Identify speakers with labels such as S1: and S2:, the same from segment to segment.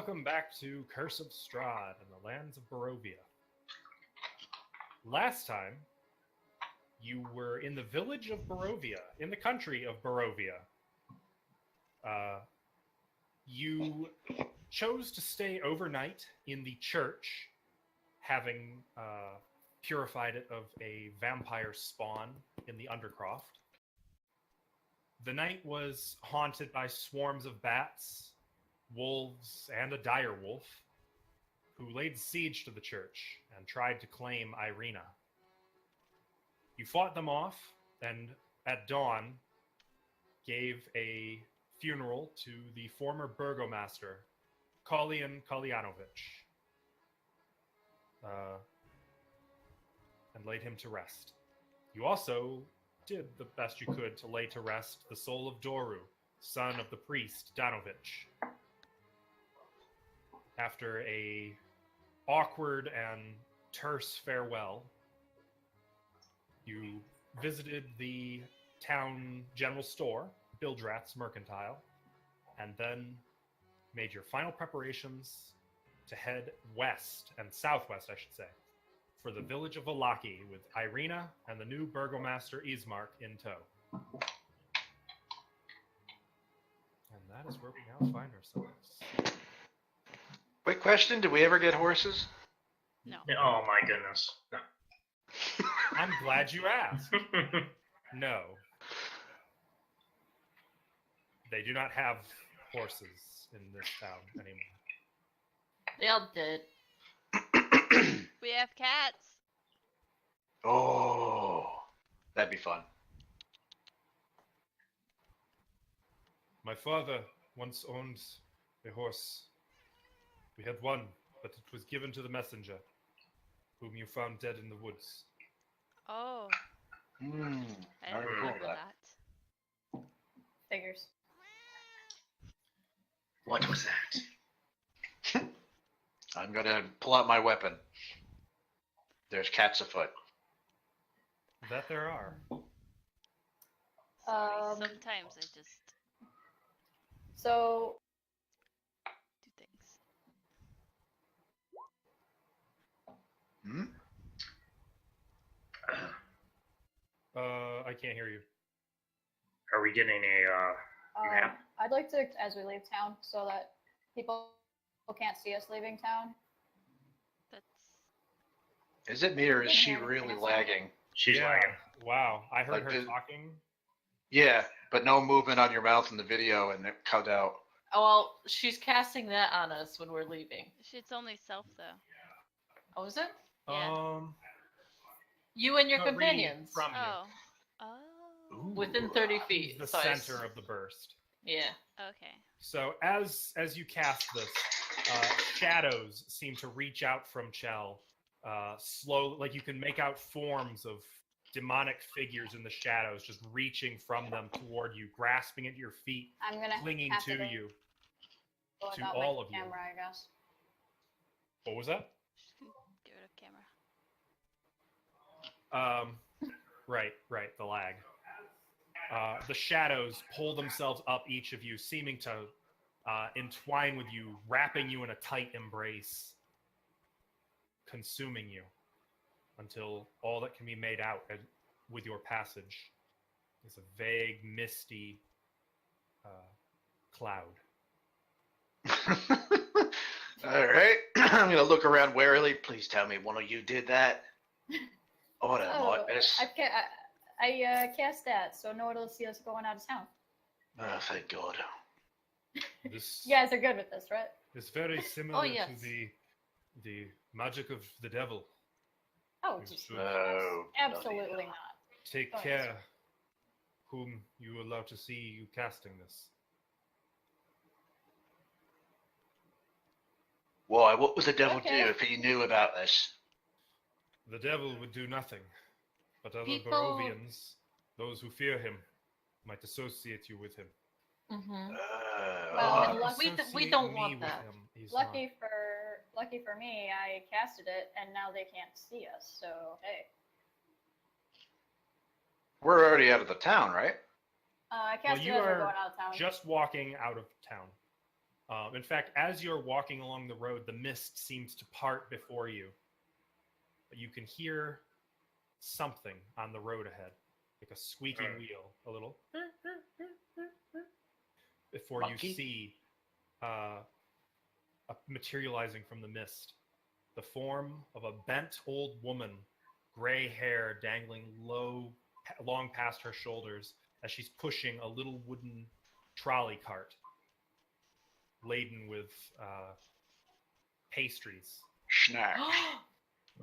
S1: welcome back to Curse of Strahd and the lands of Barovia. Last time, you were in the village of Barovia, in the country of Barovia. You chose to stay overnight in the church, having purified it of a vampire spawn in the Undercroft. The night was haunted by swarms of bats, wolves, and a dire wolf, who laid siege to the church and tried to claim Irina. You fought them off, and at dawn, gave a funeral to the former Burgomaster, Kaulian Kalyanovich, and laid him to rest. You also did the best you could to lay to rest the soul of Doru, son of the priest Danovich. After a awkward and terse farewell, you visited the town general store, Bildrat's Mercantile, and then made your final preparations to head west, and southwest, I should say, for the village of Vallaki with Irina and the new Burgomaster Ismark in tow. And that is where we now find ourselves.
S2: Quick question, did we ever get horses?
S3: No.
S4: Oh my goodness. No.
S1: I'm glad you asked. No. They do not have horses in this town anymore.
S3: They all did.
S5: We have cats.
S2: Oh, that'd be fun.
S1: My father once owned a horse. We had one, but it was given to the messenger, whom you found dead in the woods.
S5: Oh,
S2: I
S5: I didn't
S2: recall
S5: remember
S2: that.
S5: that.
S3: Figures.
S4: What was that?
S2: I'm gonna pull out my weapon. There's cats afoot.
S1: That there are.
S5: Sorry, sometimes I just
S3: So,
S5: do things.
S2: Hmm?
S1: I can't hear you.
S4: Are we getting a map?
S3: I'd like to, as we leave town, so that people can't see us leaving town.
S5: That's
S2: Is it me or is she
S3: Yeah,
S2: really
S3: that's
S2: lagging?
S4: She's
S1: Yeah.
S4: lagging.
S1: Wow. I heard
S2: Like
S1: her
S2: this-
S1: talking.
S2: Yeah, but no movement on your mouth in the video and it cut out.
S6: Oh, well, she's casting that on us when we're leaving.
S5: it's only self though.
S6: Oh, is it?
S5: Yeah.
S6: You and your
S1: reading
S6: companions.
S1: from you.
S5: Oh. Oh.
S6: Within 30 feet.
S1: The
S6: so
S1: center of the burst.
S6: Yeah.
S5: Okay.
S1: So as you cast this, shadows seem to reach out from Chell. Slow, like you can make out forms of demonic figures in the shadows, just reaching from them toward you, grasping at your feet,
S3: I'm gonna
S1: clinging
S3: have
S1: to
S3: to
S1: you.
S3: go
S1: to
S3: without
S1: all
S3: my
S1: of you.
S3: camera, I guess.
S1: What was that?
S5: Get rid of camera.
S1: Right, the lag. The shadows pull themselves up each of you, seeming to entwine with you, wrapping you in a tight embrace, consuming you, until all that can be made out with your passage is a vague, misty cloud.
S2: All right, I'm gonna look around warily. Please tell me one of you did that. Oh, that might miss.
S3: I cast that, so no one will see us going out of town.
S2: Oh, thank God.
S1: This
S3: You guys are good with this, right?
S1: is very similar
S6: yes.
S1: to the magic of the devil.
S3: Oh,
S1: You
S3: just
S1: should
S2: Oh,
S3: absolutely
S2: bloody
S3: not.
S1: take
S3: Oh, yes.
S1: care whom you allow to see you casting this.
S2: Why? What would the devil
S3: Okay.
S2: do if he knew about this?
S1: The devil would do nothing, but other
S6: People-
S1: Barovians, those who fear him, might associate you with him.
S6: Mm-hmm.
S3: Well,
S2: oh,
S3: lucky-
S6: we
S1: Associate
S6: don't
S1: me
S6: want
S1: with
S6: that.
S1: him, he's
S3: Lucky for me, I casted it, and now they can't see us. So hey,
S2: we're already out of the town, right?
S3: I
S1: Well,
S3: cast
S1: you
S3: it as we're
S1: are
S3: going out of town.
S1: just walking out of town. In fact, as you're walking along the road, the mist seems to part before you. But you can hear something on the road ahead, like a squeaking wheel, a little, before
S2: Monkey?
S1: you see materializing from the mist the form of a bent old woman, gray hair dangling long past her shoulders as she's pushing a little wooden trolley cart laden with pastries.
S2: Snack.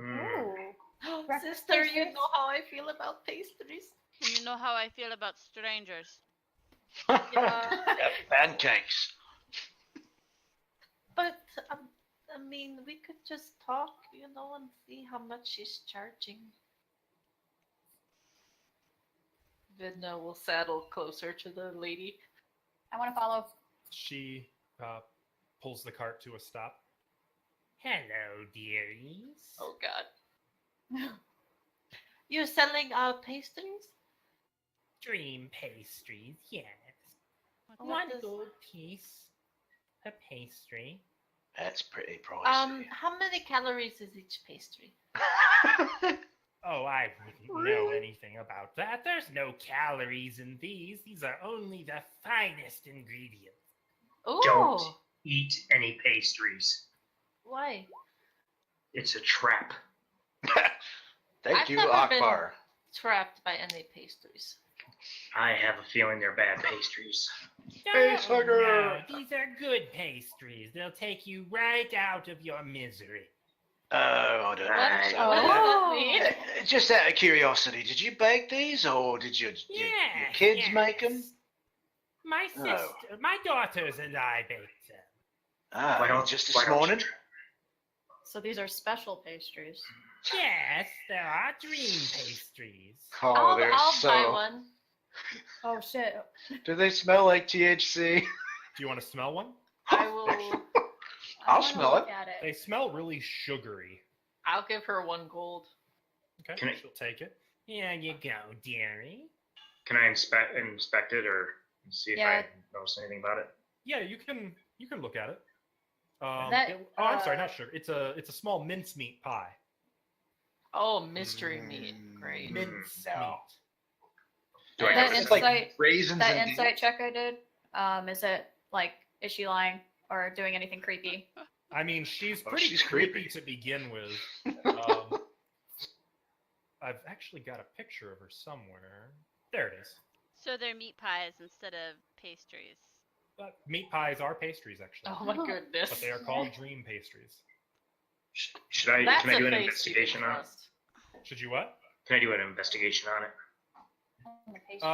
S3: Ooh.
S6: Sister, you know how I feel about pastries.
S5: And you know how I feel about strangers.
S6: Yeah.
S2: Pancakes.
S6: But, I mean, we could just talk, and see how much she's charging. Vidna will saddle closer to the lady.
S3: I want to follow.
S1: She pulls the cart to a stop. Hello, dearies.
S6: Oh, God. You're selling pastries?
S1: Dream pastries, yes.
S5: What's
S6: What
S5: that?
S6: is-
S1: gold piece of pastry.
S2: That's pretty pricey.
S6: How many calories is each pastry?
S1: Oh, I wouldn't know anything about that. There's no calories in these. These are only the finest ingredients.
S6: Ooh.
S4: Don't eat any pastries.
S6: Why?
S4: It's a trap.
S2: Thank
S6: I've
S2: you,
S6: never
S2: Akbar.
S6: Trapped by any pastries.
S4: I have a feeling they're bad pastries.
S2: Face hugger.
S1: No, these are good pastries. They'll take you right out of your misery.
S2: Oh, I don't know.
S4: What?
S2: So-
S6: What does that mean?
S2: Just out of curiosity, did you bake these, or did your kids make them?
S1: My
S2: Oh.
S1: sister, my daughters and I baked them.
S4: Why don't
S2: Just
S4: why
S2: this
S4: don't you
S2: morning?
S4: try-
S3: So these are special pastries.
S1: Yes, there are dream pastries.
S2: Oh,
S6: I'll
S2: they're
S6: buy
S2: so.
S6: one.
S3: Oh shit.
S2: Do they smell like THC?
S1: Do you want to smell one?
S6: I will.
S2: I'll
S3: I wanna
S2: smell
S3: look
S2: it.
S3: At it.
S1: They smell really sugary.
S6: I'll give her 1 gold.
S1: Okay,
S4: Can I-
S1: she'll take it. Here you go, dearie.
S4: Can I inspect it or see if
S3: Yeah.
S4: I notice anything about it?
S1: Yeah, you can look at it.
S3: That,
S1: I'm sorry, not sugar. It's a small mincemeat pie.
S6: Oh, mystery meat. Great.
S4: Mm.
S1: Mincemeat.
S4: Do I
S3: That
S4: have
S2: It's
S4: to,
S3: insight-
S2: raisins
S3: that
S2: and
S3: insight check I did. Is she lying or doing anything creepy?
S1: I mean, she's
S2: Oh,
S1: pretty
S2: she's
S1: creepy
S2: creepy.
S1: to begin with. I've actually got a picture of her somewhere. There it is.
S5: So they're meat pies instead of pastries.
S1: But meat pies are pastries, actually.
S6: Oh my goodness.
S1: But they are called dream pastries.
S4: should I?
S6: That's
S4: Can I do
S6: a
S4: an
S6: face
S4: investigation
S6: you can
S4: on it?
S6: trust.
S1: Should you what?
S4: Can I do an investigation on it?
S3: The pastry.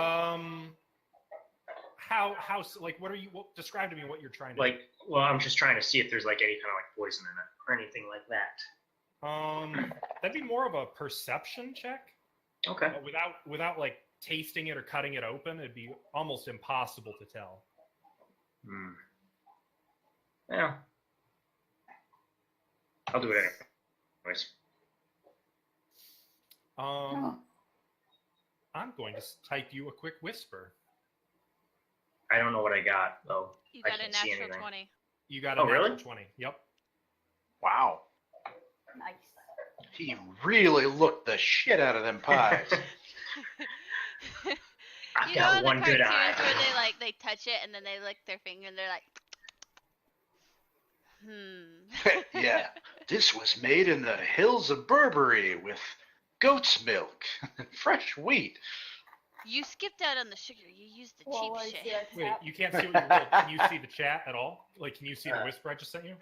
S1: What are you? Describe to me what you're trying to.
S4: Like, well, I'm just trying to see if there's like any kind of like poison in it or anything like that.
S1: That'd be more of a perception check.
S4: Okay.
S1: But without like tasting it or cutting it open, it'd be almost impossible to tell.
S4: Hmm. Yeah. I'll do it anyways.
S1: I'm going to type you a quick whisper.
S4: I don't know what I got though.
S5: You
S4: I
S5: got a
S4: can't see
S5: natural
S4: anything.
S5: 20.
S1: You got a
S4: Oh,
S1: natural
S4: really?
S1: 20. Yep.
S2: Wow.
S3: Nice.
S2: He really looked the shit out of them pies.
S4: I've
S5: You
S4: got
S5: know in
S4: one
S5: the
S4: good
S5: cartoons
S4: eye.
S5: where they touch it and then they lick their finger and they're like,
S2: Yeah. This was made in the hills of Burberry with goat's milk and fresh wheat.
S5: You skipped out on the sugar. You used the
S3: Well,
S5: cheap
S3: I
S5: shit.
S3: see that
S1: Wait,
S3: tap.
S1: you can't see what you wrote. Can you see the chat at all? Like, can you see the whisper I just sent you?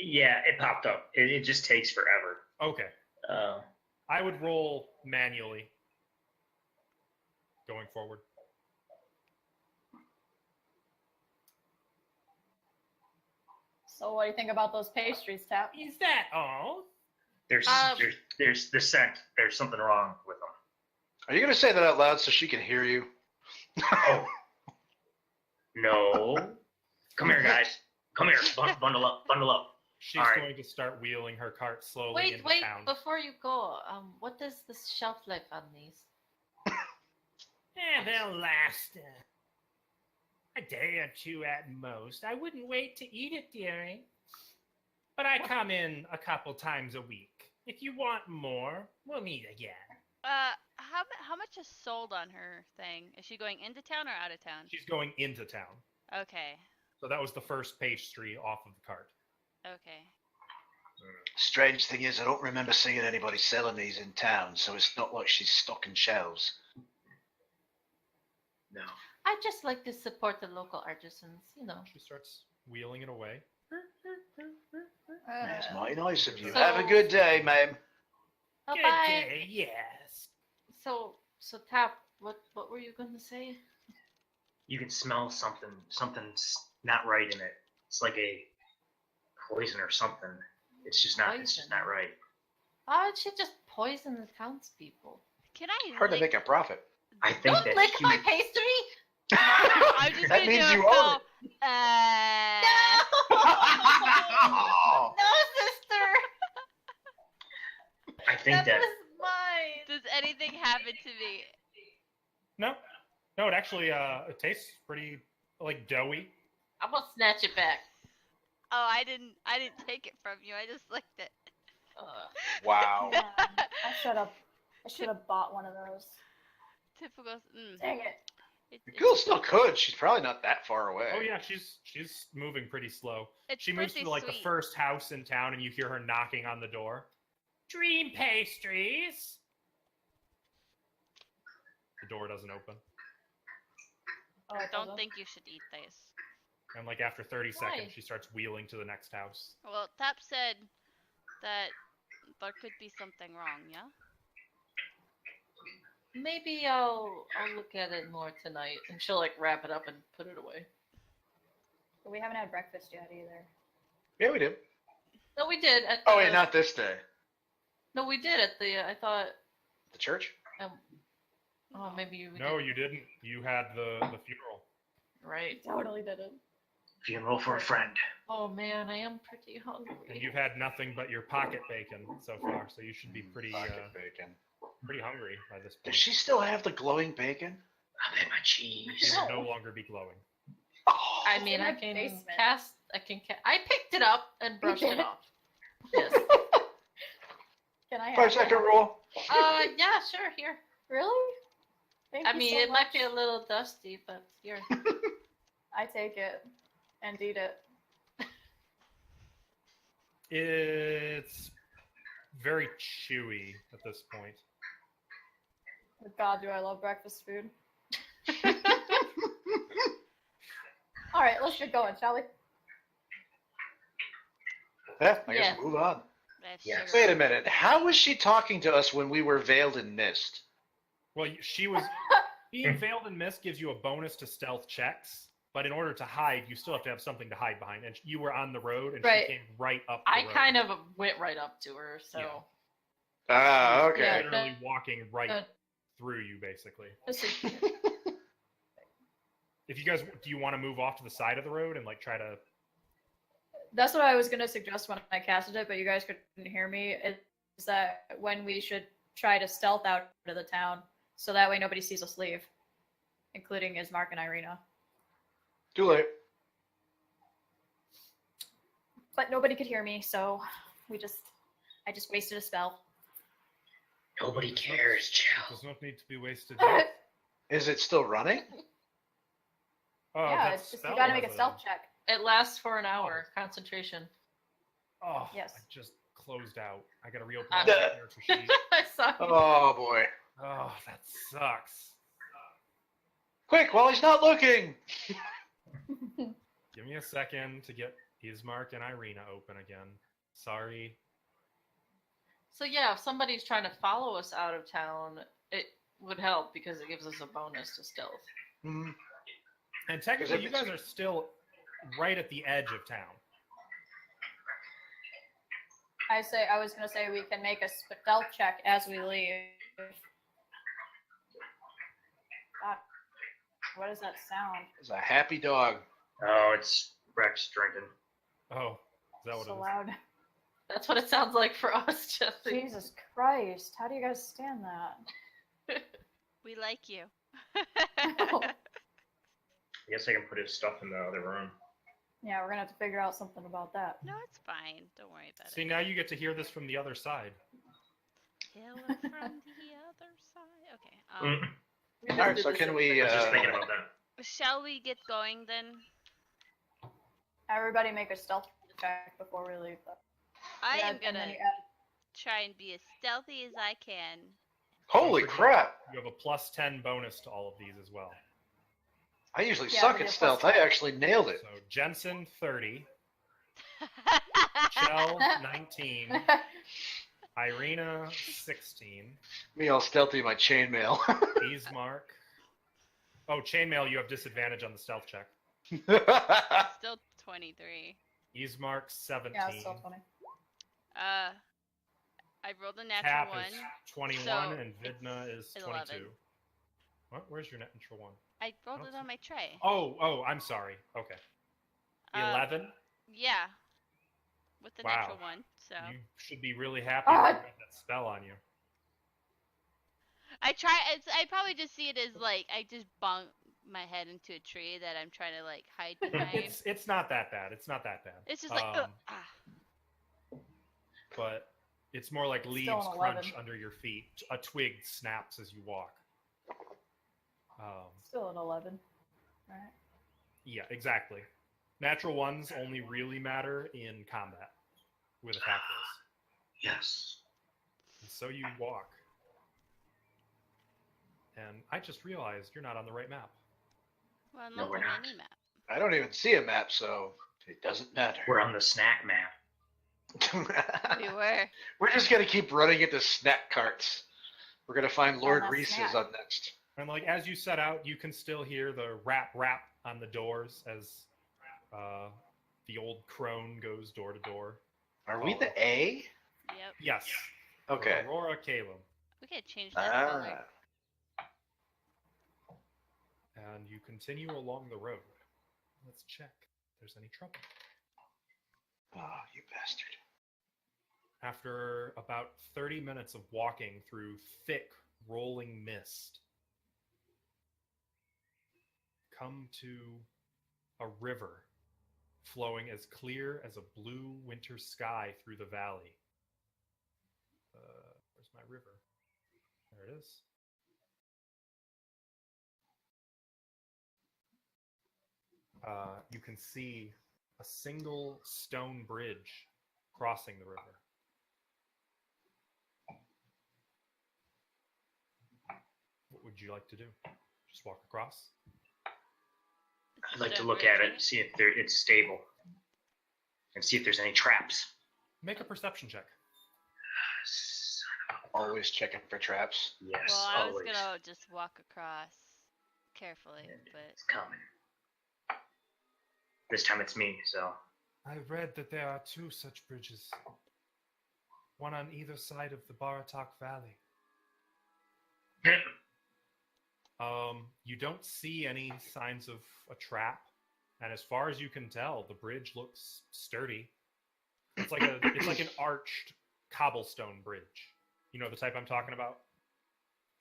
S4: Yeah, it popped up. It just takes forever.
S1: Okay. I would roll manually going forward.
S3: So what do you think about those pastries, Tap?
S1: Is that all?
S4: There's the scent. There's something wrong with them.
S2: Are you going to say that out loud so she can hear you?
S4: Oh. No. Come here, guys. Come here. Bundle up. Bundle up.
S1: She's
S4: All right.
S1: going to start wheeling her cart slowly
S6: Wait,
S1: into town.
S6: before you go, what is the shelf life on these?
S1: They'll last A day or two at most. I wouldn't wait to eat it, dearie. But I come in a couple times a week. If you want more, we'll meet again.
S5: How much is sold on her thing? Is she going into town or out of town?
S1: She's going into town.
S5: Okay.
S1: So that was the first pastry off of the cart.
S5: Okay.
S2: Strange thing is, I don't remember seeing anybody selling these in town, so it's not like she's stocking shelves.
S4: No.
S6: I just like to support the local artisans, you know.
S1: She starts wheeling it away.
S2: That's mighty nice of you.
S6: So-
S2: Have a good day, ma'am.
S6: Oh,
S1: Good
S6: bye.
S1: day, yes.
S6: So Tap, what were you going to say?
S4: You can smell something's not right in it. It's like a poison or something. It's just not right.
S6: Why would she just poison the townspeople?
S5: Can I
S2: Hard to
S5: lick-
S2: make a profit.
S4: I think
S6: Don't
S4: that
S6: lick
S4: she
S6: my
S4: would-
S6: pastry!
S5: I'm just
S2: That
S5: gonna
S2: means
S5: do
S2: you
S5: a
S2: own
S5: call.
S6: No! No, sister!
S4: I think that
S6: was mine!
S5: Does anything happen to me?
S1: No, it actually it tastes pretty like doughy.
S6: I'm gonna snatch it back.
S5: Oh, I didn't take it from you. I just licked it.
S2: Wow.
S3: Yeah, I should have bought one of those.
S5: Typical.
S3: Dang it.
S2: Cool, still could. She's probably not that far away.
S1: Oh yeah, she's moving pretty slow.
S5: It's
S1: She moves
S5: pretty
S1: to like
S5: sweet.
S1: the first house in town, and you hear her knocking on the door. Dream pastries. The door doesn't open,
S3: Oh,
S5: I
S3: it
S5: don't
S3: doesn't?
S5: think you should eat this.
S1: and like after 30
S6: Why?
S1: seconds, she starts wheeling to the next house.
S5: Well, Tap said that there could be something wrong, yeah?
S6: Maybe I'll look at it more tonight, and she'll like wrap it up and put it away.
S3: But we haven't had breakfast yet either.
S2: Yeah, we did.
S6: No, we did at the.
S2: Oh wait, not this day.
S6: No, we did at the. I thought.
S2: The church?
S6: Oh, maybe you.
S1: No, you didn't. You had the funeral.
S6: Right.
S3: Totally didn't.
S4: funeral for a friend.
S6: Oh man, I am pretty hungry.
S1: And you've had nothing but your pocket bacon so far, so you should be pretty
S2: Pocket bacon.
S1: pretty hungry by this
S2: Does
S1: point.
S2: she still have the glowing bacon?
S4: I've had my cheese.
S1: She would no longer be glowing.
S2: Oh,
S6: I mean,
S3: in
S6: I
S3: the
S6: can
S3: basement.
S6: cast. I picked it up and brushed
S3: did
S6: it
S3: it?
S6: off. Yes.
S3: Can I have
S2: 5-second
S3: that?
S2: rule.
S6: Yeah, sure. Here.
S3: Really? Thank
S6: I
S3: you
S6: mean,
S3: so
S6: it might
S3: much.
S6: be a little dusty, but here.
S3: I take it and eat it.
S1: It's very chewy at this point.
S3: God, do I love breakfast food. All right, let's get going, shall we?
S2: Yeah, I guess
S6: Yeah.
S2: we'll move on.
S5: I have
S4: Yes.
S5: sugar.
S2: Wait a minute. How was she talking to us when we were veiled in mist?
S1: Well, she was being veiled in mist gives you a bonus to stealth checks, but in order to hide, you still have to have something to hide behind. And you were on the road, and
S3: Right.
S1: she came right up. The
S6: I
S1: road.
S6: kind of went right up to her, so.
S1: Yeah.
S2: Ah,
S1: She was
S2: okay.
S1: literally walking right
S6: Uh,
S1: through you, basically.
S3: This is
S1: If you guys, do you want to move off to the side of the road and like try to?
S3: That's what I was gonna suggest when I casted it, but you guys couldn't hear me. Is that when we should try to stealth out of the town, so that way nobody sees us leave, including Ismark and Irina.
S2: Too late.
S3: But nobody could hear me, so I just wasted a spell.
S4: Nobody cares,
S1: It
S4: Joe.
S1: does not need to be wasted.
S3: Yeah,
S2: Is it still running?
S1: Oh, that's
S3: it's just you
S1: spell
S3: gotta make a
S1: level.
S3: stealth check.
S6: It lasts for an hour. Concentration.
S1: Oh,
S3: Yes.
S1: I just closed out. I gotta reopen
S6: Uh,
S1: my character sheet.
S6: I saw you.
S2: Oh boy.
S1: Oh, that sucks.
S2: Quick, while he's not looking.
S1: Give me a second to get Ismark and Irina open again. Sorry.
S6: So yeah, if somebody's trying to follow us out of town, it would help because it gives us a bonus to stealth.
S2: Hmm.
S1: And technically,
S2: if
S1: you
S2: it's-
S1: guys are still right at the edge of town.
S3: I was gonna say we can make a stealth check as we leave. God, what does that sound?
S2: It's a happy dog.
S4: Oh, it's Rex drinking.
S1: Oh, is that what
S3: So
S1: it is?
S3: loud.
S6: That's what it sounds like for us, Jesse.
S3: Jesus Christ! How do you guys stand that?
S5: We like you.
S4: I guess I can put his stuff in the other room.
S3: Yeah, we're gonna have to figure out something about that.
S5: No, it's fine. Don't worry about
S1: See,
S5: it.
S1: now you get to hear this from the other side.
S5: Hello from the other side. Okay.
S2: All right, so can we?
S4: I was just thinking about that.
S5: Shall we get going then?
S3: Everybody make a stealth check before we leave.
S5: I
S3: Yeah,
S5: am
S3: and then
S5: gonna
S3: you add-
S5: try and be as stealthy as I can.
S2: Holy crap!
S1: You have a +10 bonus to all of these as well.
S2: I usually
S3: Yeah,
S2: suck
S3: we
S2: at
S3: do
S2: stealth.
S3: plus
S2: I actually nailed it.
S1: So Jensen 30, Chell 19, Irina 16,
S2: Me all stealthy in my chainmail.
S1: Ismark. Oh, chainmail, you have disadvantage on the stealth check.
S5: Still 23.
S1: Ismark 17.
S3: Yeah, it's still funny.
S5: I rolled a natural
S1: Tap
S5: one.
S1: is 21
S5: so
S1: and Vidna is
S5: it's
S1: 22.
S5: 11.
S1: What? Where's your natural one?
S5: I rolled it on my tray.
S1: Oh, I'm sorry. Okay. 11?
S5: Yeah. With the
S1: Wow.
S5: natural one. So
S1: You should be really happy
S3: Ah!
S1: that you got that spell on you.
S5: I try. I probably just see it as like I just bunk my head into a tree that I'm trying to like hide behind.
S1: It's not that bad. It's not that bad.
S5: It's just like
S1: But it's more like leaves
S3: Still an
S1: crunch
S3: 11.
S1: under your feet. A twig snaps as you walk.
S3: Still an 11. Alright.
S1: Yeah, exactly. Natural ones only really matter in combat with attack rolls.
S4: Yes.
S1: And so you walk. And I just realized you're not on the right map.
S5: Well,
S4: No,
S5: not
S4: we're
S5: on
S4: not.
S5: any map.
S2: I don't even see a map, so it doesn't matter.
S4: We're on the snack map.
S5: We were.
S2: We're just gonna keep running into snack carts. We're gonna find Lord
S3: that's
S2: Reese's
S3: snack.
S2: up next.
S1: And like as you set out, you can still hear the rap on the doors as the old crone goes door to door.
S2: Are we the A?
S5: Yep.
S1: Yes.
S2: Okay.
S1: Aurora Caelum.
S5: We could change that color.
S1: And you continue along the road. Let's check if there's any trouble.
S2: Oh, you bastard.
S1: After about 30 minutes of walking through thick, rolling mist, come to a river flowing as clear as a blue winter sky through the valley. Where's my river? There it is. You can see a single stone bridge crossing the river. What would you like to do? Just walk across?
S4: I'd like to
S5: Stone
S4: look
S5: bridge,
S4: at it,
S5: right?
S4: see if it's stable, and see if there's any traps.
S1: Make a perception check.
S2: Always checking for traps.
S4: Yes,
S5: Well, I was
S4: always.
S5: gonna just walk across carefully, but
S4: It's coming. This time it's me, so
S1: I read that there are two such bridges. One on either side of the Baratok Valley. You don't see any signs of a trap, and as far as you can tell, the bridge looks sturdy. It's like an arched cobblestone bridge. You know the type I'm talking about?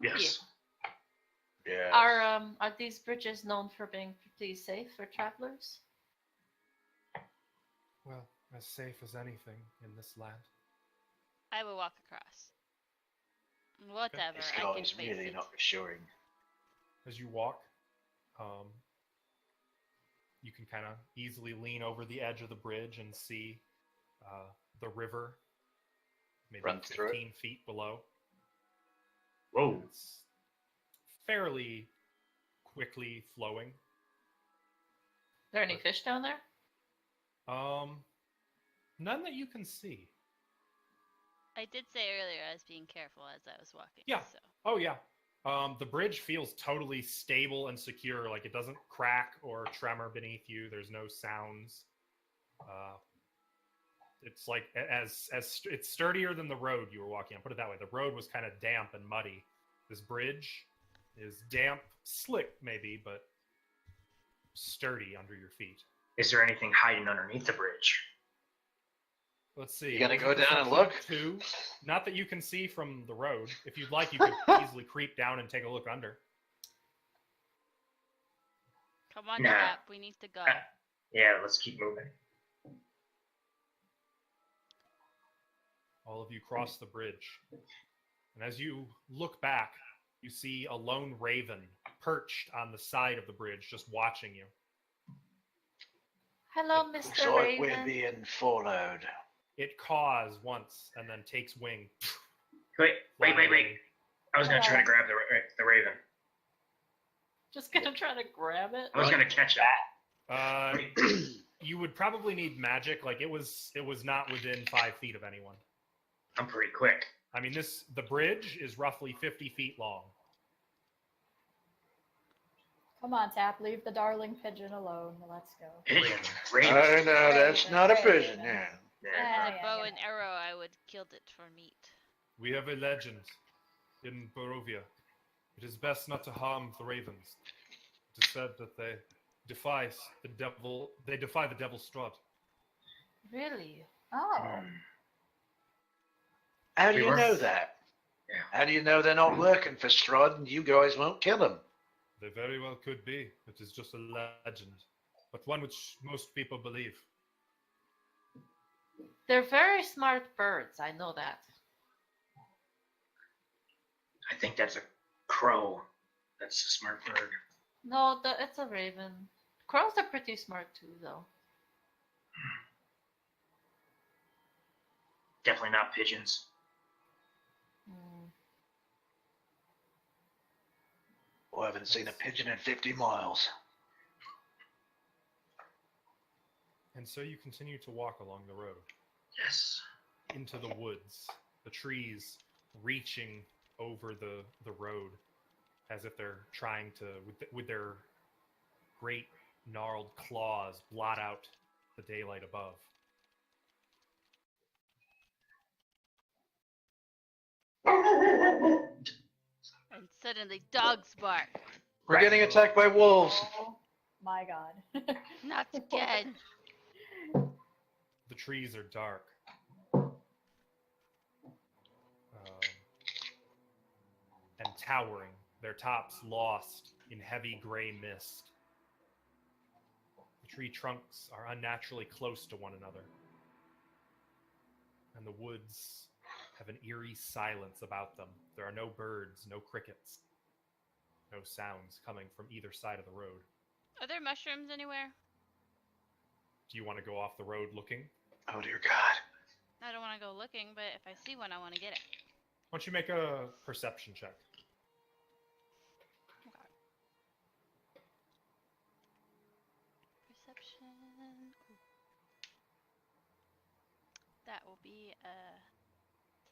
S4: yes.
S2: Yeah.
S6: Are these bridges known for being pretty safe for travelers?
S1: Well, as safe as anything in this land.
S5: I will walk across. Whatever,
S2: This
S5: I
S2: guy
S5: can
S2: is
S5: face
S2: really
S5: it.
S2: not reassuring.
S1: As you walk, you can kind of easily lean over the edge of the bridge and see the river, maybe
S2: Run through it.
S1: 15 feet below.
S4: Whoa.
S1: It's fairly quickly flowing.
S6: Are there any fish down there?
S1: None that you can see.
S5: I did say earlier I was being careful as I was walking.
S1: Yeah.
S5: So.
S1: Oh yeah. The bridge feels totally stable and secure. Like it doesn't crack or tremor beneath you. There's no sounds. It's like it's sturdier than the road you were walking on. Put it that way. The road was kind of damp and muddy. This bridge is damp, slick maybe, but sturdy under your feet.
S4: Is there anything hiding underneath the bridge?
S1: Let's see.
S2: You gotta
S1: What was
S2: go
S1: it,
S2: down and
S1: perception
S2: look?
S1: 2? Not that you can see from the road. If you'd like, you could easily creep down and take a look under.
S5: Come on,
S4: Nah.
S5: Tap. We need to go.
S4: Yeah, let's keep moving.
S1: All of you cross the bridge. And as you look back, you see a lone raven perched on the side of the bridge, just watching you.
S6: Hello,
S2: Looks
S6: Mr.
S2: like we're
S6: Raven.
S2: being followed.
S1: It caws once and then takes wing.
S4: Wait.
S1: flying away.
S4: I was gonna try to grab the raven.
S6: Just gonna try to grab it.
S4: I was gonna catch that.
S1: You would probably need magic. Like it was not within 5 feet of anyone.
S4: I'm pretty quick.
S1: I mean, the bridge is roughly 50 feet long.
S3: Come on, Tap. Leave the darling pigeon alone. Let's go.
S4: Pigeon.
S2: I
S4: Raven.
S2: know, that's not a pigeon, yeah.
S5: With
S3: Yeah,
S5: a bow
S3: yeah.
S5: and arrow, I would killed it for meat.
S1: We have a legend in Barovia. It is best not to harm the ravens. It is said that they defy the devil. They defy the devil's Strahd.
S6: Really?
S3: Oh.
S2: How do
S4: We
S2: you
S4: were-
S2: know that?
S4: Yeah.
S2: How do you know they're not working for Strahd and you guys won't kill them?
S1: They very well could be. It is just a legend, but one which most people believe.
S6: They're very smart birds. I know that.
S4: I think that's a crow. That's a smart bird.
S6: No, it's a raven. Crows are pretty smart too, though.
S4: Definitely not pigeons.
S6: Hmm.
S2: Oh, I haven't seen a pigeon in 50 miles.
S1: And so you continue to walk along the road
S4: Yes.
S1: into the woods, the trees reaching over the road as if they're trying to, with their great gnarled claws, blot out the daylight above.
S5: And suddenly, dogs bark.
S2: We're getting attacked by wolves.
S3: Oh my god.
S5: Not again.
S1: The trees are dark. And towering, their tops lost in heavy gray mist. The tree trunks are unnaturally close to one another. And the woods have an eerie silence about them. There are no birds, no crickets, no sounds coming from either side of the road.
S5: Are there mushrooms anywhere?
S1: Do you want to go off the road looking?
S2: Oh dear God.
S5: I don't want to go looking, but if I see one, I want to get it.
S1: Why don't you make a perception check?
S5: Perception. Ooh. That will be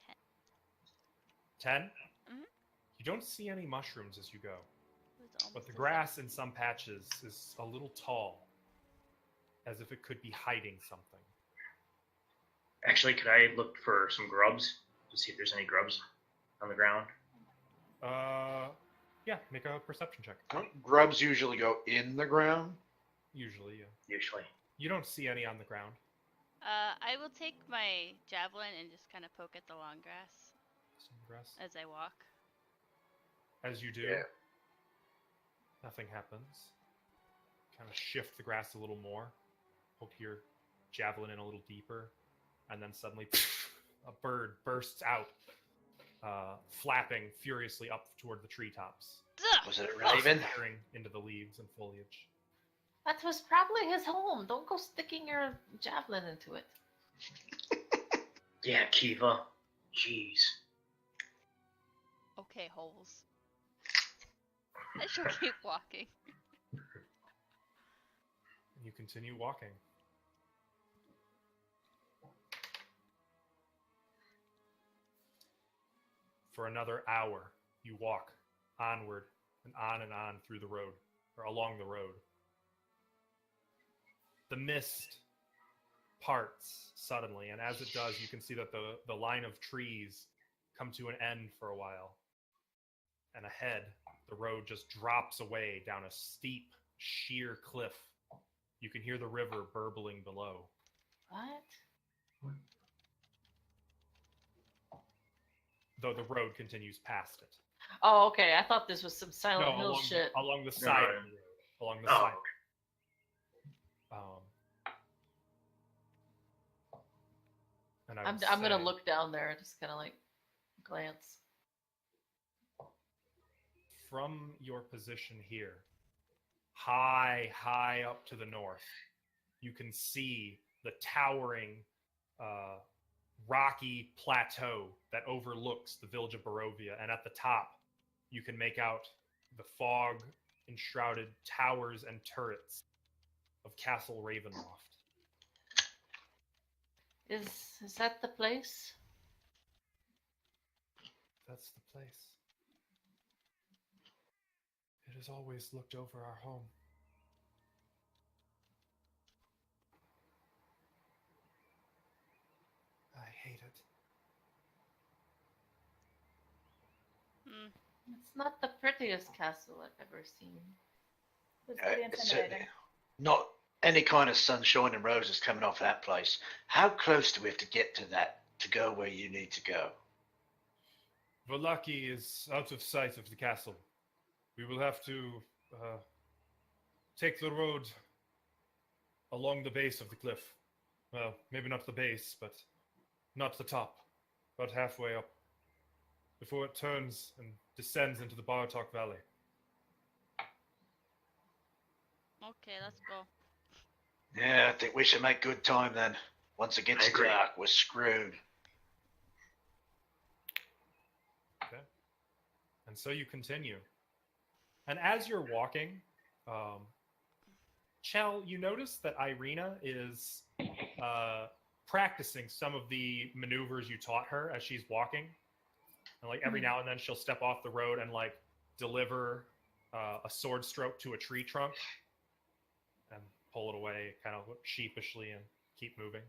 S5: 10.
S1: 10?
S5: Mhm.
S1: You don't see any mushrooms as you go,
S5: It was
S1: but
S5: almost
S1: the
S5: a
S1: grass in some patches is a little tall, as if it could be hiding something.
S4: Actually, could I look for some grubs to see if there's any grubs on the ground?
S1: Yeah, make a perception check.
S2: Don't grubs usually go in the ground?
S1: Usually, yeah.
S4: Usually.
S1: You don't see any on the ground.
S5: I will take my javelin and just kind of poke at the long grass
S1: Some grass.
S5: as I walk.
S1: As you do,
S2: Yeah.
S1: nothing happens. Kind of shift the grass a little more, poke your javelin in a little deeper, and then suddenly a bird bursts out, flapping furiously up toward the treetops,
S5: Ugh!
S2: Was it a raven?
S1: disappearing into the leaves and foliage.
S6: That was probably his home. Don't go sticking your javelin into it.
S4: Yeah, Kiva. Jeez.
S5: Okay, holes. I shall keep walking.
S1: You continue walking. For another hour, you walk onward and on through the road, or along the road. The mist parts suddenly, and as it does, you can see that the line of trees come to an end for a while. And ahead, the road just drops away down a steep, sheer cliff. You can hear the river burbling below.
S6: What?
S1: Though the road continues past it.
S6: Oh, okay. I thought this was some Silent Hill
S1: along,
S6: shit.
S1: along the side
S4: No.
S1: of the road. Along the
S4: Oh,
S1: side.
S4: okay.
S1: And I
S6: I'm
S1: would
S6: gonna
S1: say
S6: look down there and just kind of like glance.
S1: from your position here, high up to the north, you can see the towering rocky plateau that overlooks the village of Barovia. And at the top, you can make out the fog enshrouded towers and turrets of Castle Ravenloft.
S6: Is that the place?
S1: That's the place. It has always looked over our home. I hate it.
S5: Hmm.
S6: It's not the prettiest castle I've ever seen.
S3: It's pretty
S2: It's
S3: intimidating.
S2: certainly not any kind of sunshine and roses coming off that place. How close do we have to get to that to go where you need to go?
S1: Vallaki is out of sight of the castle. We will have to take the road along the base of the cliff. Well, maybe not the base, but not the top. About halfway up. Before it turns and descends into the Bartok Valley.
S5: Okay, let's go.
S2: Yeah, I think we should make good time then. Once it gets
S4: I agree.
S2: dark, we're screwed.
S1: Okay. And so you continue. And as you're walking, Chell, you notice that Irina is practicing some of the maneuvers you taught her as she's walking. And like every now and then she'll step off the road and like deliver a sword stroke to a tree trunk and pull it away kind of sheepishly and keep moving.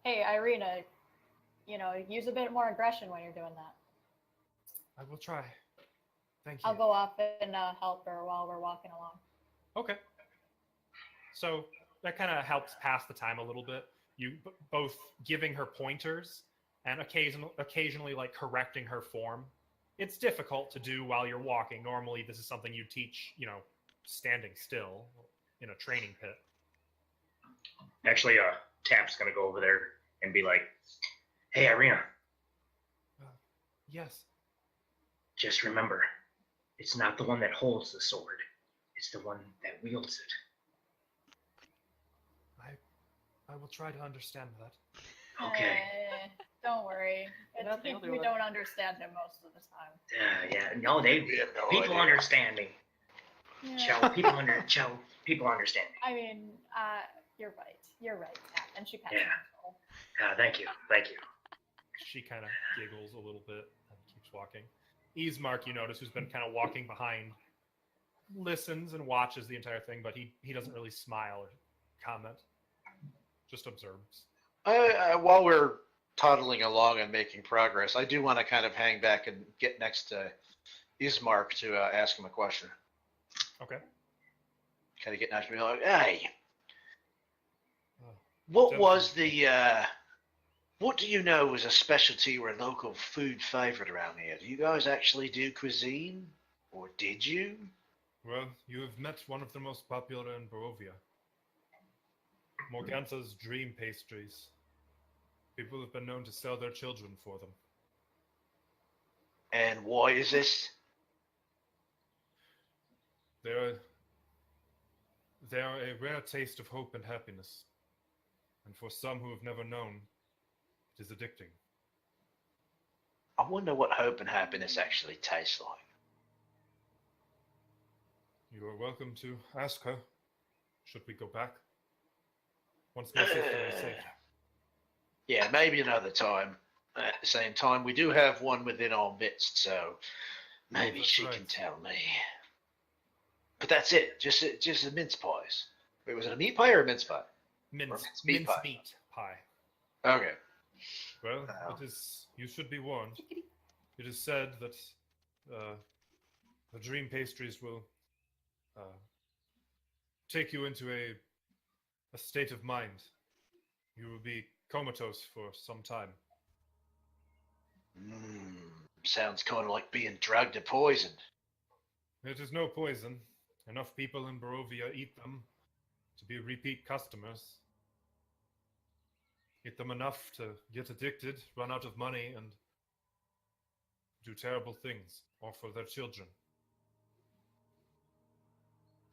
S3: Hey, Irina, use a bit more aggression when you're doing that.
S1: I will try. Thank you.
S3: I'll go off and help her while we're walking along.
S1: Okay. So that kind of helps pass the time a little bit. You both giving her pointers and occasionally like correcting her form. It's difficult to do while you're walking. Normally, this is something you teach, standing still in a training pit.
S4: Actually, Tap's gonna go over there and be like, "Hey, Irina,
S1: Yes.
S4: just remember, it's not the one that holds the sword; it's the one that wields it."
S1: I will try to understand that.
S4: Okay.
S3: Don't worry.
S6: Not the only
S3: We
S6: one.
S3: don't understand him most of the time.
S4: Yeah. No,
S2: We have no
S4: people
S2: idea.
S4: understand me. Joe, people understand me.
S3: I mean, you're right. You're right, Tap. And she pats
S4: Yeah.
S3: him on the shoulder.
S4: Thank you.
S1: She kind of giggles a little bit and keeps walking. Easmark, you notice, who's been kind of walking behind, listens and watches the entire thing, but he doesn't really smile or comment. Just observes.
S2: While we're toddling along and making progress, I do want to kind of hang back and get next to Ismark to ask him a question.
S1: Okay.
S2: Kind of get next to me like, hey,
S1: Oh,
S2: what
S1: gentlemen.
S2: was the, what do you know was a specialty or a local food favorite around here? Do you guys actually do cuisine? Or did you?
S1: Well, you have met one of the most popular in Barovia. Morganta's dream pastries. People have been known to sell their children for them.
S2: And why is this?
S1: They are a rare taste of hope and happiness. And for some who have never known, it is addicting.
S2: I wonder what hope and happiness actually tastes like.
S1: You are welcome to ask her. Should we go back? Once my sister is safe.
S2: Yeah, maybe another time. At the same time, we do have one within our midst, so maybe
S1: That's
S2: she
S1: right.
S2: can tell me. But that's it. Just a mince pies. Wait, was it a meat pie or a mince pie?
S1: Mincemeat pie.
S2: Okay.
S1: Well,
S2: Oh.
S1: it is. You should be warned. It is said that the dream pastries will take you into a state of mind. You will be comatose for some time.
S2: Sounds kind of like being drugged or poisoned.
S1: It is no poison. Enough people in Barovia eat them to be repeat customers. Eat them enough to get addicted, run out of money, and do terrible things, or for their children.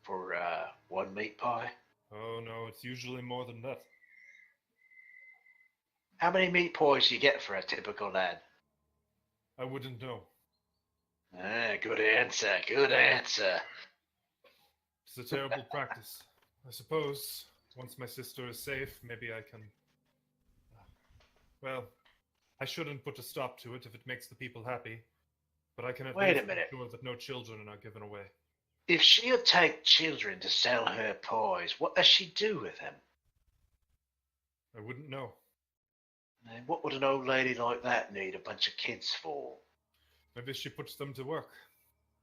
S2: For one meat pie?
S1: Oh no, it's usually more than that.
S2: How many meat pies do you get for a typical lad?
S1: I wouldn't know.
S2: Ah, good answer, good answer.
S1: It's a terrible practice. I suppose once my sister is safe, maybe I can. Well, I shouldn't put a stop to it if it makes the people happy, but I can at
S2: Wait a
S1: least
S2: minute.
S1: ensure that no children are given away.
S2: If she'll take children to sell her pies, what does she do with them?
S1: I wouldn't know.
S2: And what would an old lady like that need a bunch of kids for?
S1: Maybe she puts them to work.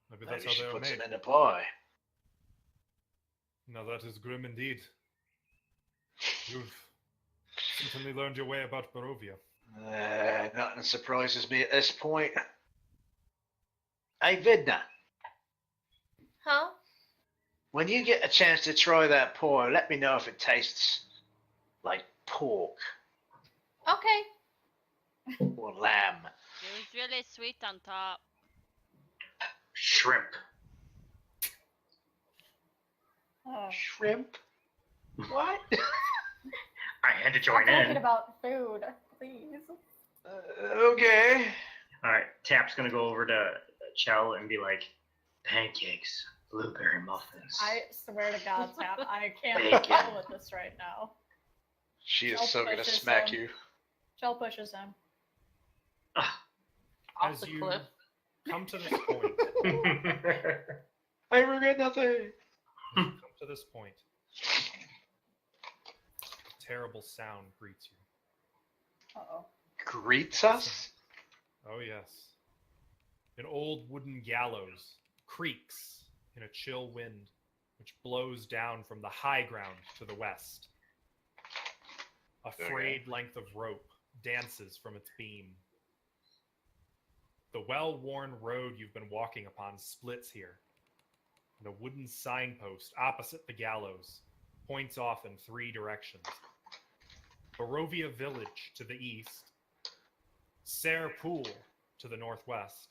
S1: Maybe that's
S2: Maybe she
S1: how they are
S2: puts
S1: made.
S2: them in a pie.
S1: Now that is grim indeed. You've certainly learned your way about Barovia.
S2: Nothing surprises me at this point. Hey, Vidna,
S6: Huh?
S2: when you get a chance to try that pie, let me know if it tastes like pork
S6: Okay.
S2: or lamb.
S5: It was really sweet on top.
S4: Shrimp.
S3: Oh.
S2: Shrimp? What?
S4: I had to join
S3: I'm talking
S4: in.
S3: about food, please.
S2: Okay.
S4: All right, Tap's gonna go over to Chell and be like, pancakes, blueberry muffins.
S3: I swear to God, Tap, I can't
S4: Bacon.
S3: deal with this right now.
S2: She is
S3: I'll
S2: so gonna
S3: push this
S2: smack
S3: one.
S2: you.
S3: Chell pushes him.
S4: Ah.
S6: Off
S1: As
S6: the
S1: you
S6: cliff.
S1: come to this point,
S2: I regret nothing.
S1: come to this point, a terrible sound greets you.
S3: Uh-oh.
S2: Greets us?
S1: Oh yes. An old wooden gallows creaks in a chill wind, which blows down from the high ground to the west. A frayed length of rope dances from its beam. The well-worn road you've been walking upon splits here, and a wooden signpost opposite the gallows points off in 3 directions. Barovia Village to the east, Ser Pool to the northwest,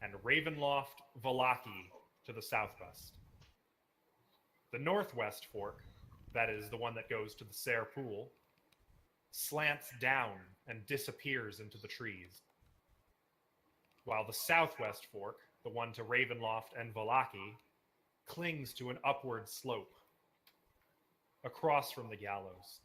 S1: and Ravenloft Vallaki to the southwest. The northwest fork, that is the one that goes to the Ser Pool, slants down and disappears into the trees, while the southwest fork, the one to Ravenloft and Vallaki, clings to an upward slope. Across from the gallows,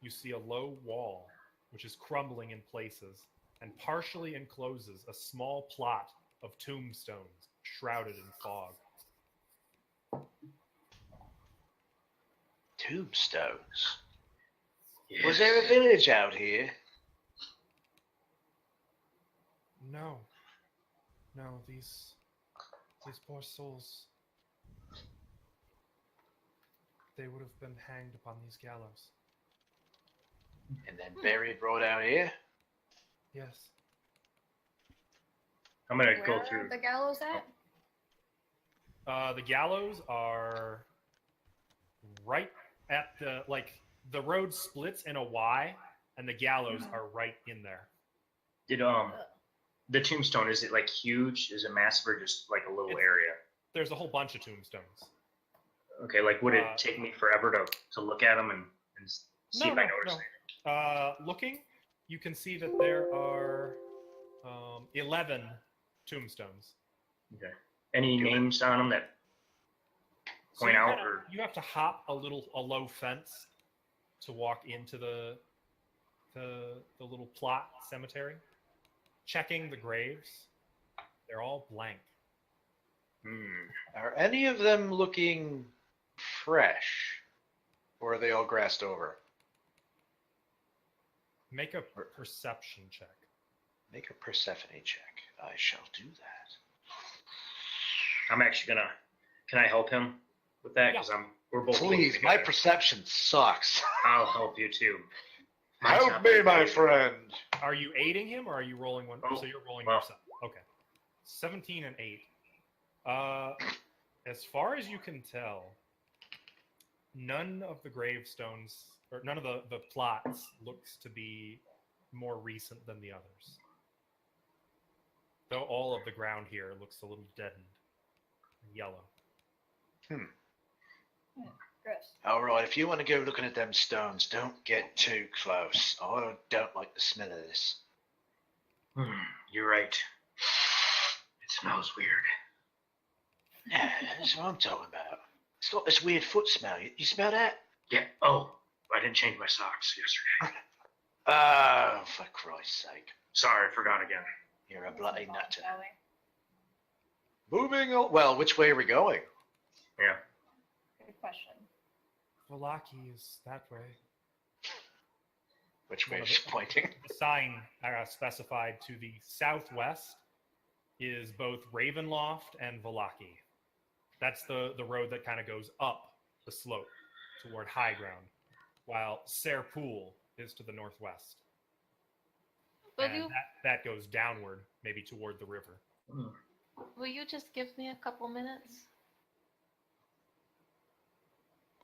S1: you see a low wall which is crumbling in places and partially encloses a small plot of tombstones shrouded in fog.
S2: Tombstones.
S4: Yes.
S2: Was there a village out here?
S1: No. No, these poor souls. They would have been hanged upon these gallows.
S2: And then buried right out here?
S1: Yes.
S4: I'm gonna
S3: Where
S4: go
S3: are
S4: through.
S3: the gallows at?
S1: The gallows are right at the road splits in a Y, and the gallows are right in there.
S4: Did the tombstone, is it like huge? Is it massive or just like a little
S1: It's-
S4: area?
S1: There's a whole bunch of tombstones.
S4: Okay, like would it take me forever to look at them and see if I notice anything?
S1: Looking, you can see that there are 11 tombstones.
S4: Okay. Any names on them that
S1: So
S4: point
S1: you
S4: out
S1: kinda-
S4: or
S1: you have to hop a low fence to walk into the little plot cemetery, checking the graves. They're all blank.
S2: Are any of them looking fresh? Or are they all grassed over?
S1: Make a perception check.
S2: Make a Persephone check. I shall do that.
S4: I'm actually gonna. Can I help him with that?
S1: Yeah.
S4: Because we're both.
S2: Please,
S4: looking
S2: my
S4: together.
S2: perception sucks.
S4: I'll help you too. Mine's
S2: Help
S4: not
S2: me,
S4: very
S2: my
S4: good.
S2: friend.
S1: Are you aiding him, or are you rolling one?
S4: Oh,
S1: So you're rolling
S4: well.
S1: yourself. Okay. 17 and 8. As far as you can tell, none of the gravestones, or none of the plots looks to be more recent than the others. Though all of the ground here looks a little deadened and yellow.
S3: Gross.
S2: All right, if you want to go looking at them stones, don't get too close. I don't like the smell of this.
S4: You're right. It smells weird.
S2: Yeah, that's what I'm talking about. It's got this weird foot smell. You smell that?
S4: Yeah. Oh, I didn't change my socks yesterday.
S2: Oh, for Christ's sake.
S4: Sorry, I forgot again.
S2: You're a bloody nutter.
S3: Shall we?
S2: Moving on. Well, which way are we going?
S4: Yeah.
S3: Good question.
S1: Vallaki is that way.
S2: Which way
S1: Well,
S2: is she pointing?
S1: The sign specified to the southwest is both Ravenloft and Vallaki. That's the road that kind of goes up the slope toward high ground, while Serpool is to the northwest.
S6: Will
S1: And
S6: you
S1: that goes downward, maybe toward the river.
S6: will you just give me a couple minutes?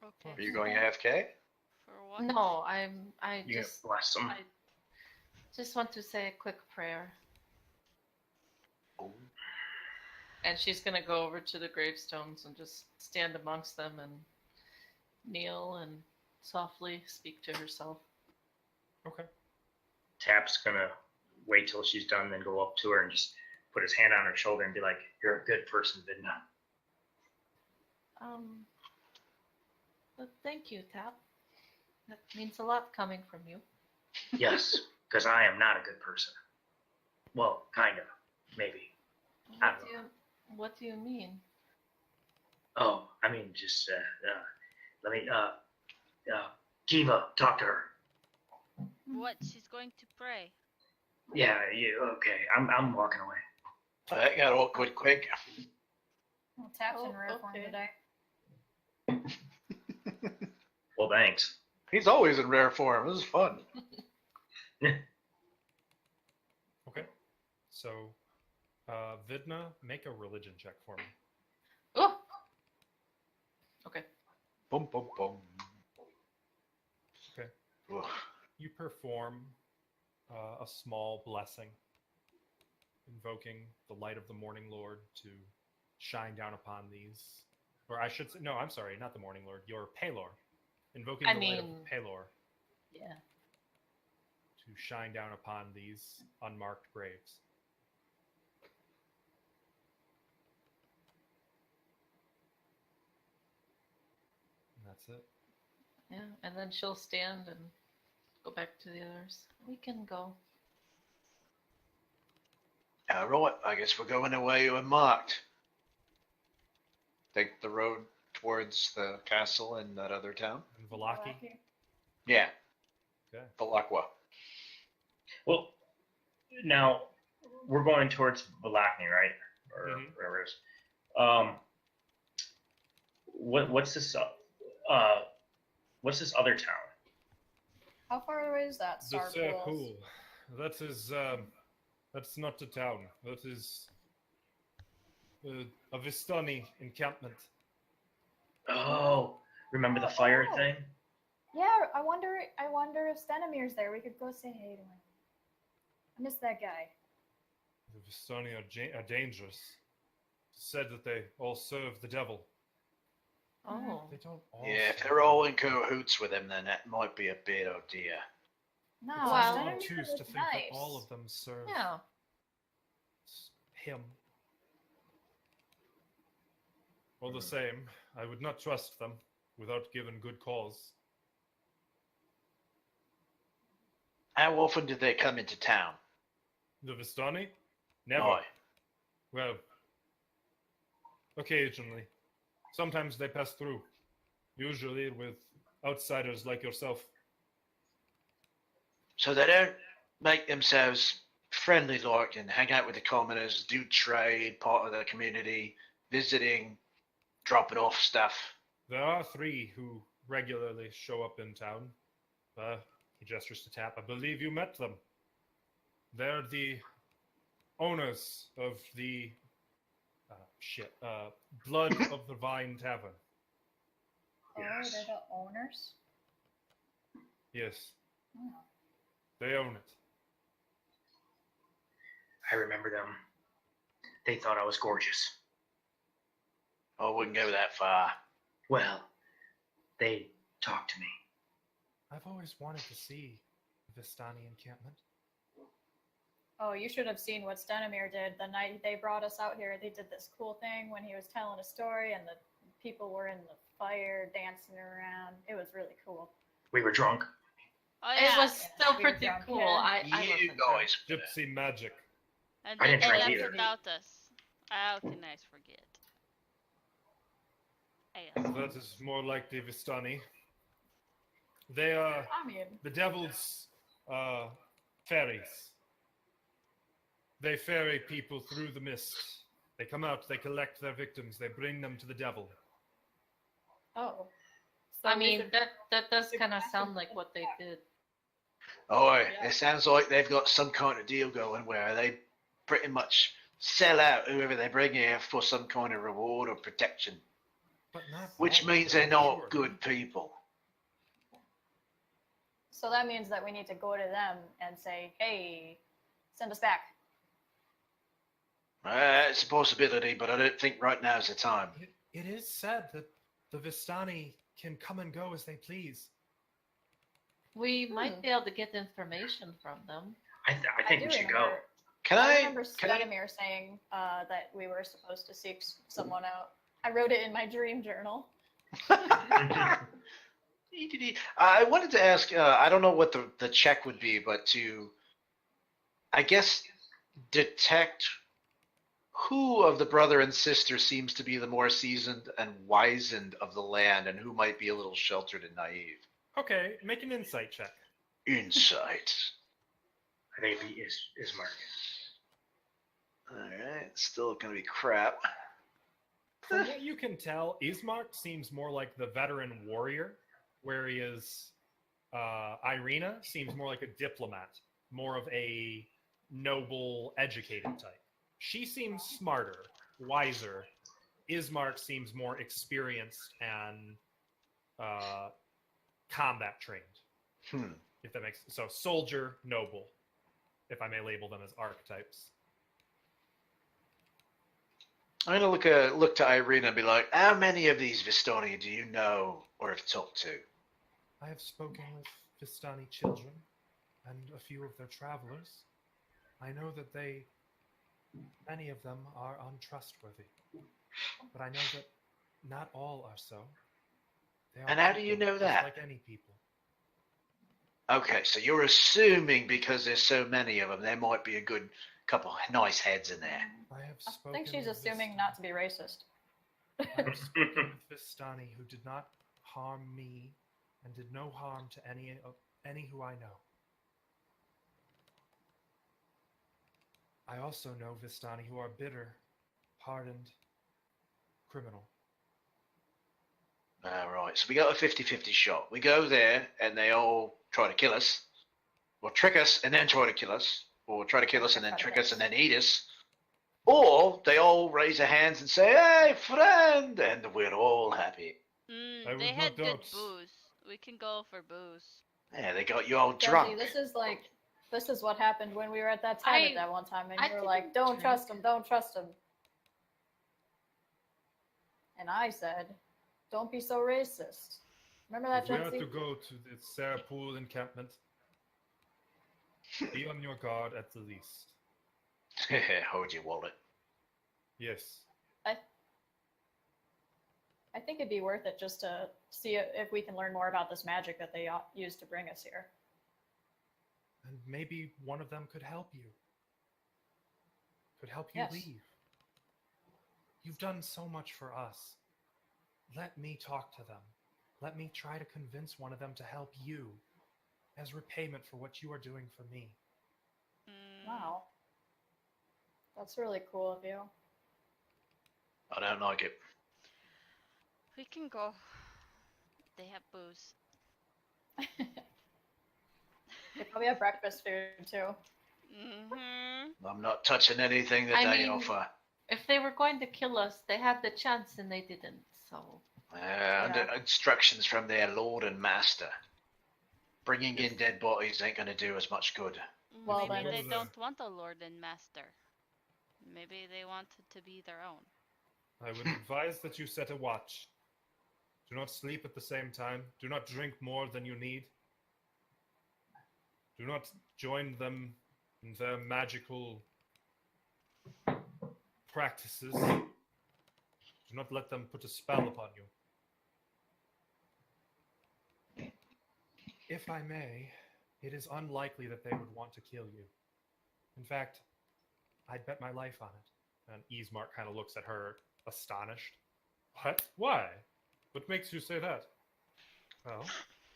S5: Okay.
S2: Are you going AFK?
S5: For what?
S6: No, I
S4: You
S6: just
S4: bless them.
S6: I just want to say a quick prayer.
S2: Oh.
S6: And she's gonna go over to the gravestones and just stand amongst them and kneel and softly speak to herself.
S1: Okay.
S4: Tap's gonna wait till she's done, then go up to her and just put his hand on her shoulder and be like, "You're a good person, Vidna."
S6: But thank you, Tap. That means a lot coming from you.
S4: Yes, because I am not a good person. Well, kind of, maybe. I don't know.
S6: What do you mean?
S4: Oh, I mean, just let me. Kiva, talk to her.
S5: What? She's going to pray.
S4: Yeah, you okay? I'm walking away.
S2: That got awkward quick.
S3: Well, Tap's in
S6: Oh,
S3: rare form
S6: okay.
S3: today.
S4: Well, thanks.
S2: He's always in rare form. This is fun.
S1: Okay. So, Vidna, make a religion check for me.
S6: Oh. Okay.
S2: Boom, boom, boom.
S1: Okay.
S2: Ugh.
S1: You perform a small blessing, invoking the light of the Morning Lord to shine down upon these. Or I should say, no, I'm sorry, not the Morning Lord, your Palor. Invoking the light of Palor
S6: Yeah.
S1: to shine down upon these unmarked graves. And that's it.
S6: Yeah. And then she'll stand and go back to the others. We can go.
S2: All right, I guess we're going the way you were marked. Take the road towards the castle in that other town.
S1: And Vallaki.
S2: Yeah,
S1: Okay.
S2: Vallakwa.
S4: Well, now we're going towards Vallaki, right? Or
S1: Mhm.
S4: whatever it is. What's this? What's this other town?
S3: How far away is that?
S1: The
S3: Starpools?
S1: Serpool. That is, that's not a town. That is a Vistani encampment.
S4: Oh, remember the fire
S3: Oh.
S4: thing?
S3: Yeah, I wonder if Stenomir's there. We could go say hey to him. I miss that guy.
S1: The Vistani are dangerous. It's said that they all serve the devil.
S6: Oh.
S1: They don't all.
S2: Yeah, if
S1: serve
S2: they're all in cahoots with him, then that might be a bad idea.
S3: No,
S1: It's
S6: Well-
S1: well,
S3: Stenomir
S1: obtuse
S3: was
S1: to think
S3: nice.
S1: that all of them serve
S6: Yeah.
S1: him. All the same, I would not trust them without given good cause.
S2: How often do they come into town?
S1: The Vistani? Never.
S2: Aye.
S1: Well, occasionally. Sometimes they pass through. Usually with outsiders like yourself.
S2: So they don't make themselves friendly like and hang out with the commoners, do trade, part of the community, visiting, dropping off stuff.
S1: There are 3 who regularly show up in town. He gestures to Tap. I believe you met them. They're the owners of the Blood of the Vine Tavern.
S3: Oh,
S4: Yes.
S3: they're the owners?
S1: Yes,
S3: Oh.
S1: they own it.
S4: I remember them. They thought I was gorgeous.
S2: I wouldn't go that far.
S4: Well, they talked to me.
S1: I've always wanted to see the Vistani encampment.
S3: Oh, you should have seen what Stenimir did the night they brought us out here. They did this cool thing when he was telling a story and the people were in the fire dancing around. It was really cool.
S4: We were drunk.
S5: Oh,
S6: It
S5: yeah.
S6: was still
S3: We were
S6: pretty
S3: drunk,
S6: cool.
S3: yeah.
S6: I
S2: You
S6: wasn't drunk.
S2: guys.
S1: Gypsy magic.
S5: And
S4: I
S5: they
S4: didn't drink
S5: left
S4: either.
S5: without us. How can I forget? I guess.
S1: That is more like the Vistani. They are
S3: I mean,
S1: the devil's fairies. They ferry people through the mist. They come out, they collect their victims, they bring them to the devil.
S3: oh. So
S6: I
S3: we
S6: mean,
S3: should-
S6: that does kind of sound like what they did.
S2: Oh,
S3: Yeah.
S2: it sounds like they've got some kind of deal going where they pretty much sell out whoever they bring here for some kind of reward or protection,
S1: But not
S2: which
S1: all
S2: means
S1: of
S2: they're
S1: them,
S2: not
S1: surely.
S2: good people.
S3: So that means that we need to go to them and say, hey, send us back.
S2: It's a possibility, but I don't think right now is the time.
S1: It is said that the Vistani can come and go as they please.
S6: We might be able to get information from them.
S4: I think
S3: do
S4: we should
S3: remember,
S2: Can
S3: I
S2: I?
S3: remember
S2: Can I
S3: Stenimir saying that we were supposed to seek someone out. I wrote it in my dream journal.
S4: go.
S2: I wanted to ask. I don't know what the check would be, but to, I guess, detect who of the brother and sister seems to be the more seasoned and wizened of the land, and who might be a little sheltered and naive.
S1: Okay, make an insight check.
S2: Insight.
S4: I think it'd be Ismark.
S2: All right, still gonna be crap.
S1: From what you can tell, Ismark seems more like the veteran warrior, whereas Irina seems more like a diplomat, more of a noble, educated type. She seems smarter, wiser. Ismark seems more experienced and combat trained. If that makes so, soldier, noble, if I may label them as archetypes.
S2: I'm gonna look to Irina and be like, how many of these Vistani do you know or have talked to?
S1: I have spoken with Vistani children and a few of their travelers. I know that many of them are untrustworthy, but I know that not all are so. They are
S2: And how do you
S1: people,
S2: know
S1: just
S2: that?
S1: like any people.
S2: Okay, so you're assuming because there's so many of them, there might be a good couple nice heads in there.
S1: I have
S3: I
S1: spoken
S3: think she's
S1: with
S3: assuming not to be racist.
S1: I have spoken with Vistani who did not harm me and did no harm to any who I know. I also know Vistani who are bitter, hardened, criminal.
S2: All right, so we got a 50-50 shot. We go there and they all try to kill us, or trick us and then try to kill us, or try to kill us and then trick us and then eat us. Or they all raise their hands and say, hey, friend, and we're all happy.
S1: I
S5: They
S1: would
S5: had
S1: not
S5: good
S1: doubt.
S5: booze. We can go for booze.
S2: Yeah, they got you all
S3: Jesse,
S2: drunk.
S3: this is what happened when we were at that tavern that one time, and
S6: I
S3: you were
S6: didn't
S3: like, "Don't
S6: drink.
S3: trust him, don't trust him." And I said, "Don't be so racist." Remember that,
S1: If we are
S3: Jesse?
S1: to go to the Sarahpool encampment, be on your guard at the least.
S2: Hold your wallet.
S1: Yes.
S3: I think it'd be worth it just to see if we can learn more about this magic that they used to bring us here.
S1: And maybe one of them could help you. Could help you
S3: Yes.
S1: leave. You've done so much for us. Let me talk to them. Let me try to convince one of them to help you as repayment for what you are doing for me.
S3: Wow. That's really cool of you.
S2: I don't like it.
S5: We can go. They have booze.
S3: They probably have breakfast food too.
S5: Mm-hmm.
S2: I'm not touching anything that
S6: I
S2: they
S6: mean-
S2: offer.
S6: If they were going to kill us, they had the chance and they didn't. So
S2: Under instructions from their lord and master. Bringing in dead bodies ain't going to do us much good.
S3: Well,
S5: Maybe
S3: then
S5: they
S1: it's-
S5: don't want a lord and master. Maybe they want it to be their own.
S1: I would advise that you set a watch. Do not sleep at the same time. Do not drink more than you need. Do not join them in their magical practices. Do not let them put a spell upon you. If I may, it is unlikely that they would want to kill you. In fact, I'd bet my life on it. And Ismark kind of looks at her, astonished. What? Why? What makes you say that? Well,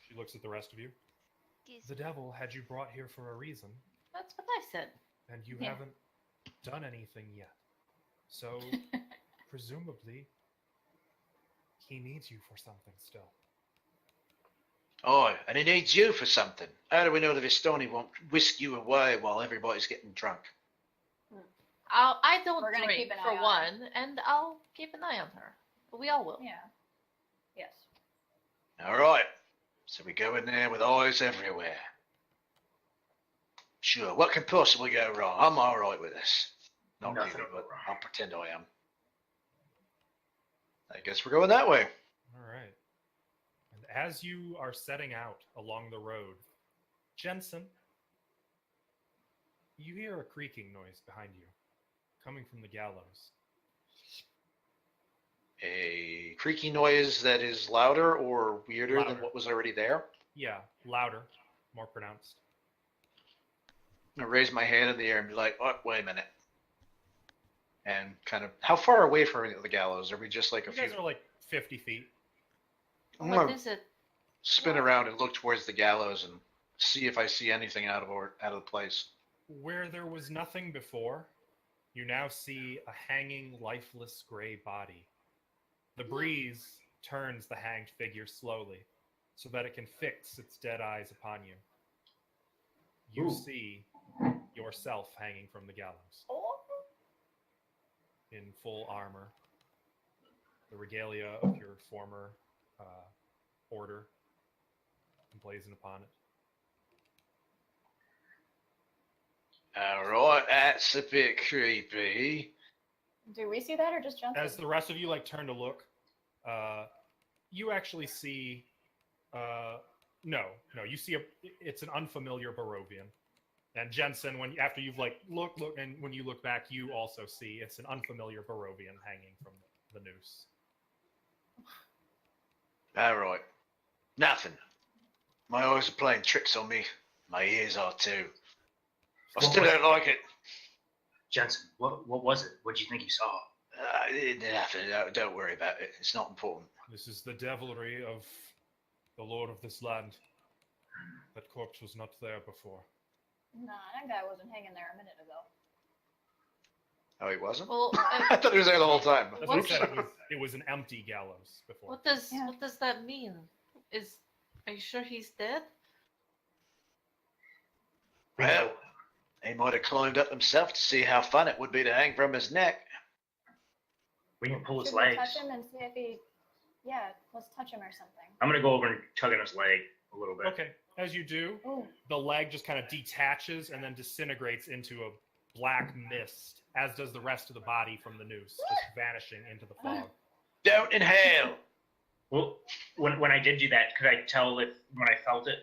S1: she looks at the rest of you. The devil had you brought here for a reason,
S6: That's what I said.
S1: and you
S3: Yeah.
S1: haven't done anything yet. So, presumably, he needs you for something still.
S2: Oh, and he needs you for something. How do we know the Vistoni won't whisk you away while everybody's getting drunk?
S6: I don't
S3: We're gonna
S6: drink
S3: keep an
S6: for
S3: eye on
S6: one, and I'll keep an eye on her. But we all will.
S3: Yeah. Yes.
S2: All right. So we go in there with eyes everywhere. Sure, what can possibly go wrong? I'm all right with this. Not
S4: Nothing
S2: really,
S4: will
S2: but
S4: go wrong.
S2: I'll pretend I am. I guess we're going that way.
S1: All right. And as you are setting out along the road, Jensen, you hear a creaking noise behind you, coming from the gallows.
S2: A creaky noise that is louder or weirder than
S1: Louder.
S2: what was already there.
S1: Yeah, louder, more pronounced.
S2: I'm going to raise my hand in the air and be like, oh, wait a minute. And kind of, how far away from the gallows? Are we just like a
S1: You
S2: few?
S1: guys are like 50 feet.
S2: I'm
S6: What
S2: gonna
S6: is it?
S2: spin around and look towards the gallows and see if I see anything out of the place.
S1: Where there was nothing before, you now see a hanging, lifeless gray body. The breeze turns the hanged figure slowly so that it can fix its dead eyes upon you. You
S4: Ooh.
S1: see yourself hanging from the gallows in full armor, the regalia of your former order emblazoned upon it.
S2: All right, that's a bit creepy.
S3: Do we see that or just Jensen?
S1: As the rest of you like turn to look, you actually see no, you see it's an unfamiliar Barovian. And Jensen, after you've like look, and when you look back, you also see it's an unfamiliar Barovian hanging from the noose.
S2: All right, nothing. My eyes are playing tricks on me. My ears are too. I still don't like it.
S4: Jensen, what was it? What did you think you saw?
S2: Nothing. Don't worry about it. It's not important.
S1: This is the devilry of the lord of this land. That corpse was not there before.
S3: Nah, that guy wasn't hanging there a minute ago.
S2: Oh, he wasn't?
S6: Well,
S2: I thought he was there the whole time.
S1: That's what I said. It was an empty gallows before.
S6: what does
S3: Yeah.
S6: what does that mean? Are you sure he's dead?
S2: Well, he might have climbed up himself to see how fun it would be to hang from his neck.
S4: We can pull his
S3: Should we
S4: legs.
S3: touch him and see if he... Yeah, let's touch him or something.
S4: I'm gonna go over and tug on his leg a little bit.
S1: Okay, as you do,
S3: Ooh.
S1: the leg just kind of detaches and then disintegrates into a black mist, as does the rest of the body from the noose, just vanishing into the fog.
S2: Don't inhale.
S4: Well, when I did do that, could I tell if when I felt it?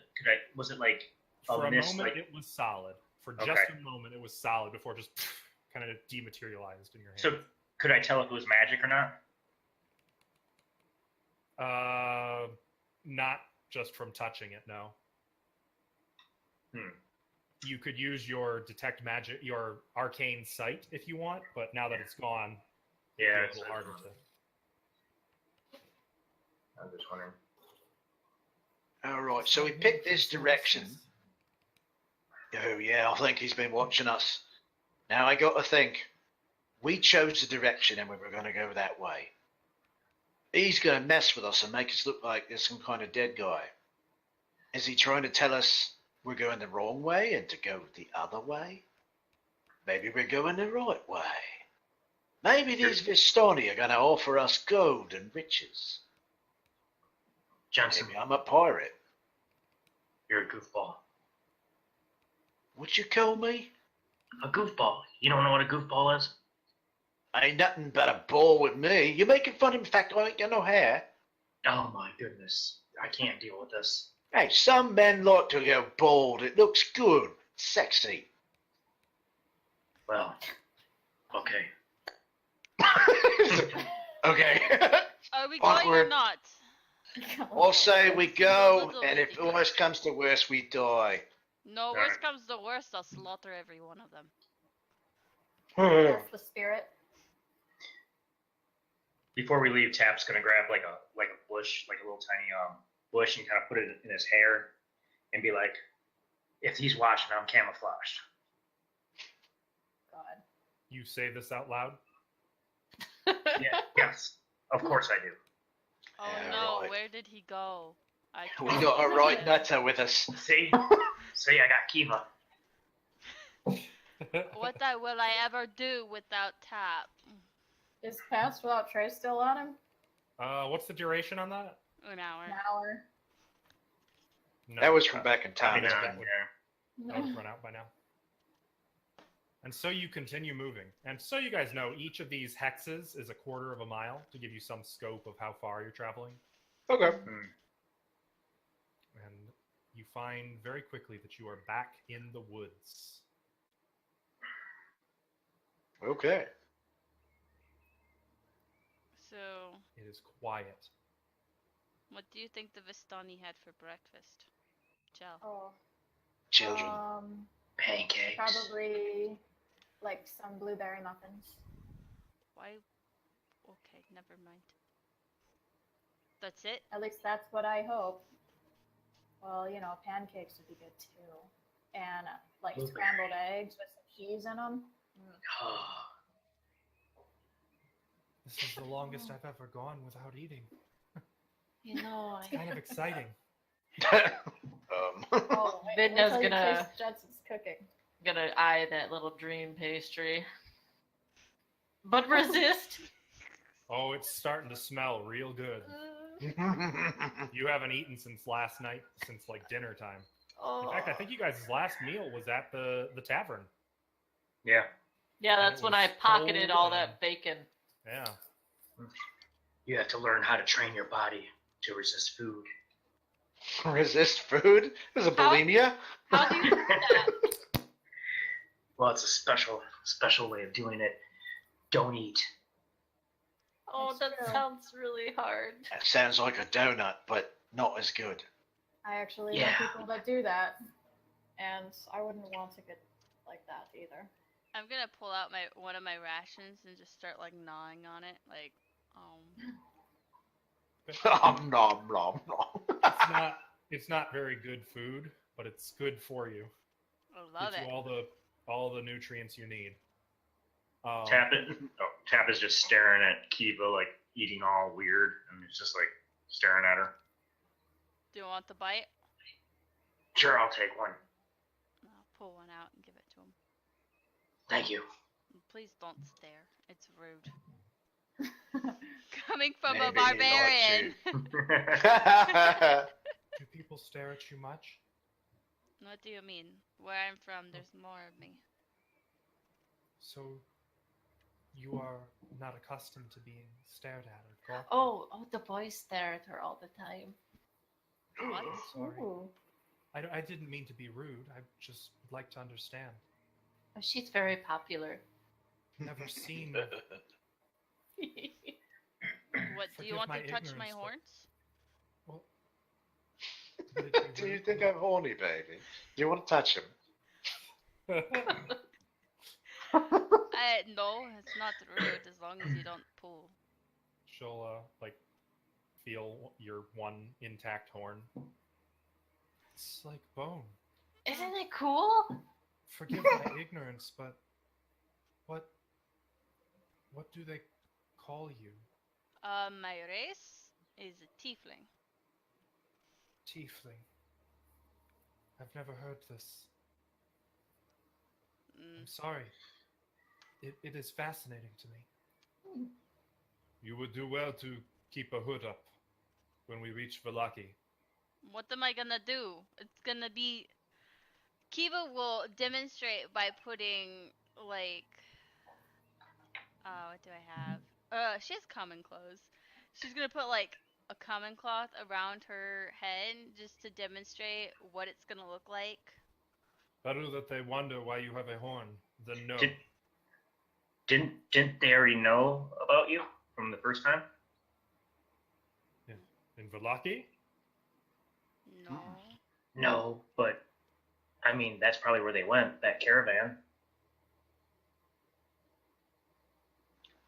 S4: Was it like
S1: For a
S4: mist,
S1: moment,
S4: like-
S1: it was solid. For just
S4: Okay.
S1: a moment, it was solid before just kind of dematerialized in your hand.
S4: So could I tell if it was magic or not?
S1: Not just from touching it, no.
S4: Hmm.
S1: You could use your detect magic, your arcane sight if you want, but now that it's gone,
S4: Yeah,
S1: it's a little harder to.
S4: I'm just wondering.
S2: All right, so we picked this direction. Oh, yeah, I think he's been watching us. Now, I got to think. We chose the direction and we were going to go that way. He's going to mess with us and make us look like there's some kind of dead guy. Is he trying to tell us we're going the wrong way and to go the other way? Maybe we're going the right way. Maybe these Vistani are going to offer us gold and riches.
S4: Jensen,
S2: Maybe I'm a pirate.
S4: you're a goofball.
S2: Would you call me?
S4: A goofball. You don't know what a goofball is?
S2: Ain't nothing but a ball with me. You're making fun of me. In fact, I ain't got no hair.
S4: Oh my goodness. I can't deal with this.
S2: Hey, some men like to go bald. It looks good. Sexy.
S4: Well, okay.
S2: Okay.
S5: Are we going or
S2: Awkward.
S5: not?
S2: I'll say we go, and if worst comes to worst, we die.
S5: No,
S4: Alright.
S5: worst comes to worst, I'll slaughter every one of them.
S3: That's the spirit.
S4: Before we leave, Tap's gonna grab like a bush, like a little tiny bush, and kind of put it in his hair, and be like, "If he's watching, I'm camouflaged."
S3: God.
S1: You say this out loud?
S4: Yeah. Yes. Of course I do.
S5: Oh
S2: Yeah,
S5: no,
S2: right.
S5: where did he go? I
S2: We
S5: can't
S2: got a
S5: see
S2: right
S5: him.
S2: nutter with us.
S4: See? See, I got Kiva.
S5: What will I ever do without Tap?
S3: Is Pass Without Trace still on him?
S1: What's the duration on that?
S5: An hour.
S3: An hour.
S1: No,
S2: That was from back in
S4: I
S2: time.
S4: mean,
S1: Yeah.
S4: yeah.
S1: that would run out by now. And so you continue moving. And so you guys know, each of these hexes is a quarter of a mile to give you some scope of how far you're traveling.
S2: Okay.
S4: Hmm.
S1: And you find very quickly that you are back in the woods.
S2: Okay.
S5: So,
S1: It is quiet.
S5: what do you think the Vistani had for breakfast? Chell.
S3: Oh.
S2: Children.
S4: Pancakes.
S3: Probably like some blueberry muffins.
S5: Why? Okay, never mind. That's it?
S3: At least that's what I hope. Well, you know, pancakes would be good too. And like
S4: Blueberry.
S3: scrambled eggs with some cheese in them.
S1: This is the longest I've ever gone without eating.
S6: You know,
S1: It's kind of exciting.
S3: Oh, wait
S6: Vidna's
S3: till you
S6: gonna-
S3: taste Jensen's cooking.
S6: gonna eye that little dream pastry. But resist.
S1: Oh, it's starting to smell real good. You haven't eaten since last night, since like dinner time. In fact, I think you guys' last meal was at the tavern.
S4: Yeah.
S6: Yeah,
S1: And
S6: that's
S1: it
S6: when
S1: was
S6: I pocketed all
S1: cold
S6: that bacon.
S1: Yeah.
S4: You have to learn how to train your body to resist food.
S2: Resist food? There's a
S6: How-
S2: bulimia?
S6: How do you do that?
S4: Well, it's a special way of doing it. Don't eat.
S6: Oh, that
S3: That's true.
S6: sounds really hard.
S2: That sounds like a donut, but not as good.
S3: I actually
S4: Yeah.
S3: know people that do that. And I wouldn't want to get like that either.
S5: I'm gonna pull out one of my rations and just start like gnawing on it, like,
S2: Nom nom nom nom.
S1: It's not very good food, but it's good for you.
S5: I love
S1: Gives
S5: it.
S1: you all the nutrients you need.
S4: Tap is just staring at Kiva, like eating all weird, and he's just like staring at her.
S5: Do you want the bite?
S4: Sure, I'll take one.
S5: I'll pull one out and give it to him.
S4: Thank you.
S5: And please don't stare. It's rude. Coming from
S2: Maybe
S5: a
S2: he likes
S5: barbarian.
S1: Do people stare at you much?
S5: What do you mean? Where I'm from, there's more of me.
S1: So you are not accustomed to being stared at or gawked
S6: Oh, the boys stare at her all the time.
S5: What?
S1: at. Sorry.
S3: Ooh.
S1: I didn't mean to be rude. I just would like to understand.
S6: Oh, she's very popular.
S1: Never seen.
S5: What, do you
S1: Forgive
S5: want
S1: my
S5: to touch my
S1: ignorance,
S5: horns?
S1: Well, would it be
S2: Do you
S1: rude?
S2: think I'm horny, baby? Do you want to touch him?
S5: No, it's not rude as long as you don't pull.
S1: She'll like feel your one intact horn. It's like bone.
S6: Isn't it cool?
S1: Forgive my ignorance, but what do they call you?
S5: My race is a tiefling.
S1: Tiefling. I've never heard this. I'm sorry. It is fascinating to me. You would do well to keep a hood up. when we reach Vallaki.
S5: What am I gonna do? It's gonna be. Kiva will demonstrate by putting like. What do I have? She has common clothes. She's gonna put like a common cloth around her head just to demonstrate what it's gonna look like.
S1: Better that they wonder why you have a horn than know.
S4: Didn't they already know about you from the first time?
S1: In Vallaki?
S5: No.
S4: No, but I mean that's probably where they went. That caravan.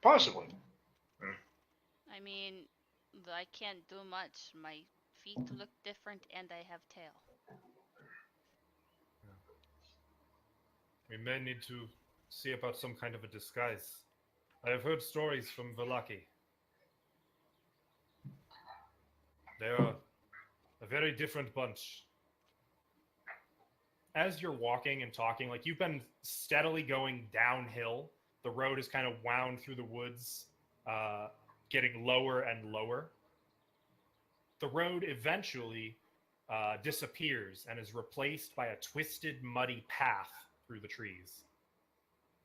S2: Possibly.
S5: I mean, I can't do much. My feet look different and I have tail.
S1: We may need to see about some kind of a disguise. I have heard stories from Vallaki. They are a very different bunch. As you're walking and talking, like you've been steadily going downhill, the road is kind of wound through the woods, getting lower and lower. The road eventually disappears and is replaced by a twisted, muddy path through the trees.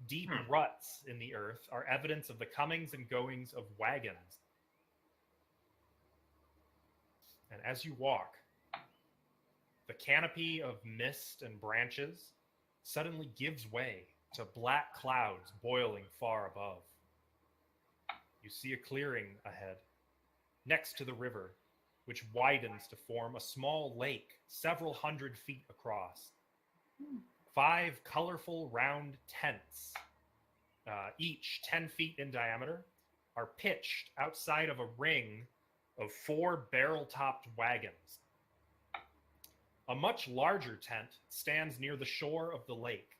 S1: Deep ruts in the earth are evidence of the comings and goings of wagons. And as you walk, the canopy of mist and branches suddenly gives way to black clouds boiling far above. You see a clearing ahead, next to the river, which widens to form a small lake several hundred feet across. 5 colorful round tents, each 10 feet in diameter, are pitched outside of a ring of 4 barrel-topped wagons. A much larger tent stands near the shore of the lake,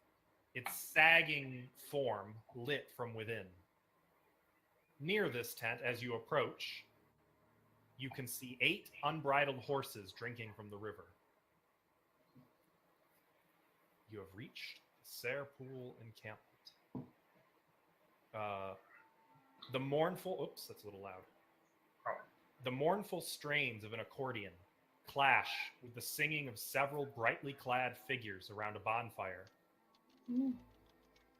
S1: its sagging form lit from within. Near this tent, as you approach, you can see 8 unbridled horses drinking from the river. You have reached the Serpool encampment. The mournful... Oops, that's a little loud. The mournful strains of an accordion clash with the singing of several brightly clad figures around a bonfire.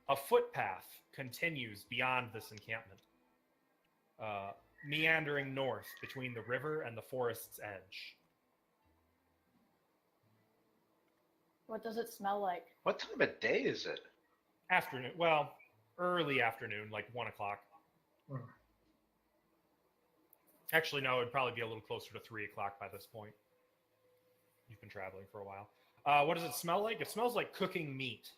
S1: A footpath continues beyond this encampment, meandering north between the river and the forest's edge.
S3: What does it smell like?
S2: What time of day is it?
S1: Afternoon. Well, early afternoon, like 1 o'clock. Actually, no, it'd probably be a little closer to 3 o'clock by this point. You've been traveling for a while. What does it smell like? It smells like cooking meat.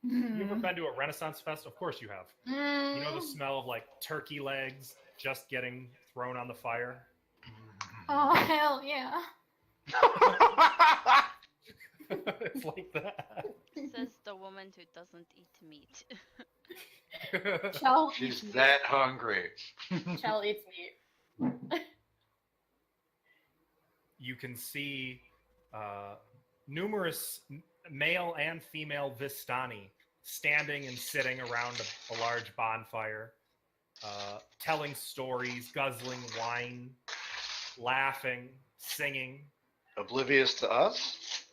S1: You ever been to a Renaissance fest? Of course you have. You know the smell of like turkey legs just getting thrown on the fire?
S3: Oh, hell yeah.
S1: It's like that.
S5: Says the woman who doesn't eat meat.
S3: Chell
S2: She's
S3: eats
S2: that hungry.
S3: meat. Chell eats meat.
S1: You can see numerous male and female Vistani standing and sitting around a large bonfire, telling stories, guzzling wine, laughing, singing.
S2: Oblivious to us?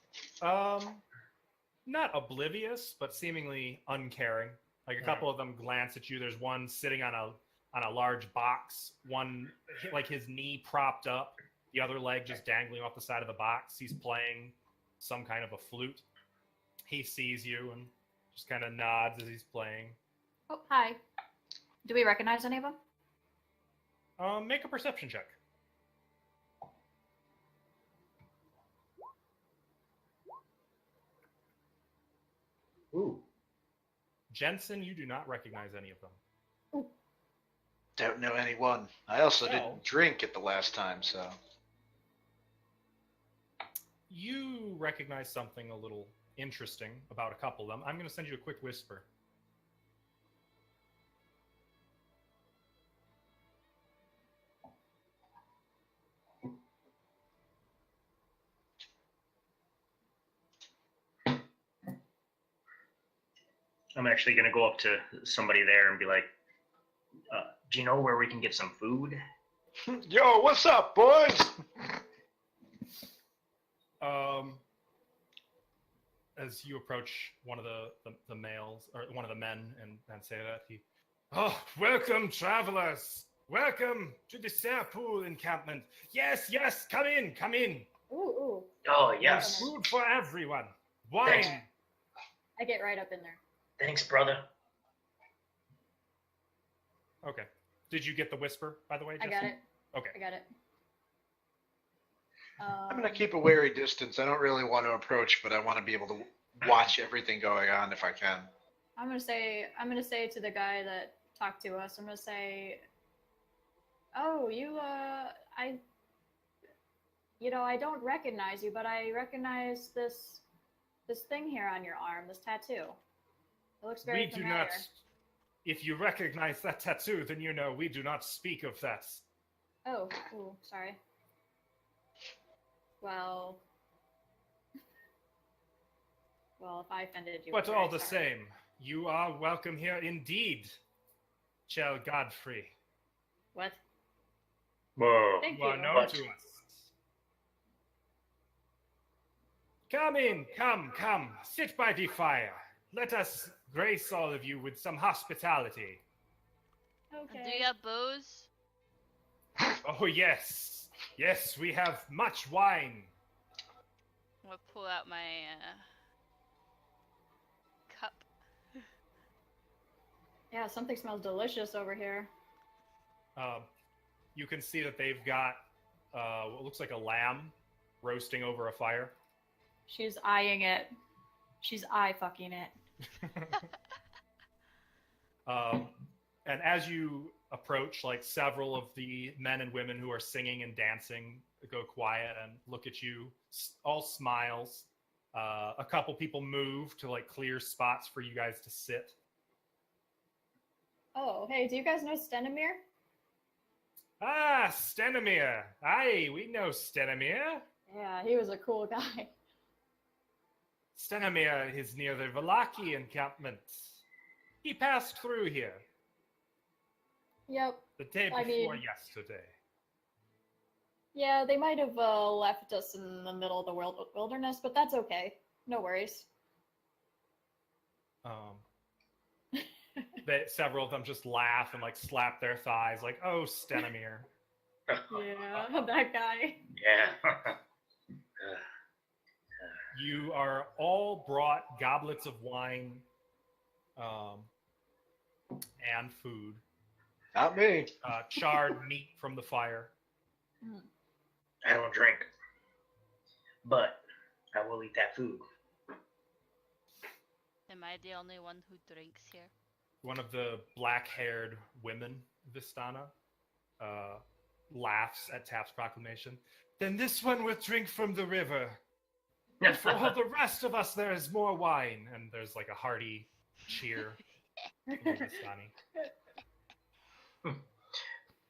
S1: Not oblivious, but seemingly uncaring. Like a couple of them glance at you. There's one sitting on a large box, one like his knee propped up, the other leg just dangling off the side of the box. He's playing some kind of a flute. He sees you and just kind of nods as he's playing.
S3: Oh, hi. Do we recognize any of them?
S1: Make a perception check.
S4: Ooh.
S1: Jensen, you do not recognize any of them.
S2: Don't know anyone. I also
S1: No.
S2: didn't drink at the last time, so.
S1: You recognize something a little interesting about a couple of them. I'm going to send you a quick whisper.
S4: I'm actually going to go up to somebody there and be like, do you know where we can get some food?
S2: Yo, what's up, boys?
S1: As you approach one of the males or one of the men and say that oh, welcome travelers, welcome to the Serpool encampment. Yes, come in.
S3: Ooh.
S4: Oh,
S1: There's
S4: yes.
S1: food for everyone. Wine.
S4: Thanks.
S3: I get right up in there.
S4: Thanks, brother.
S1: Okay. Did you get the whisper, by the way,
S3: I
S1: Jesse?
S3: got it.
S1: Okay.
S3: I got it.
S2: I'm gonna keep a wary distance. I don't really want to approach, but I want to be able to watch everything going on if I can.
S3: I'm gonna say to the guy that talked to us. I'm gonna say, "Oh, I don't recognize you, but I recognize this thing here on your arm, this tattoo. It looks very
S1: We do
S3: familiar."
S1: not. If you recognize that tattoo, then you know we do not speak of that.
S3: Oh, ooh, sorry. Well, if I offended you,
S1: But
S3: I'm
S1: all
S3: very
S1: the
S3: sorry.
S1: same, you are welcome here indeed, Chel Godfrey.
S3: What?
S4: Whoa.
S3: Thank
S1: You are
S3: you.
S1: known
S4: What?
S1: to us. Come in, come, sit by the fire. Let us grace all of you with some hospitality.
S3: Okay.
S5: Do you have booze?
S1: Oh, yes, we have much wine.
S5: I'm gonna pull out my cup.
S3: Yeah, something smells delicious over here.
S1: You can see that they've got what looks like a lamb roasting over a fire.
S3: She's eyeing it. She's eye fucking it.
S1: And as you approach, like several of the men and women who are singing and dancing go quiet and look at you, all smiles. A couple people move to like clear spots for you guys to sit.
S3: Oh, hey, do you guys know Stenemir?
S1: Ah, Stenemir. Aye, we know Stenemir.
S3: Yeah, he was a cool guy.
S1: Stenemir is near the Vallaki encampment. He passed through here
S3: Yep.
S1: the day
S3: I
S1: before
S3: mean-
S1: yesterday.
S3: Yeah, they might have left us in the middle of the wilderness, but that's okay. No worries.
S1: Several of them just laugh and like slap their thighs, like, "Oh, Stenemir."
S3: Yeah, that guy.
S4: Yeah.
S1: You are all brought goblets of wine, and food,
S2: Not me.
S1: charred meat from the fire.
S4: I don't drink, but I will eat that food.
S5: Am I the only one who drinks here?
S1: One of the black-haired women, Vistana, laughs at Tap's proclamation. Then this one will drink from the river. And for all the rest of us, there is more wine. And there's like a hearty cheer from Vistani.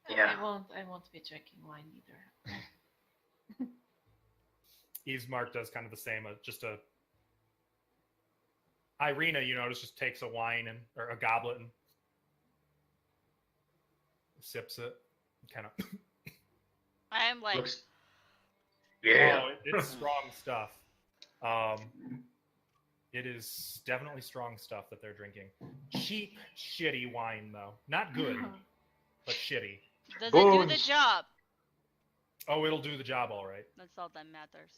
S4: Yeah.
S6: I won't be drinking wine either.
S1: Eve'smark does kind of the same. Irina, you notice, just takes a wine or a goblet and sips it. Kind of.
S5: I am like,
S4: Looks. Yeah.
S1: Oh, it's strong stuff. It is definitely strong stuff that they're drinking. Cheap, shitty wine, though. Not good, but shitty.
S5: does it do the
S2: Bones.
S5: job?
S1: Oh, it'll do the job all right.
S5: That's all that matters.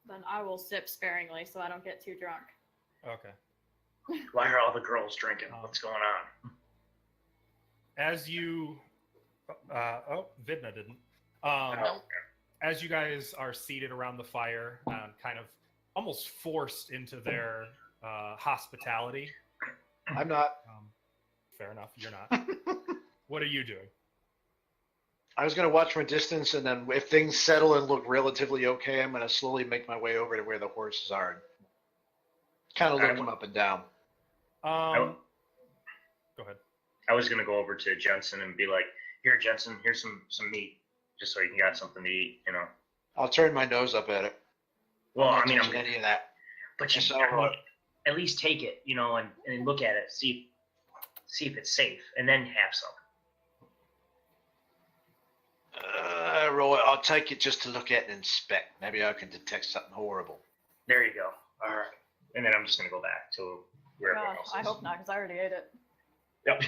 S3: Then I will sip sparingly so I don't get too drunk.
S1: Okay.
S4: Why are all the girls drinking? What's going on?
S1: As you... Vidna didn't.
S4: Oh,
S1: As you guys are seated around the fire, kind of almost forced into their hospitality.
S2: I'm not.
S1: Fair enough, you're not. What are you doing?
S2: I was going to watch from a distance, and then if things settle and look relatively okay, I'm going to slowly make my way over to where the horses are. And kind of look them up and down.
S1: Go ahead.
S4: I was gonna go over to Jensen and be like, "Here, Jensen, here's some meat, just so you can got something to eat, you know."
S2: I'll turn my nose up at it.
S4: Well,
S2: I'm not
S4: I mean,
S2: touching any of that.
S4: but you
S2: I saw
S4: look, at least take it, you know, and look at it, see if it's safe, and then have some.
S2: Roy, I'll take it just to look at and inspect. Maybe I can detect something horrible.
S4: There you go. All right. And then I'm just gonna go back to where everyone else is.
S3: I hope not, because I already ate it.
S4: Yep.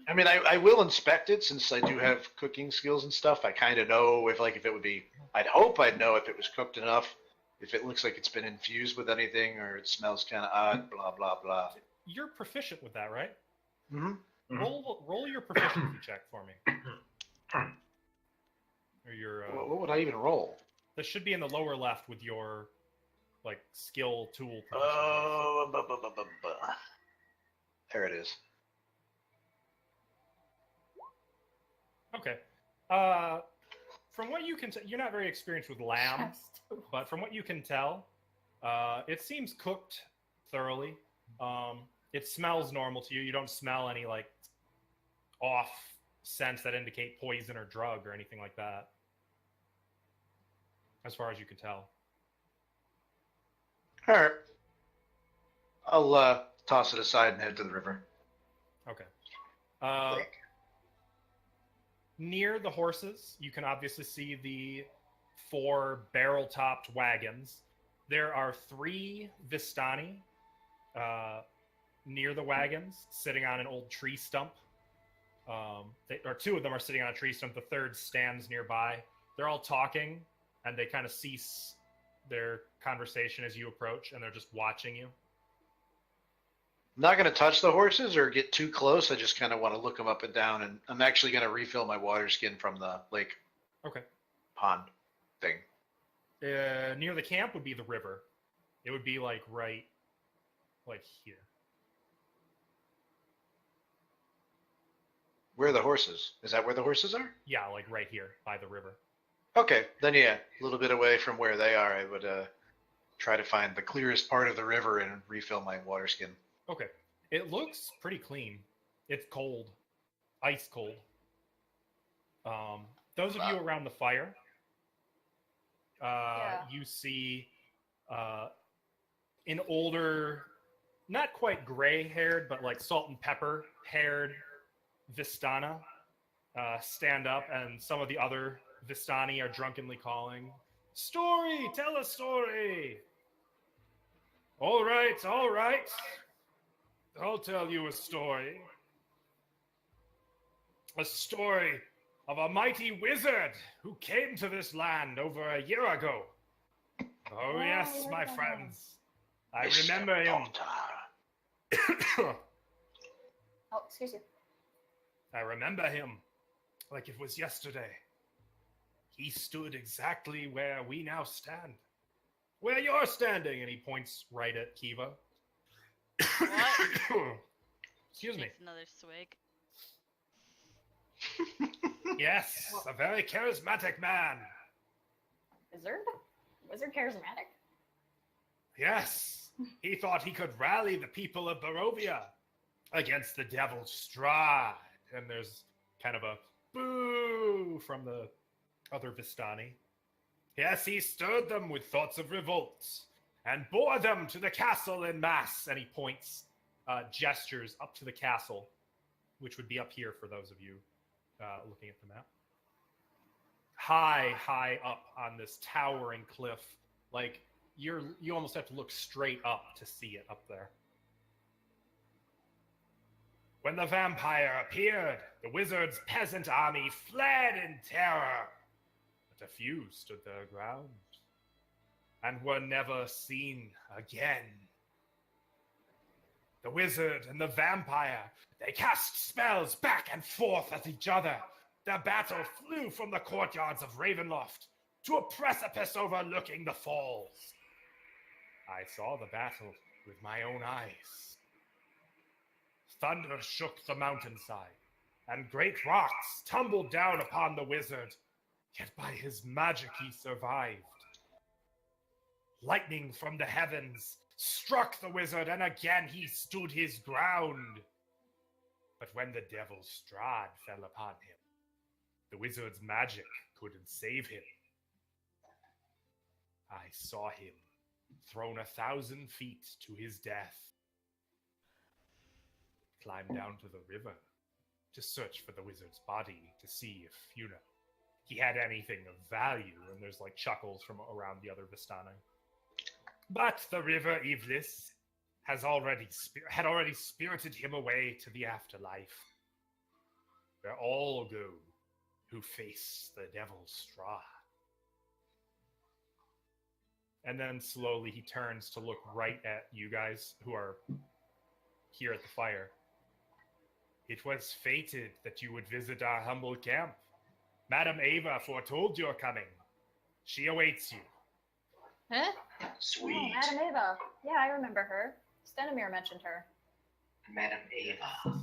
S2: I mean, I will inspect it since I do have cooking skills and stuff. I kind of know if it would be. I'd hope I'd know if it was cooked enough. If it looks like it's been infused with anything or it smells kind of odd, blah blah blah.
S1: You're proficient with that, right?
S2: Mm-hmm.
S1: Roll your proficiency check for me. Or your
S2: What would I even roll?
S1: this should be in the lower left with your like skill tool.
S2: There it is.
S1: Okay. From what you can tell, you're not very experienced with lamb, but from what you can tell, it seems cooked thoroughly. It smells normal to you. You don't smell any like off scents that indicate poison or drug or anything like that, as far as you can tell.
S2: All right. I'll toss it aside and head to the river.
S1: Okay.
S4: Quick.
S1: Near the horses, you can obviously see the 4 barrel-topped wagons. There are 3 Vistani near the wagons, sitting on an old tree stump. Or 2 of them are sitting on a tree stump. The third stands nearby. They're all talking, and they kind of cease their conversation as you approach, and they're just watching you.
S2: I'm not going to touch the horses or get too close. I just kind of want to look them up and down, and I'm actually going to refill my water skin from the lake
S1: Okay.
S2: pond thing.
S1: Near the camp would be the river. It would be like right, like here.
S2: Where are the horses? Is that where the horses are?
S1: Yeah, like right here by the river.
S2: Okay, then yeah, a little bit away from where they are, I would try to find the clearest part of the river and refill my water skin.
S1: Okay. It looks pretty clean. It's cold. Ice cold. Those of you around the fire, you see an older, not quite gray-haired, but like salt and pepper-haired Vistana stand up, and some of the other Vistani are drunkenly calling, "Story! Tell a story!" All right, all right. I'll tell you a story. A story of a mighty wizard who came to this land over a year ago. Oh, yes, my friends. I remember him.
S3: Oh, excuse you.
S1: I remember him like it was yesterday. He stood exactly where we now stand. Where you're standing, and he points right at Kiva.
S5: What?
S1: Excuse me.
S5: Takes another swig.
S1: Yes, a very charismatic man.
S3: Wizard charismatic?
S1: Yes, he thought he could rally the people of Barovia against the devil Strahd. And there's kind of a boo from the other Vistani. Yes, he stirred them with thoughts of revolt and bore them to the castle en masse. And he points, gestures up to the castle, which would be up here for those of you looking at the map. High up on this towering cliff. Like, you almost have to look straight up to see it up there. When the vampire appeared, the wizard's peasant army fled in terror. But a few stood their ground and were never seen again. The wizard and the vampire, they cast spells back and forth at each other. The battle flew from the courtyards of Ravenloft to a precipice overlooking the falls. I saw the battle with my own eyes. Thunder shook the mountainside, and great rocks tumbled down upon the wizard, yet by his magic he survived. Lightning from the heavens struck the wizard, and again he stood his ground. But when the devil Strahd fell upon him, the wizard's magic couldn't save him. I saw him thrown 1,000 feet to his death. Climbed down to the river to search for the wizard's body to see if, he had anything of value. And there's like chuckles from around the other Vistani. But the river Evelis had already spirited him away to the afterlife, where all go who face the devil's Strahd. And then slowly he turns to look right at you guys who are here at the fire. It was fated that you would visit our humble camp. Madam Ava foretold your coming. She awaits you.
S6: Huh?
S4: Sweet.
S3: Oh, Madam Ava. Yeah, I remember her. Stenimir mentioned her.
S4: Madam Ava.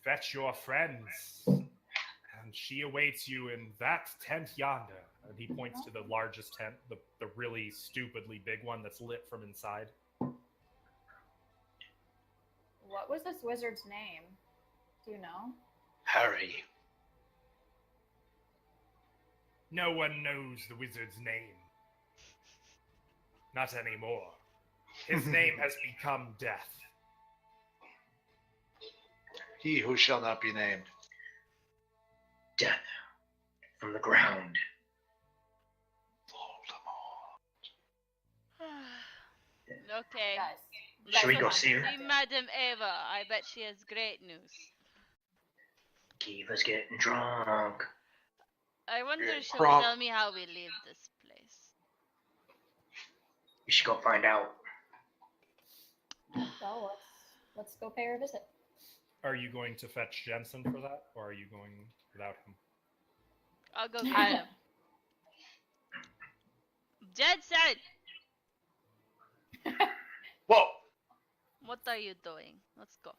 S1: Fetch your friends. And she awaits you in that tent yonder. And he points to the largest tent, the really stupidly big one that's lit from inside.
S3: What was this wizard's name? Do you know?
S2: Harry.
S1: No one knows the wizard's name. Not anymore. His name has become Death.
S2: He who shall not be named.
S4: Death from the ground.
S5: Okay.
S3: Guys.
S4: Should we go
S3: come
S4: see
S3: on.
S4: her?
S5: See Madam Ava. I bet she has great news.
S4: Kiva's getting drunk.
S5: I wonder if she'll
S2: Prom-
S5: tell me how we leave this place.
S4: We should go find out.
S3: So let's go pay her a visit.
S1: Are you going to fetch Jensen for that, or are you going without him?
S5: I'll go get him. Jensen!
S2: Whoa!
S5: What are you doing? Let's go.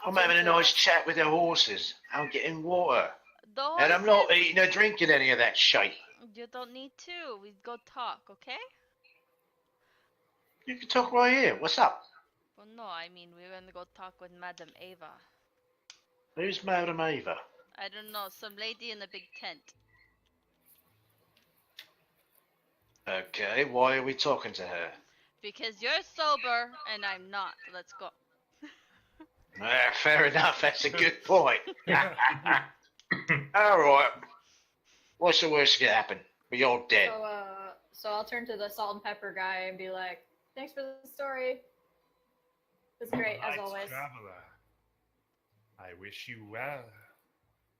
S2: I'm having a nice chat with the horses. I'm getting water.
S5: The
S2: And I'm not
S5: horses-
S2: eating or drinking any of that shite.
S5: You don't need to. We go talk, okay?
S2: You can talk right here. What's up?
S5: Well, no, I mean, we're gonna go talk with Madam Ava.
S2: Who's Madam Ava?
S5: I don't know, some lady in a big tent.
S2: Okay, why are we talking to her?
S5: Because you're sober and I'm not. Let's go.
S2: Fair enough, that's a good point. Alright. What's the worst that could happen? We're all dead.
S3: So I'll turn to the salt and pepper guy and be like, "Thanks for the story. It was great as
S1: Light
S3: always."
S1: traveler, I wish you well.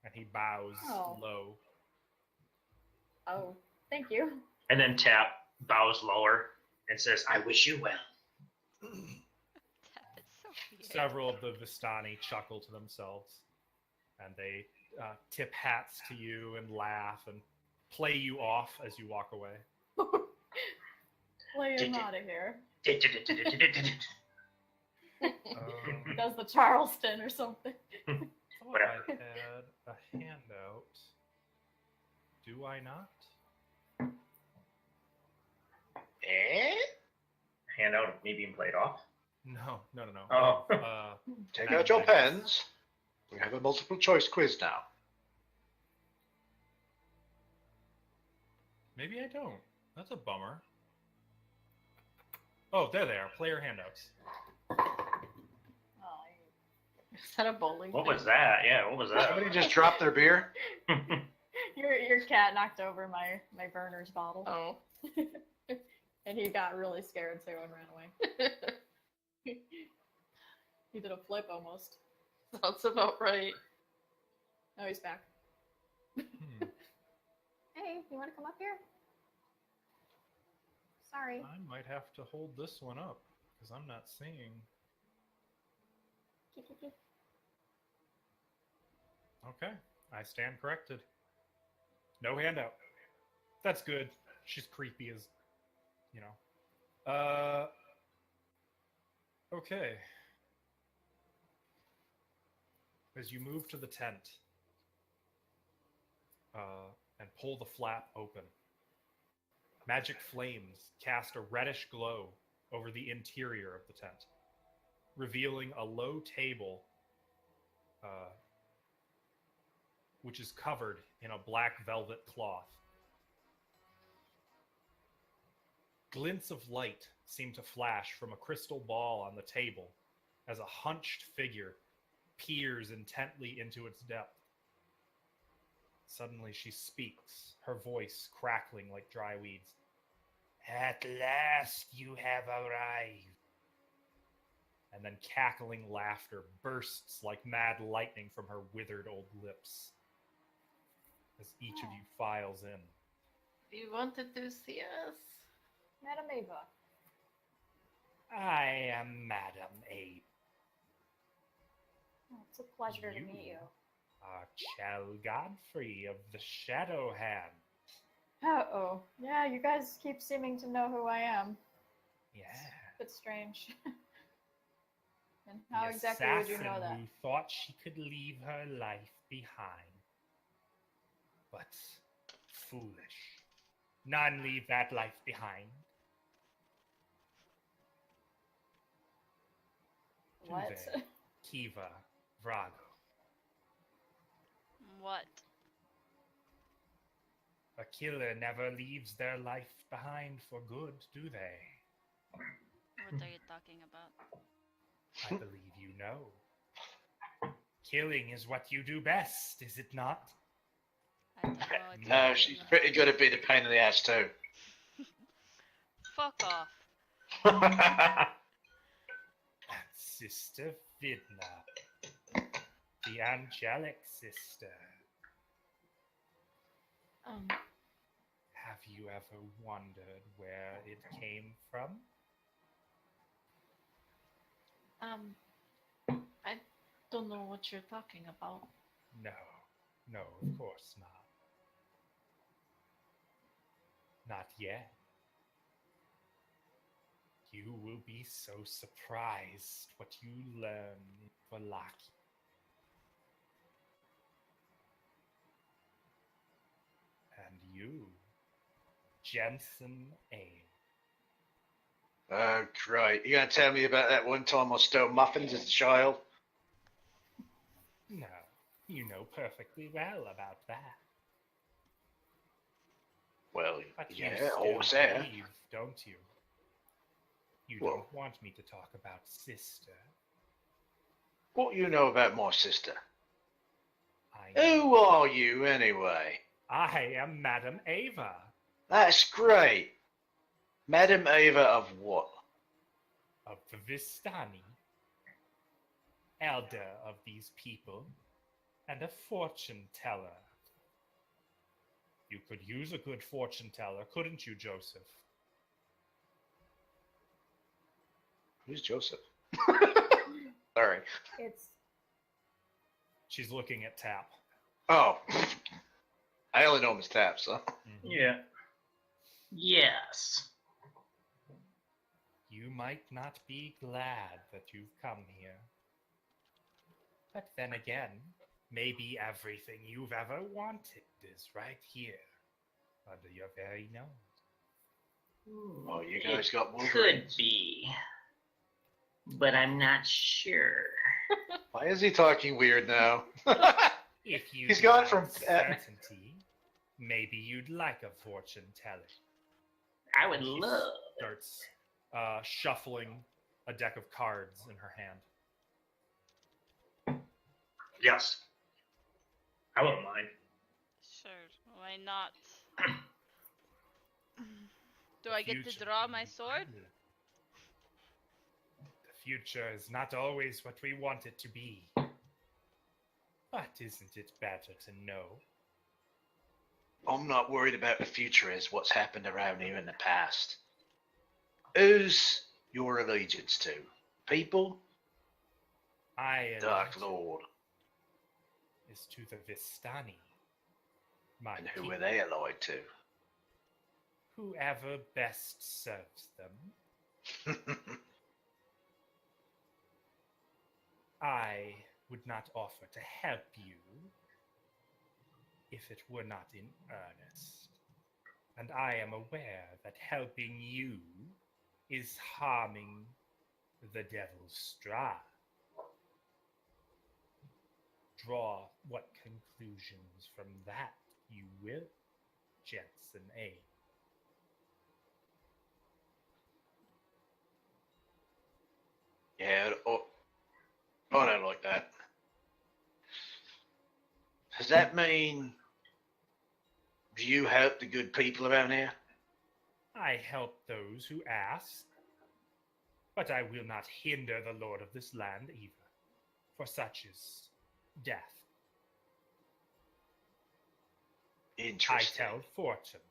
S1: And he bows
S3: Oh.
S1: low.
S3: Oh, thank you.
S4: And then Tap bows lower and says, I wish you well.
S5: That's so weird.
S1: Several of the Vistani chuckle to themselves, and they tip hats to you and laugh and play you off as you walk away.
S3: Play him out of here. Does the Charleston or something?
S1: I thought I had a handout. Do I not?
S2: Eh?
S4: Handout of me being played off.
S1: No.
S4: Oh.
S2: Take out your pens. We have a multiple choice quiz now.
S1: Maybe I don't. That's a bummer. Oh, there they are. Player handouts.
S3: Oh,
S6: Is that a bowling
S4: What
S6: thing?
S4: was that? Yeah, what was that?
S2: Somebody just dropped their beer?
S3: your cat knocked over my burner's bottle,
S6: Oh.
S3: and he got really scared too and ran away. He did a flip almost.
S6: Sounds about right.
S3: Now he's back.
S1: Hmm.
S3: Hey, you want to come up here? Sorry.
S1: I might have to hold this one up because I'm not seeing. Okay, I stand corrected. No handout. That's good. She's creepy as, you know. Okay. As you move to the tent and pull the flap open, magic flames cast a reddish glow over the interior of the tent, revealing a low table which is covered in a black velvet cloth. Glints of light seem to flash from a crystal ball on the table as a hunched figure peers intently into its depth. Suddenly she speaks, her voice crackling like dry weeds. At last you have arrived. And then cackling laughter bursts like mad lightning from her withered old lips as each of you files in.
S6: You wanted to see us?
S3: Madam Ava.
S1: I am Madam Abe.
S3: Oh, it's a pleasure to meet you.
S1: Chell Godfrey of the Shadow Hand.
S3: Uh-oh. Yeah, you guys keep seeming to know who I am.
S1: Yeah.
S3: It's a bit strange. And how
S1: The
S3: exactly would you know
S1: assassin
S3: that?
S1: who thought she could leave her life behind. But foolish. None leave that life behind. Do
S3: What?
S1: they? Kiva, Vrago.
S5: What?
S1: A killer never leaves their life behind for good, do they?
S5: What are you talking about?
S1: I believe you know. Killing is what you do best, is it not?
S5: I don't know what you're
S2: No,
S5: talking
S2: she's
S5: about.
S2: pretty good at being a pain in the ass too.
S5: Fuck off.
S1: And Sister Vidna, the angelic sister. Have you ever wondered where it came from?
S6: I don't know what you're talking about.
S1: No, of course not. Not yet. You will be so surprised what you learn in Vallaki. And you, Jensen A.
S2: Oh, great. You gonna tell me about that one time I stole muffins as a child?
S1: No, you know perfectly well about that.
S2: Well,
S1: But
S2: yeah,
S1: you
S2: I
S1: still
S2: was there.
S1: believe, don't you? You
S2: Well-
S1: don't want me to talk about sister.
S2: What you know about my sister?
S1: I know.
S2: Who are you, anyway?
S1: I am Madam Ava.
S2: That's great. Madam Ava of what?
S1: Of the Vistani, elder of these people, and a fortune teller. You could use a good fortune teller, couldn't you, Joseph?
S2: Who's Joseph? Sorry.
S3: It's
S1: She's looking at Tap.
S2: Oh. I only know him as Tap, so.
S4: Yeah. Yes.
S1: You might not be glad that you've come here. But then again, maybe everything you've ever wanted is right here, under your very nose.
S2: Oh, you guys got
S7: Could
S2: Wolverines.
S7: be, but I'm not sure.
S2: Why is he talking weird now?
S1: If you
S2: He's gone
S1: demand
S2: from
S1: certainty, maybe you'd like a fortune teller.
S7: I would
S1: She
S7: love.
S1: starts shuffling a deck of cards in her hand.
S4: Yes. I wouldn't mind.
S5: Sure, why not? Do
S1: The
S5: I get to
S1: future
S5: draw
S1: can
S5: my
S1: be
S5: sword?
S1: ugly. The future is not always what we want it to be. But isn't it better to know?
S2: I'm not worried about the future as what's happened around here in the past. Who's your allegiance to? People?
S1: I
S2: Dark
S1: allegiance
S2: Lord.
S1: is to the Vistani. My
S2: And who
S1: people.
S2: are they allied to?
S1: Whoever best serves them. I would not offer to help you if it were not in earnest. And I am aware that helping you is harming the devil's Strahd. Draw what conclusions from that you will, Jensen A.
S2: Yeah, I don't like that. Does that mean Do you help the good people around here?
S1: I help those who ask, but I will not hinder the lord of this land either, for such is death. I
S2: Interesting.
S1: tell fortunes.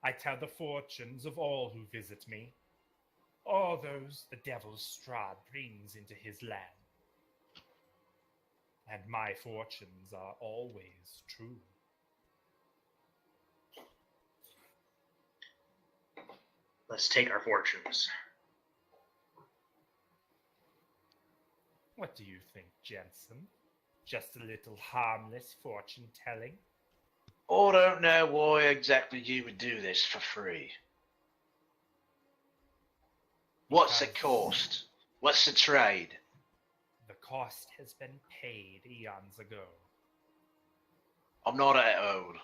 S1: I tell the fortunes of all who visit me, all those the devil Strahd brings into his land. And my fortunes are always true.
S4: Let's take our fortunes.
S1: What do you think, Jensen? Just a little harmless fortune telling?
S2: I don't know why exactly you would do this for free. What's it cost? What's the trade?
S1: The cost has been paid eons ago.
S2: I'm not that old.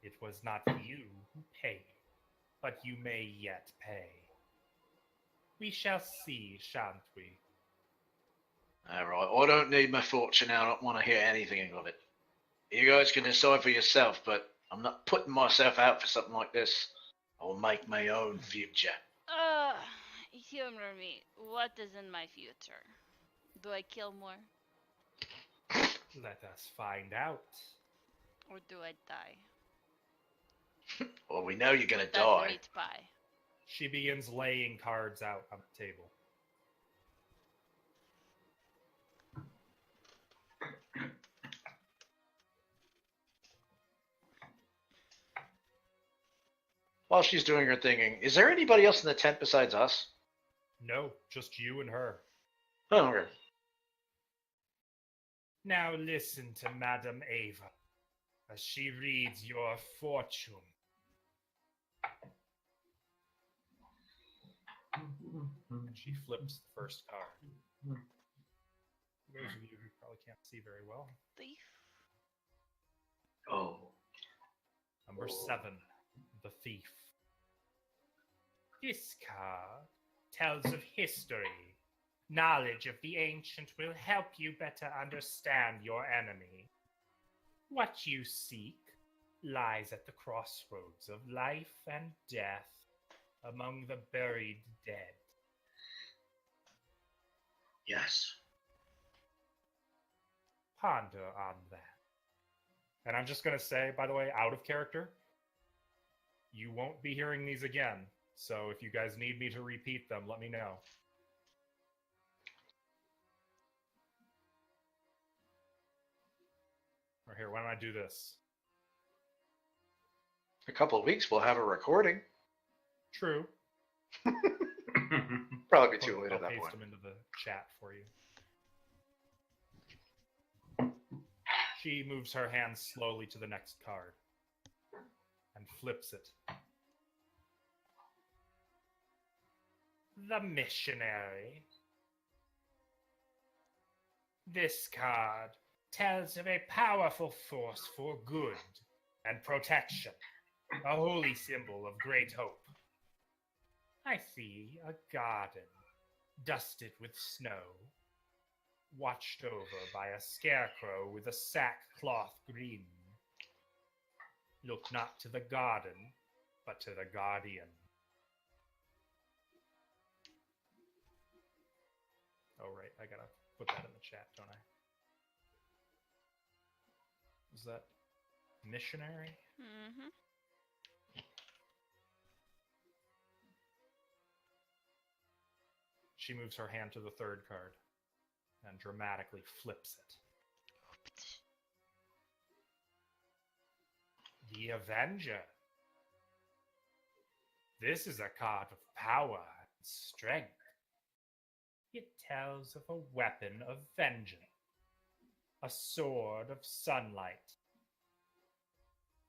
S1: It was not you who paid, but you may yet pay. We shall see, shan't we?
S2: Alright, I don't need my fortune now. I don't want to hear anything of it. You guys can decide for yourself, but I'm not putting myself out for something like this. I will make my own future.
S5: Humor me. What is in my future? Do I kill more?
S1: Let us find out.
S5: Or do I die?
S2: Well, we know you're gonna
S5: That
S2: die.
S5: meat pie.
S1: She begins laying cards out on the table.
S2: While she's doing her thinking, is there anybody else in the tent besides us?
S1: No, just you and her.
S2: Oh, okay.
S1: Now listen to Madame Ava as she reads your fortune. And she flips the first card. For those of you who probably can't see very well.
S5: Thief.
S4: Oh.
S1: Number 7, the thief. This card tells of history. Knowledge of the ancient will help you better understand your enemy. What you seek lies at the crossroads of life and death among the buried dead.
S4: Yes.
S1: Ponder on that. And I'm just going to say, by the way, out of character, you won't be hearing these again. So if you guys need me to repeat them, let me know. Or here, why don't I do this?
S2: In a couple of weeks, we'll have a recording.
S1: True.
S2: Probably be too late
S1: I'll
S2: at that
S1: paste
S2: point.
S1: them into the chat for you. She moves her hand slowly to the next card and flips it. The missionary. This card tells of a powerful force for good and protection, a holy symbol of great hope. I see a garden, dusted with snow, watched over by a scarecrow with a sackcloth green. Look not to the garden, but to the guardian. Oh, right, I gotta put that in the chat, don't I? Is that missionary?
S5: Mm-hmm.
S1: She moves her hand to the third card and dramatically flips it. The Avenger. This is a card of power and strength. It tells of a weapon of vengeance, a sword of sunlight.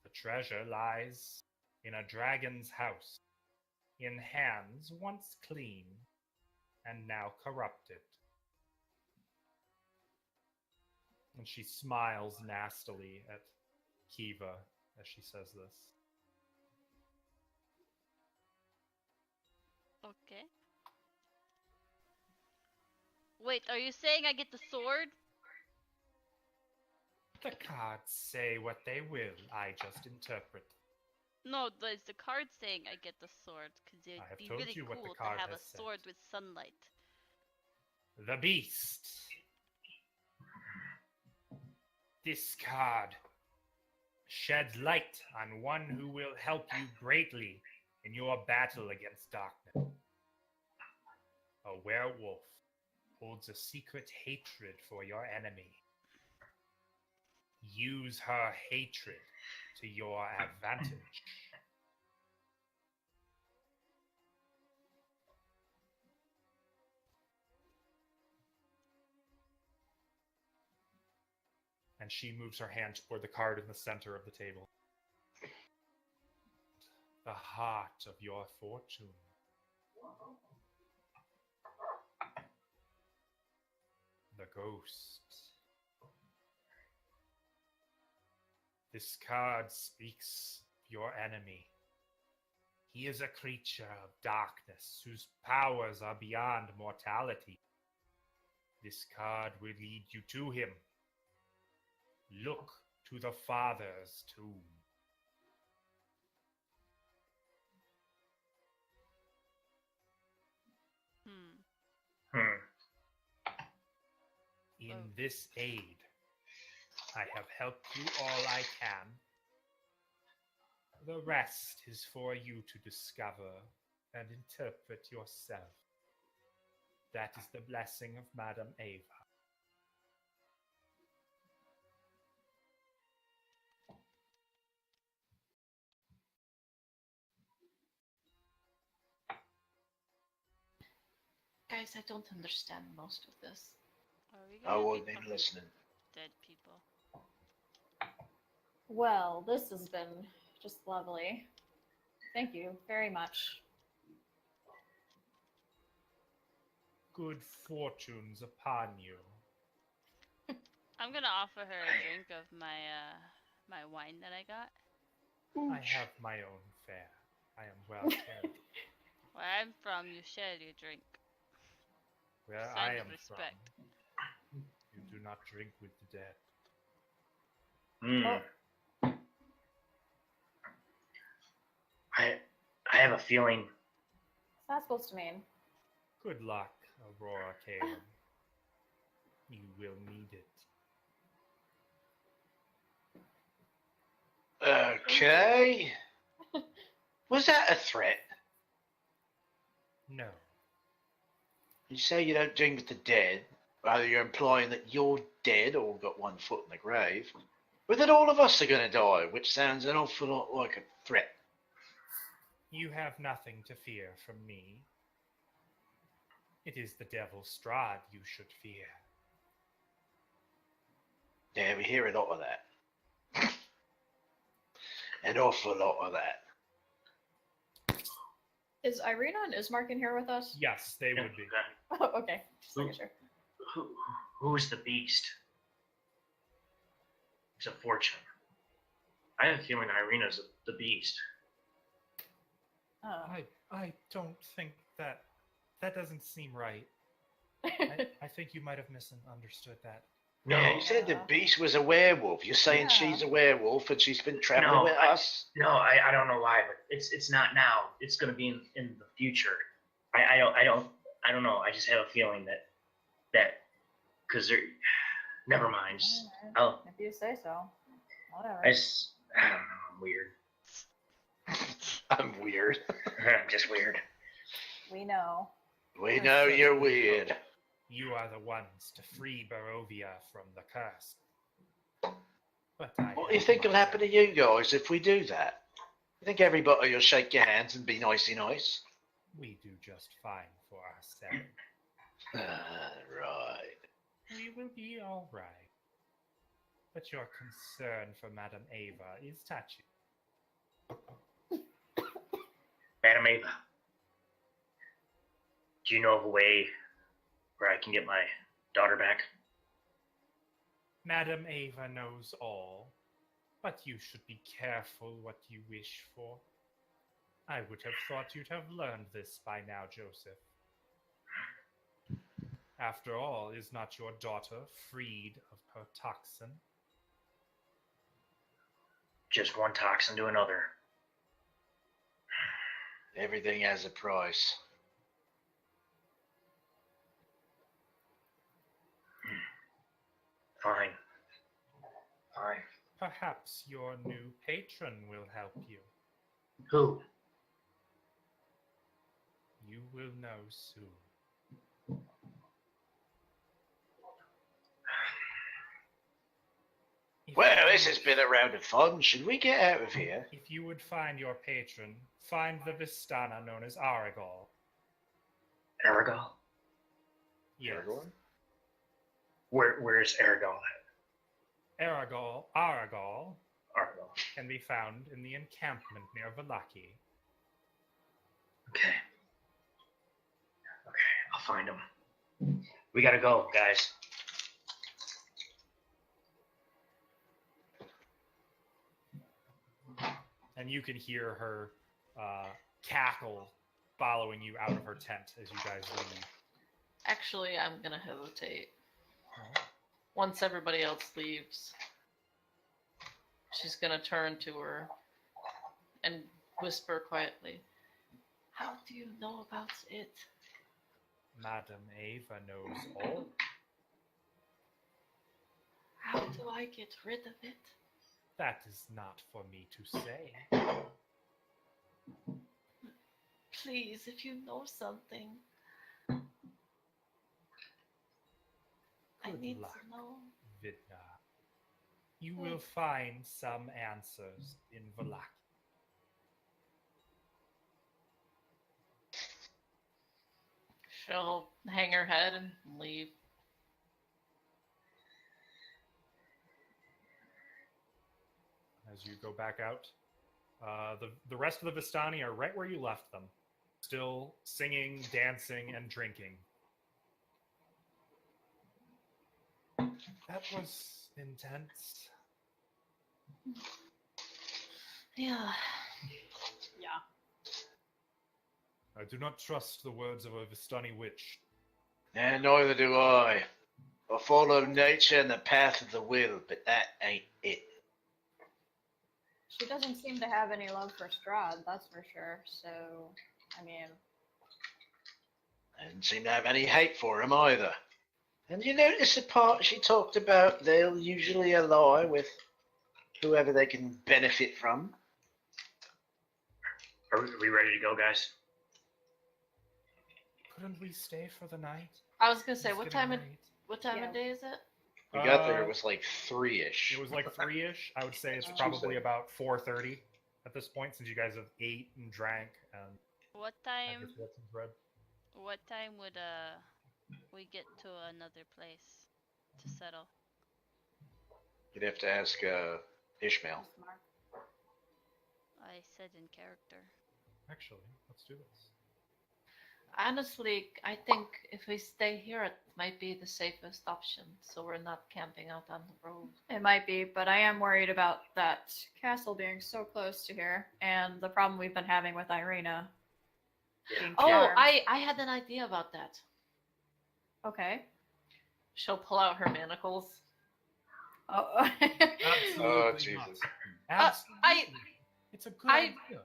S1: The treasure lies in a dragon's house, in hands once clean and now corrupted. And she smiles nastily at Kiva as she says this.
S5: Okay. Wait, are you saying I get the sword?
S1: The cards say what they will. I just interpret.
S5: No, there's the card saying I get the sword, because
S1: I have
S5: it'd be
S1: told
S5: really
S1: you what the
S5: cool to
S1: card
S5: have a
S1: has said.
S5: sword with sunlight.
S1: The beast. This card sheds light on one who will help you greatly in your battle against darkness. A werewolf holds a secret hatred for your enemy. Use her hatred to your advantage. And she moves her hand toward the card in the center of the table. The heart of your fortune. The ghost. This card speaks of your enemy. He is a creature of darkness whose powers are beyond mortality. This card will lead you to him. Look to the Father's tomb. In
S5: Oh.
S1: this aid, I have helped you all I can. The rest is for you to discover and interpret yourself. That is the blessing of Madame Ava.
S6: Guys, I don't understand most of this.
S5: Are we
S2: I
S5: gonna
S2: wasn't
S5: become
S2: even listening.
S5: dead people?
S3: Well, this has been just lovely. Thank you very much.
S1: Good fortunes upon you.
S5: I'm gonna offer her a drink of my wine that I got.
S1: I have my own fare. I am well cared.
S5: Where I'm from, you share your drink.
S1: Where
S5: Sign
S1: I
S5: of
S1: am
S5: respect.
S1: from, you do not drink with the dead.
S4: Hmm.
S3: Oh.
S4: I have a feeling.
S3: What's that supposed to mean?
S1: Good luck, Aurora Caelum. You will need it.
S2: Okay. Was that a threat?
S1: No.
S2: You say you don't drink with the dead. Either you're implying that you're dead or got one foot in the grave, or that all of us are going to die, which sounds an awful lot like a threat.
S1: You have nothing to fear from me. It is the devil Strahd you should fear.
S2: Yeah, we hear a lot of that. An awful lot of that.
S3: Is Irina and Ismark in here with us?
S1: Yes, they would be.
S3: Oh, okay. Just making sure.
S4: Who's the beast? It's a fortune. I have a feeling Irina's the beast.
S3: Oh.
S1: I don't think that doesn't seem right. I think you might have misunderstood that.
S4: No,
S2: Yeah, you said the beast was a werewolf. You're saying
S3: Yeah.
S2: she's a werewolf and she's been traveling with us?
S4: no, I don't know why, but it's not now. It's gonna be in the future. I don't know. I just have a feeling that because they're. Never mind.
S3: Alright, if you say so. Whatever.
S4: I don't know. I'm weird.
S2: I'm weird.
S4: I'm just weird.
S3: We know.
S2: We know you're weird.
S1: You are the ones to free Barovia from the curse. But I
S2: What do you think will happen to
S1: you?
S2: you guys if we do that? You think everybody will shake your hands and be nicey nice?
S1: We do just fine for ourselves.
S2: Right.
S1: We will be all right. But your concern for Madame Ava is touching.
S4: Madam Ava, do you know of a way where I can get my daughter back?
S1: Madame Ava knows all, but you should be careful what you wish for. I would have thought you'd have learned this by now, Joseph. After all, is not your daughter freed of her toxin?
S4: just one toxin to another.
S2: Everything has a price.
S4: Fine. Fine.
S1: Perhaps your new patron will help you.
S4: Who?
S1: You will know soon.
S2: Well, this has been a round of fun. Should we get out of here?
S1: If you would find your patron, find the Vistana known as Aragol.
S4: Aragal?
S1: Yes.
S2: Aragorn?
S4: Where's Aragal at?
S1: Aragol
S4: Aragal.
S1: can be found in the encampment near Vallaki.
S4: Okay. Okay, I'll find him. We gotta go, guys.
S1: And you can hear her cackle following you out of her tent as you guys leave.
S6: Actually, I'm gonna hesitate. Once everybody else leaves, she's gonna turn to her and whisper quietly, "How do you know about it?"
S1: Madam Ava knows all.
S6: How do I get rid of it?
S1: That is not for me to say.
S6: Please, if you know something, I
S1: Good
S6: need
S1: luck.
S6: to know.
S1: Vidna. You will find some answers in Vallaki.
S6: She'll hang her head and leave.
S1: As you go back out, the rest of the Vistani are right where you left them, still singing, dancing, and drinking. That was intense.
S6: Yeah.
S3: Yeah.
S1: I do not trust the words of a Vistani witch.
S2: And neither do I. I follow nature and the path of the will, but that ain't it.
S3: She doesn't seem to have any love for Strahd, that's for sure. So, I mean,
S2: I didn't seem to have any hate for him either. And you notice the part she talked about, they'll usually ally with whoever they can benefit from.
S4: Are we ready to go, guys?
S1: Couldn't we stay for the night?
S6: I was gonna say,
S1: It's
S6: what
S1: getting
S6: time of
S3: Yeah.
S6: day is it?
S2: We got there, it was like 3-ish.
S1: It was like 3-ish. I would say it's
S3: Oh.
S1: probably about 4:30 at this point, since you guys have ate and drank and
S5: What
S1: had your
S5: time?
S1: fortunes read.
S5: What time would we get to another place to settle?
S2: You'd have to ask Ishmael.
S3: smart.
S5: I said in character.
S1: Actually, let's do this.
S6: Honestly, I think if we stay here, it might be the safest option, so we're not camping out on the road.
S3: It might be, but I am worried about that castle being so close to here, and the problem we've been having with Irina. Being
S6: Oh,
S3: charmed.
S6: I had an idea about that.
S3: Okay.
S6: She'll pull out her manacles.
S3: Oh.
S1: Absolutely
S2: Oh,
S1: not.
S2: Jesus.
S1: Absolutely. It's a good
S6: I-
S1: idea.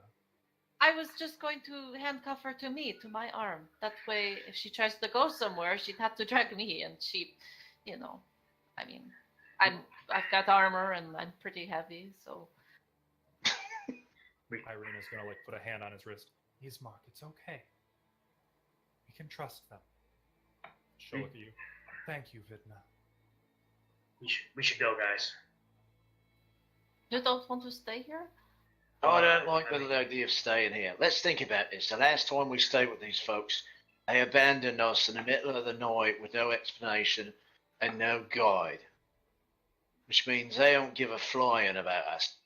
S6: I was just going to handcuff her to me, to my arm. That way, if she tries to go somewhere, she'd have to drag me, and she, I mean, I've got armor and I'm pretty heavy, so.
S1: Irina's gonna put a hand on his wrist. Ismark, it's okay. We can trust them. She'll look at you. Thank you, Vidna.
S4: We should go, guys.
S6: You don't want to stay here?
S2: I don't like the idea of staying here. Let's think about this. The last time we stayed with these folks, they abandoned us in the middle of the night with no explanation and no guide. Which means they don't give a flying about us.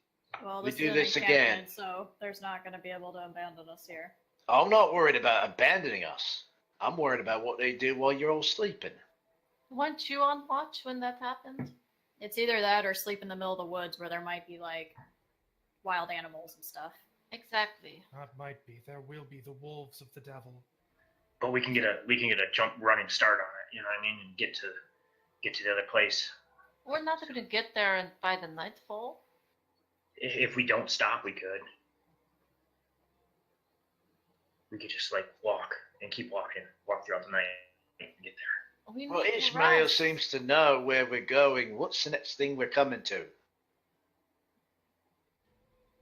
S3: Well,
S2: We
S3: this
S2: do
S3: is an
S2: this again.
S3: encampment, so there's not going to be able to abandon us here.
S2: I'm not worried about abandoning us. I'm worried about what they do while you're all sleeping.
S6: Weren't you on watch when that happened?
S3: It's either that or sleep in the middle of the woods where there might be wild animals and stuff.
S6: Exactly.
S1: That might be. There will be the wolves of the devil.
S4: But we can get a jump running start on it. You know what I mean? And get to the other place.
S6: We're not going to get there by the nightfall.
S4: If we don't stop, we could. We could just like walk and keep walking, walk throughout the night and get there.
S6: We
S2: Well,
S6: need to
S2: Ishmael
S6: rest.
S2: seems to know where we're going. What's the next thing we're coming to?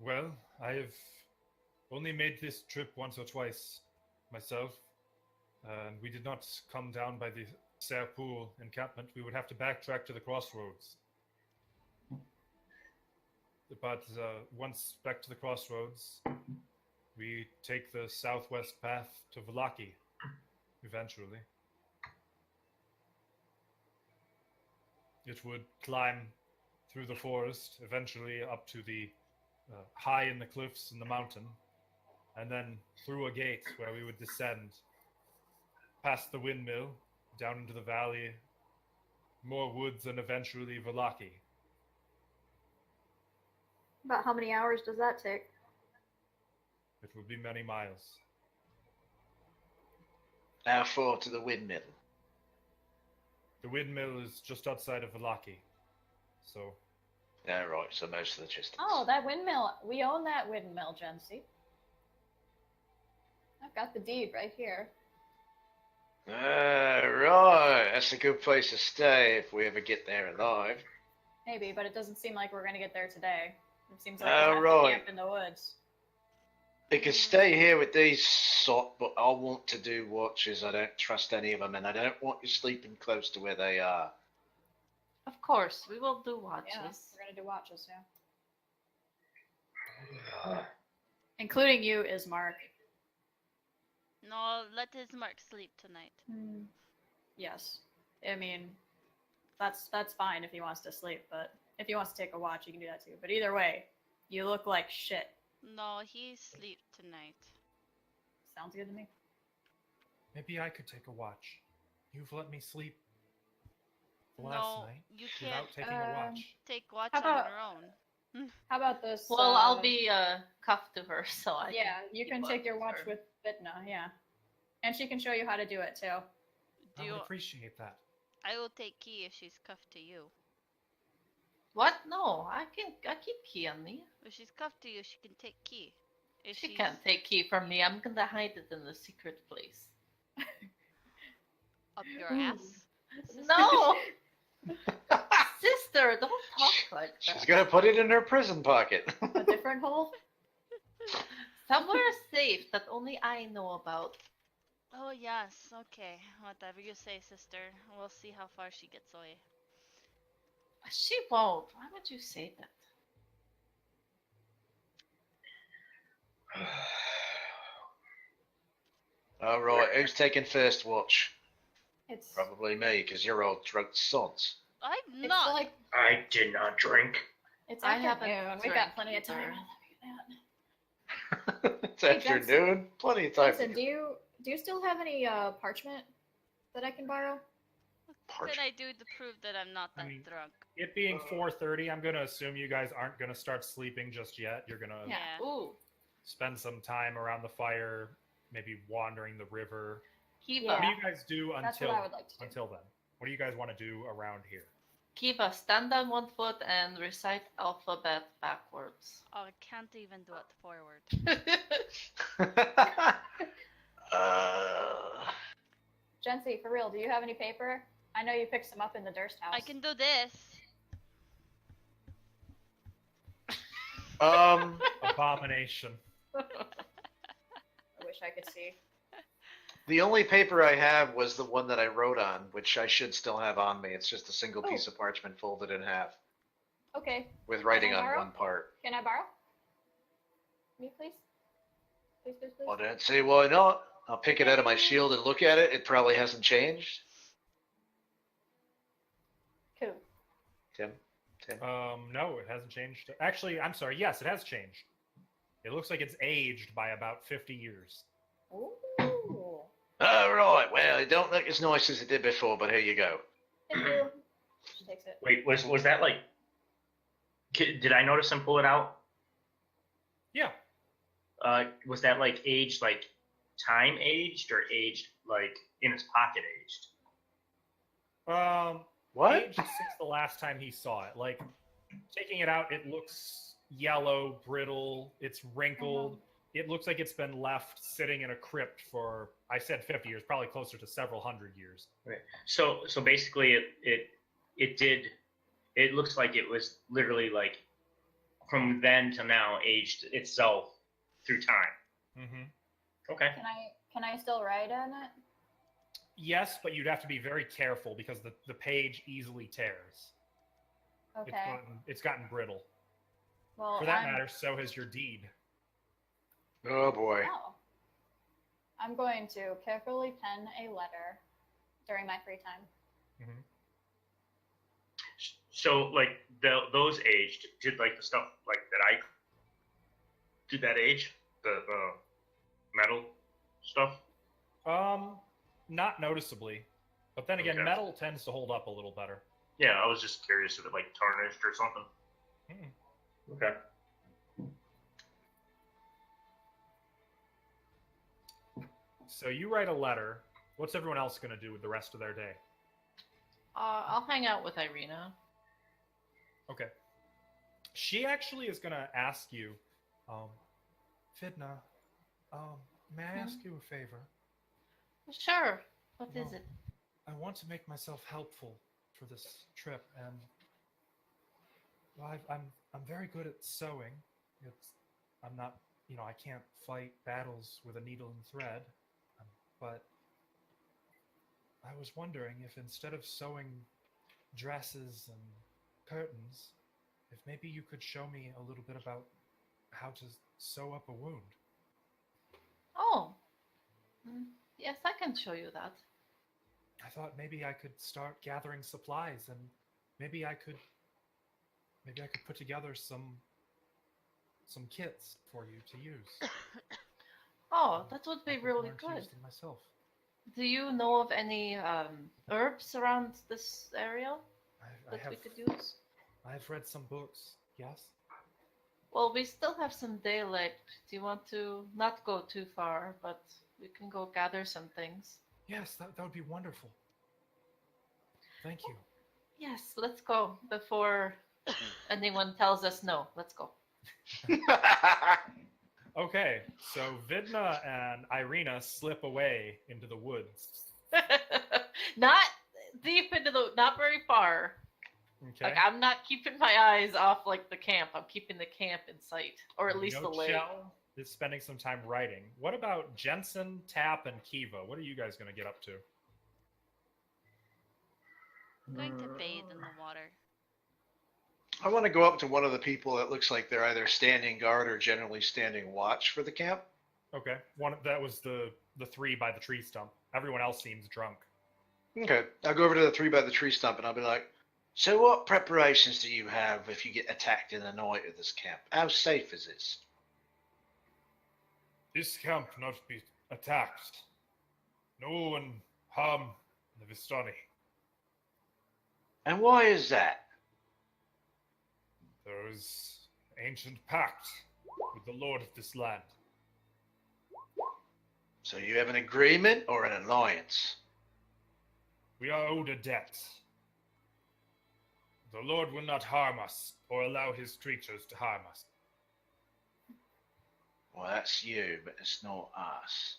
S1: Well, I have only made this trip once or twice myself, and we did not come down by the Serpool encampment. We would have to backtrack to the crossroads. But once back to the crossroads, we take the southwest path to Vallaki, eventually. It would climb through the forest, eventually up to the high in the cliffs in the mountain, and then through a gate where we would descend, past the windmill, down into the valley, more woods, and eventually Vallaki.
S3: About how many hours does that take?
S1: It would be many miles.
S2: How far to the windmill?
S1: The windmill is just outside of Vallaki, so
S2: Yeah, right, so most of the distance.
S3: Oh, that windmill. We own that windmill, Jency. I've got the deed right here.
S2: Right. That's a good place to stay if we ever get there alive.
S3: Maybe, but it doesn't seem like we're gonna get there today. It seems like
S2: Oh,
S3: we'll have
S2: right.
S3: to camp in the woods.
S2: We can stay here with these sort, but I want to do watches. I don't trust any of them, and I don't want you sleeping close to where they are.
S6: Of course, we will do
S3: Yeah,
S6: watches.
S3: we're gonna do watches, yeah. Including you, Ismark.
S5: No, let Ismark sleep tonight.
S3: Yes. I mean, that's fine if he wants to sleep, but if he wants to take a watch, he can do that too. But either way, you look like shit.
S5: No, he sleep tonight.
S3: Sounds good to me.
S1: maybe I could take a watch. You've let me sleep last
S5: No,
S1: night
S5: you can't
S1: without taking a watch.
S5: take watch
S3: How
S5: on
S3: about-
S5: your own.
S3: How about this?
S6: Well, I'll be cuffed to her, so I
S3: Yeah, you
S6: keep
S3: can
S6: up
S3: take your
S6: with
S3: watch
S6: her.
S3: with Bitna, yeah. And she can show you how to do it too.
S5: Do
S1: I
S5: you,
S1: would appreciate that.
S5: I will take key if she's cuffed to you.
S6: What? No, I keep key on me.
S5: If she's cuffed to you, she can take key. If
S6: She
S5: she's-
S6: can't take key from me. I'm gonna hide it in the secret place.
S5: Up your
S3: Ooh.
S5: ass.
S6: No, sister, don't talk like that.
S2: She's gonna put it in her prison pocket.
S3: A different hole?
S6: Somewhere safe that only I know about.
S5: Oh yes, okay. Whatever you say, sister. We'll see how far she gets away.
S6: She won't. Why would you say that?
S2: All right, who's taking first watch?
S3: It's
S2: Probably me, because you're all drunk sods.
S5: I'm
S3: it's
S5: not.
S3: like
S4: I did not drink.
S3: it's
S6: I haven't
S3: afternoon. We got
S6: drank
S3: plenty of time.
S6: either.
S2: It's
S3: Hey,
S2: afternoon. Plenty of time.
S3: Listen, do you still have any parchment that I can borrow?
S5: What can I do to prove that I'm not
S1: I
S5: that
S1: mean-
S5: drunk?
S1: It being 4:30, I'm gonna assume you guys aren't gonna start sleeping just yet. You're gonna
S5: Yeah.
S6: Ooh,
S1: spend some time around the fire, maybe wandering the river.
S6: Kiva.
S1: What do
S3: Yeah.
S1: you guys do
S3: That's what I would like to do.
S1: until then? What do you guys want to do around here?
S6: Kiva, stand on one foot and recite alphabet backwards.
S5: Oh, I can't even do it forward.
S3: Jency, for real, do you have any paper? I know you picked some up in the Durst house.
S5: I can do this.
S1: Abomination.
S3: I wish I could see.
S2: The only paper I have was the one that I wrote on, which I should still have on me. It's just a single
S3: Oh.
S2: piece of parchment folded in half
S3: Okay,
S2: with writing
S3: Can I
S2: on
S3: borrow?
S2: one part.
S3: can I borrow? Me, please? Please, please, please.
S2: I don't see why not. I'll pick it out of my shield and look at it. It probably hasn't changed.
S3: Cool.
S2: Tim?
S1: No, it hasn't changed. Actually, I'm sorry. Yes, it has changed. It looks like it's aged by about 50 years.
S3: Ooh.
S2: Oh, right. Well, it don't look as nice as it did before, but here you go.
S3: Thank you. She takes it.
S4: Wait, was that like? Did I notice him pull it out?
S1: Yeah.
S4: Was that like aged, like time aged, or aged like in his pocket aged?
S2: What?
S1: Aged since the last time he saw it. Like, taking it out, it looks yellow, brittle. It's wrinkled. It looks like it's been left sitting in a crypt for, I said 50 years, probably closer to several hundred years.
S4: Right. So basically, it looks like it was literally like from then to now aged itself through time.
S1: Mm-hmm.
S4: Okay.
S3: Can I still write in it?
S1: Yes, but you'd have to be very careful because the page easily tears.
S3: Okay.
S1: It's gotten brittle.
S3: Well,
S1: For that matter, so has your deed.
S2: Oh boy.
S3: Oh. I'm going to carefully pen a letter during my free time.
S1: Mm-hmm.
S4: So like those aged, did like the stuff like that I did that age, the metal stuff?
S1: Not noticeably. But then again,
S4: Okay.
S1: metal tends to hold up a little better.
S4: Yeah, I was just curious if it like tarnished or something.
S1: Mm-mm.
S4: Okay.
S1: So you write a letter. What's everyone else going to do with the rest of their day?
S6: I'll hang out with Irina.
S1: Okay. She actually is going to ask you, Fidna, may I ask you a favor?
S6: Sure. What is
S1: Well,
S6: it?
S1: I want to make myself helpful for this trip, and well, I'm very good at sewing. I'm not, I can't fight battles with a needle and thread, but I was wondering if instead of sewing dresses and curtains, if maybe you could show me a little bit about how to sew up a wound.
S6: Oh. Yes, I can show you that.
S1: I thought maybe I could start gathering supplies, and maybe I could put together some kits for you to use.
S6: Oh, that would
S1: I
S6: be
S1: could
S6: really
S1: learn to
S6: good.
S1: use them myself.
S6: Do you know of any herbs around this area
S1: I
S6: that we could use?
S1: I've read some books. Yes.
S6: Well, we still have some daylight. Do you want to not go too far, but we can go gather some things?
S1: Yes, that would be wonderful. Thank you.
S6: Yes, let's go before anyone tells us no. Let's go.
S1: Okay, so Vidna and Irina slip away into the woods.
S6: Not deep into not very far.
S1: Okay.
S6: Like, I'm not keeping my eyes off like the camp. I'm keeping the camp in sight, or at least the lake.
S1: Shell is spending some time writing. What about Jensen, Tap, and Kiva? What are you guys going to get up to?
S5: I'm going to bathe in the water.
S2: I want to go up to one of the people that looks like they're either standing guard or generally standing watch for the camp.
S1: Okay, that was the three by the tree stump. Everyone else seems drunk.
S2: Okay, I'll go over to the three by the tree stump and I'll be like, so what preparations do you have if you get attacked in the night at this camp? How safe is this?
S1: This camp not be attacked. No one harm the Vistani.
S2: And why is that?
S1: There is ancient pact with the lord of this land.
S2: So you have an agreement or an alliance?
S1: We are owed a debt. The Lord will not harm us or allow his creatures to harm us.
S2: Well, that's you, but it's not us.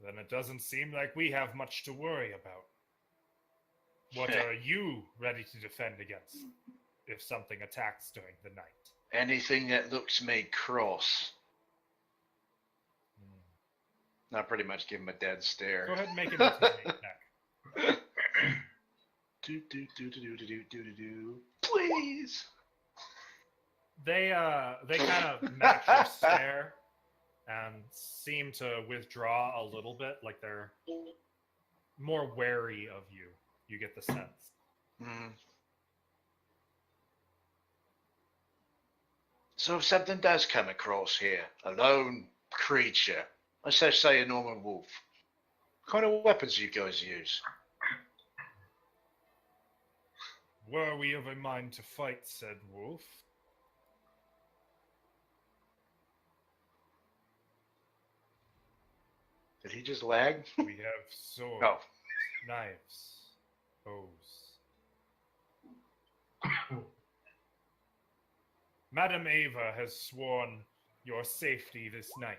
S1: Then it doesn't seem like we have much to worry about. What are you ready to defend against if something attacks during the night?
S2: Anything that looks me cross. I pretty much give him a dead stare.
S1: Go ahead and make an intimidate check.
S2: Do. Please.
S1: They kind of match your stare and seem to withdraw a little bit, like they're more wary of you. You get the sense.
S2: So if something does come across here, a lone creature, let's just say a normal wolf, what kind of weapons do you guys use?
S1: Were we of a mind to fight said wolf?
S2: Did he just lag?
S1: We have swords,
S2: Oh.
S1: knives, bows. Madam Ava has sworn your safety this night.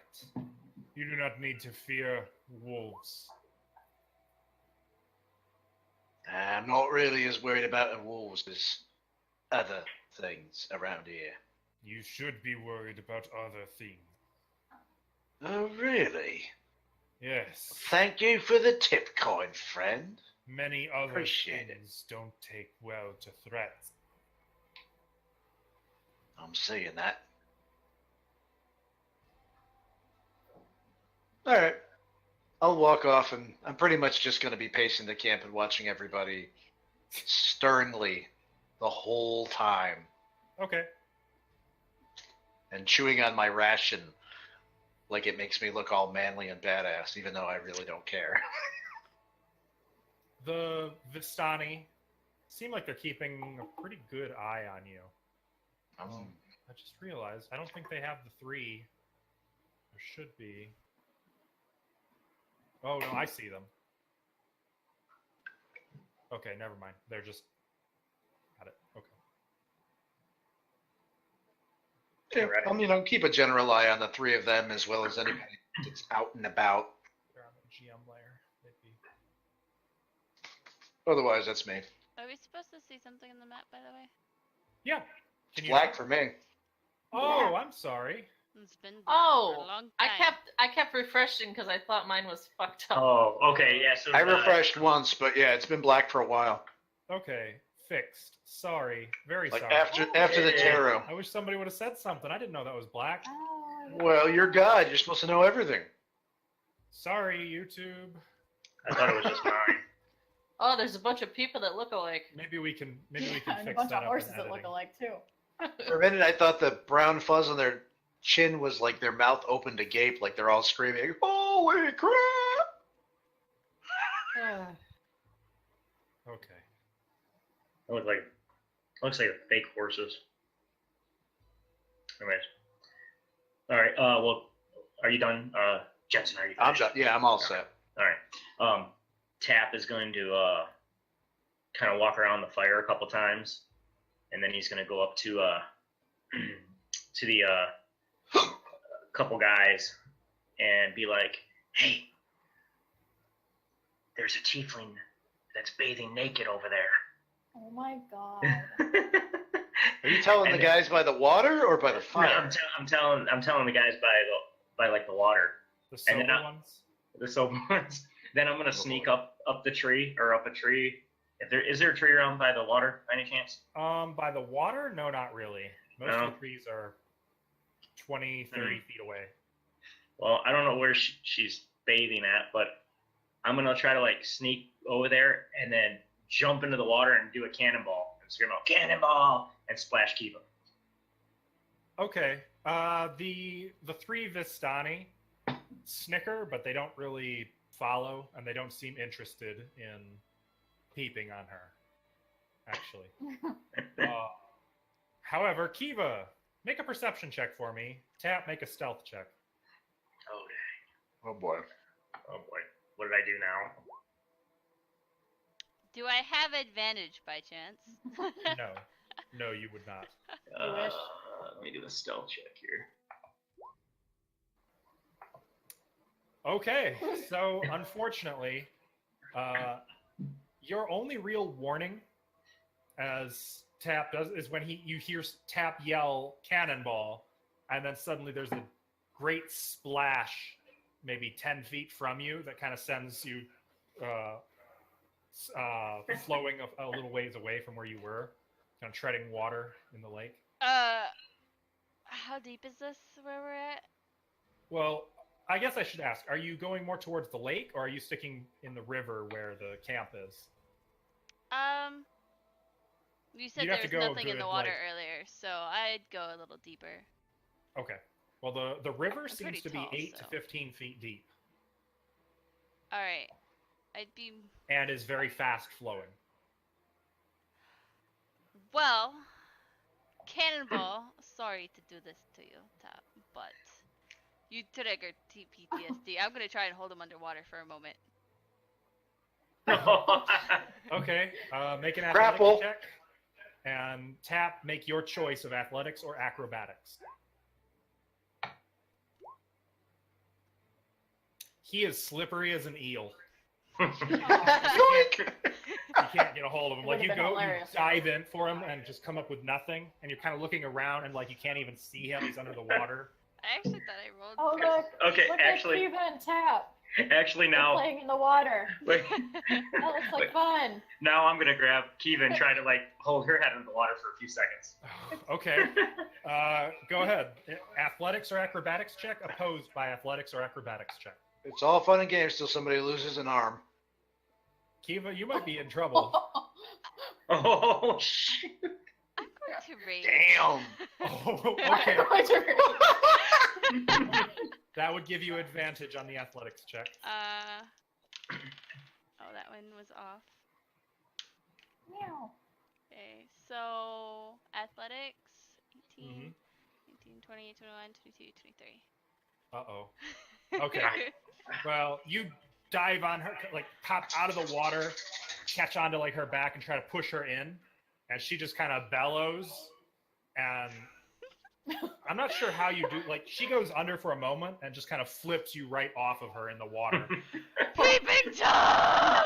S1: You do not need to fear wolves.
S2: I'm not really as worried about the wolves as other things around here.
S1: You should be worried about other things.
S2: Oh, really?
S1: Yes.
S2: Thank you for the tip, kind friend.
S1: Many other
S2: Appreciate it.
S1: things don't take well to threats.
S2: I'm seeing that. Alright. I'll walk off, and I'm pretty much just going to be pacing the camp and watching everybody sternly the whole time.
S1: Okay.
S2: And chewing on my ration like it makes me look all manly and badass, even though I really don't care.
S1: The Vistani seem like they're keeping a pretty good eye on you. I just realized I don't think they have the 3. There should be. Oh no, I see them. Okay, never mind. They're just got it. Okay.
S2: Yeah, keep a general eye on the 3 of them as well as anybody that's out and about.
S1: They're on the GM layer. Maybe.
S2: Otherwise, that's me.
S5: Are we supposed to see something in the map, by the way?
S1: Yeah.
S2: It's
S1: Can you
S2: black
S1: not?
S2: for me.
S1: Oh, I'm sorry.
S5: It's been black for a
S6: Oh,
S5: long
S6: I
S5: time.
S6: kept refreshing because I thought mine was fucked up.
S4: Oh, okay, yeah. So
S2: I refreshed once, but yeah, it's been black for a while.
S1: Okay, fixed. Sorry. Very
S2: Like
S1: sorry.
S2: after the tarot.
S1: I wish somebody would have said something. I didn't know that was black.
S2: Well, you're God. You're supposed to know everything.
S1: Sorry, YouTube.
S4: I thought it was just mine.
S6: Oh, there's a bunch of people that look alike.
S1: Maybe we can
S3: And
S1: fix
S3: a bunch
S1: that
S3: of
S1: up
S3: horses
S1: in
S3: that look
S1: editing.
S3: alike too.
S2: For a minute, I thought the brown fuzz on their chin was like their mouth opened to gape, like they're all screaming, "Holy crap!"
S1: Okay.
S4: Looks like fake horses. Anyways. All right. Well, are you done, Jensen? Are you
S2: I'm
S4: finished?
S2: done. Yeah, I'm all set.
S4: All right. Tap is going to kind of walk around the fire a couple times, and then he's going to go up to to the couple guys and be like, "Hey, there's a tiefling that's bathing naked over there."
S3: Oh my god.
S2: Are you telling the guys by the water or by the
S4: No,
S2: fire?
S4: I'm telling the guys by like the water,
S1: The
S4: And then
S1: silver ones?
S4: the silver ones. Then I'm gonna sneak up the tree or up a tree. Is there a tree around by the water by any chance?
S1: By the water? No, not really. Most
S4: No?
S1: of the trees are 20, 30 feet away.
S4: Well, I don't know where she's bathing at, but I'm gonna try to like sneak over there and then jump into the water and do a cannonball and scream out "Cannonball!" and splash Kiva.
S1: Okay. The 3 Vistani snicker, but they don't really follow, and they don't seem interested in peeping on her, actually. However, Kiva, make a perception check for me. Tap, make a stealth check.
S4: Oh dang!
S2: Oh boy.
S4: Oh boy! What did I do now?
S5: Do I have advantage by chance?
S1: No. No, you would not.
S3: wish.
S4: Let me do a stealth check here.
S1: Okay, so unfortunately, your only real warning, as Tap does, is when you hear Tap yell "cannonball," and then suddenly there's a great splash, maybe 10 feet from you, that kind of sends you flowing a little ways away from where you were, kind of treading water in the lake.
S5: How deep is this where we're at?
S1: Well, I guess I should ask, are you going more towards the lake, or are you sticking in the river where the camp is?
S5: You said
S1: You'd
S5: there
S1: have
S5: was
S1: to go
S5: nothing in the
S1: good,
S5: water
S1: like-
S5: earlier, so I'd go a little deeper.
S1: Okay. Well, the river
S5: I'm
S1: seems
S5: pretty
S1: to be
S5: tall,
S1: 8 to
S5: so.
S1: 15 feet deep,
S5: Alright. I'd be...
S1: and is very fast flowing.
S5: Well, Cannonball, sorry to do this to you, Tap, but you triggered PTSD. I'm gonna try and hold him underwater for a moment.
S1: Okay. Make an
S2: Grapple.
S1: athletics check. And Tap, make your choice of athletics or acrobatics. He is slippery as an eel. You can't get a hold of him.
S3: It
S1: Like
S3: would've
S1: you
S3: been
S1: go, you
S3: hilarious.
S1: dive in for him and just come up with nothing, and you're kind of looking around and like you can't even see him. He's under the water.
S5: I actually thought I rolled.
S3: Oh
S5: pretty-
S3: look!
S4: Okay,
S3: Look
S4: actually,
S3: at Kiva and Tap.
S4: actually
S3: They're
S4: now,
S3: playing in the water.
S4: like,
S3: That looks like fun.
S4: now I'm gonna grab Kiva and try to like hold her head in the water for a few seconds.
S1: Okay. Go ahead. Athletics or acrobatics check? Opposed by athletics or acrobatics check.
S2: It's all fun and games till somebody loses an arm.
S1: Kiva, you might be in trouble.
S4: Oh shit!
S5: I'm going to rage.
S2: Damn.
S1: Oh, okay. That would give you advantage on the athletics check.
S5: Oh, that one was off.
S3: Meow.
S5: Okay, so athletics 18,
S1: Mhm.
S5: 19, 20, 21, 22, 23.
S1: Uh-oh. Okay. Well, you dive on her, like pop out of the water, catch onto like her back and try to push her in, and she just kind of bellows, and I'm not sure how you do, like she goes under for a moment and just kind of flips you right off of her in the water.
S5: Peeping Tom!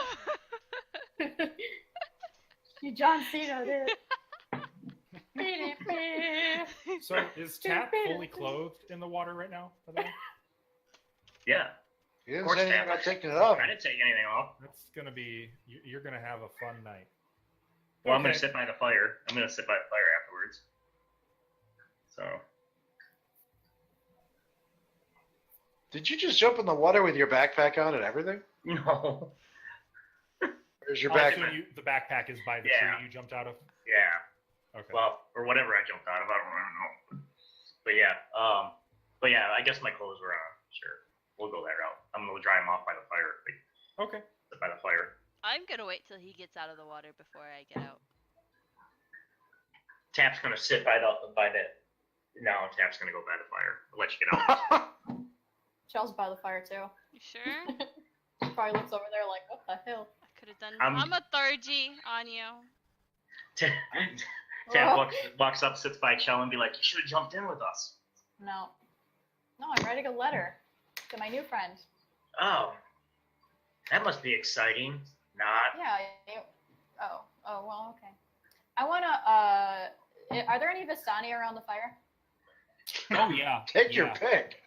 S3: You John Cena did.
S1: So is Tap fully clothed in the water right now? By the way?
S4: Yeah.
S2: He didn't
S4: course,
S2: say anything
S4: Tap.
S2: about taking it off.
S4: I didn't take anything off.
S1: That's gonna be, you're gonna have a fun night.
S4: Well, I'm gonna
S1: Okay.
S4: sit by the fire. I'm gonna sit by the fire afterwards. So.
S2: Did you just jump in the water with your backpack on and everything?
S4: No.
S2: Where's your
S1: Oh, so
S2: backpack?
S1: the backpack is by the
S4: Yeah.
S1: tree you jumped out of?
S4: Yeah.
S1: Okay.
S4: Well, or whatever I jumped out of. I don't know. But yeah. I guess my clothes were on. Sure. We'll go that route. I'm gonna dry them off by the fire. Like,
S1: Okay.
S4: sit by the fire.
S5: I'm gonna wait till he gets out of the water before I get out.
S4: Tap's gonna sit by the. No, Tap's gonna go by the fire. I'll let you get out.
S3: Chell's by the fire too.
S5: You sure?
S3: Probably looks over there like, what the hell?
S5: I could have done.
S4: I'm-
S5: I'm a thirgy on you.
S4: Tap walks up, sits by Chell, and be like, "You should have jumped in with us."
S3: No. No, I'm writing a letter to my new friend.
S4: Oh, that must be exciting. Not.
S3: Yeah. Oh, well, okay. I wanna, are there any Vistani around the fire?
S1: Oh yeah.
S2: Take your
S1: yeah.
S2: pick.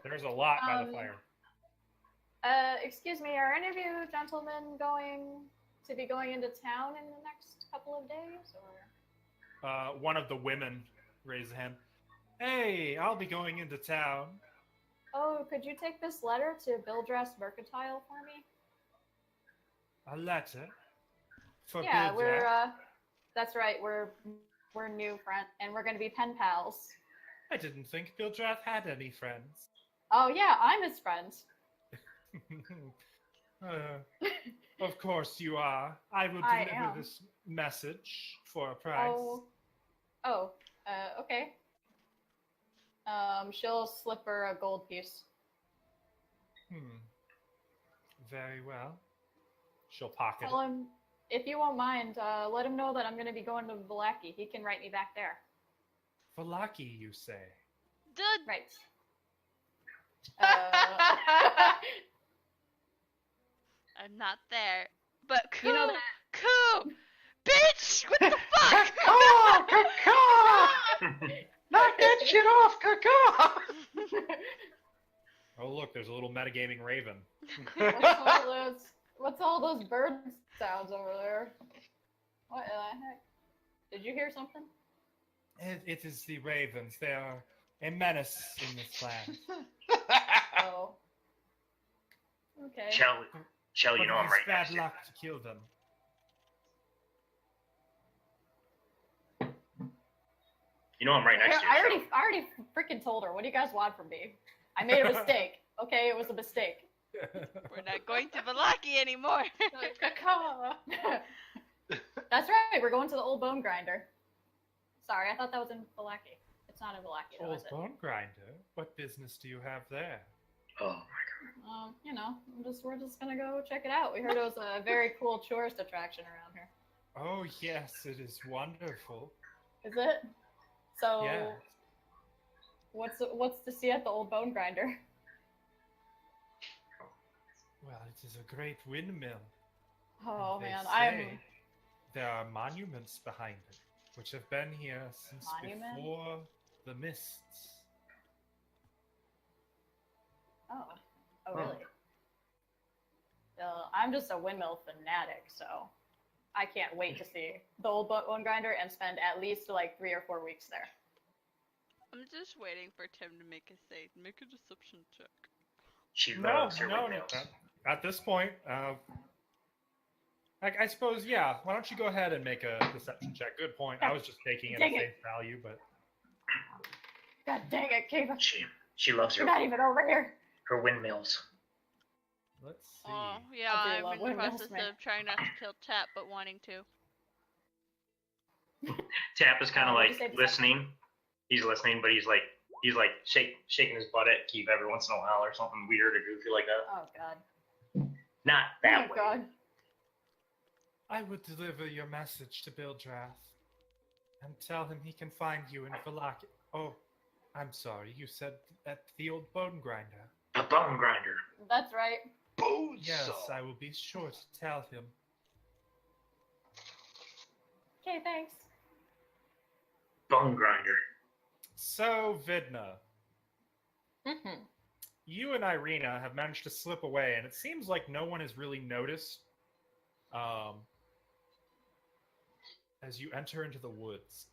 S1: There's a lot by the fire.
S3: Excuse me, are any of you gentlemen going to be going into town in the next couple of days, or?
S1: One of the women raised a hand. Hey, I'll be going into town.
S3: Oh, could you take this letter to Bildras Mercantile for me?
S1: A letter? For
S3: Yeah,
S1: Bill
S3: we're
S1: Jack?
S3: that's right, we're new friends, and we're gonna be pen pals.
S1: I didn't think Bill Drath had any friends.
S3: Oh yeah, I'm his friend.
S1: Of course you are. I will
S3: I
S1: deliver
S3: am.
S1: this message for a price.
S3: Okay. She'll slip her a gold piece.
S1: Very well. She'll pocket
S3: Tell
S1: it.
S3: him, if you won't mind, let him know that I'm gonna be going to Vallaki. He can write me back there.
S1: Vallaki, you say?
S5: Dude,
S3: Right.
S5: I'm not there. But Coo,
S3: You know
S5: Coo, bitch, what the fuck?
S2: Caw! Knock that shit off, caw!
S1: Oh, look, there's a little metagaming raven.
S3: What's all those bird sounds over there? What the heck? Did you hear something?
S1: It is the ravens. They are a menace in this land.
S3: Oh. Okay.
S4: Chell, you know I'm
S1: But it is
S4: right
S1: bad
S4: next to you.
S1: luck to kill them.
S4: You know I'm right next to you.
S3: I
S4: Chell.
S3: already freaking told her. What do you guys want from me? I made a mistake. Okay, it was a mistake.
S5: We're not going to Vallaki anymore.
S3: That's right. We're going to the old bone grinder. Sorry, I thought that was in Vallaki. It's not in Vallaki, though,
S1: Old
S3: is it?
S1: bone grinder? What business do you have there?
S4: Oh
S3: We're just gonna go check it out. We heard it was a very cool tourist attraction around here.
S1: Oh yes, it is wonderful.
S3: Is it? So,
S1: Yeah.
S3: what's to see at the old bone grinder?
S1: Well, it is a great windmill.
S3: Oh
S1: and they
S3: man,
S1: say there are monuments behind it, which have been here since
S3: Monument?
S1: before the mists.
S3: Oh
S2: Hmm.
S3: really? I'm just a windmill fanatic, so I can't wait to see the old bone grinder and spend at least like 3 or 4 weeks there.
S5: I'm just waiting for Tim to make a say. Make a deception check.
S4: She
S1: No,
S4: loves her
S1: no, no.
S4: windmills.
S1: At this point, I suppose, yeah. Why don't you go ahead and make a deception check? Good point. I was just taking it at
S3: Dang it.
S1: face value, but
S3: God dang it, Kiva.
S4: She loves
S3: You're
S4: her
S3: not even over here.
S4: her windmills.
S1: let's see.
S5: Oh, yeah,
S3: I do
S5: I'm
S3: love
S5: in the
S3: windmills,
S5: process
S3: man.
S5: of trying not to kill Tap, but wanting to.
S4: Tap is kind of
S3: What'd
S4: like
S3: you say,
S4: listening. He's listening, but he's like shaking his butt at Keith every once in a while or something weird or goofy like that.
S3: Oh god.
S4: Not that
S3: Oh
S4: way.
S3: god.
S1: I would deliver your message to Bildrath and tell him he can find you in Vallaki. Oh, I'm sorry. You said at the old bone grinder.
S4: The bone grinder.
S3: That's right.
S2: Bonesaw.
S1: Yes, I will be sure to tell him.
S3: Okay, thanks.
S4: Bone grinder.
S1: So, Vidna,
S6: Mm-hmm.
S1: you and Irina have managed to slip away, and it seems like no one has really noticed. As you enter into the woods,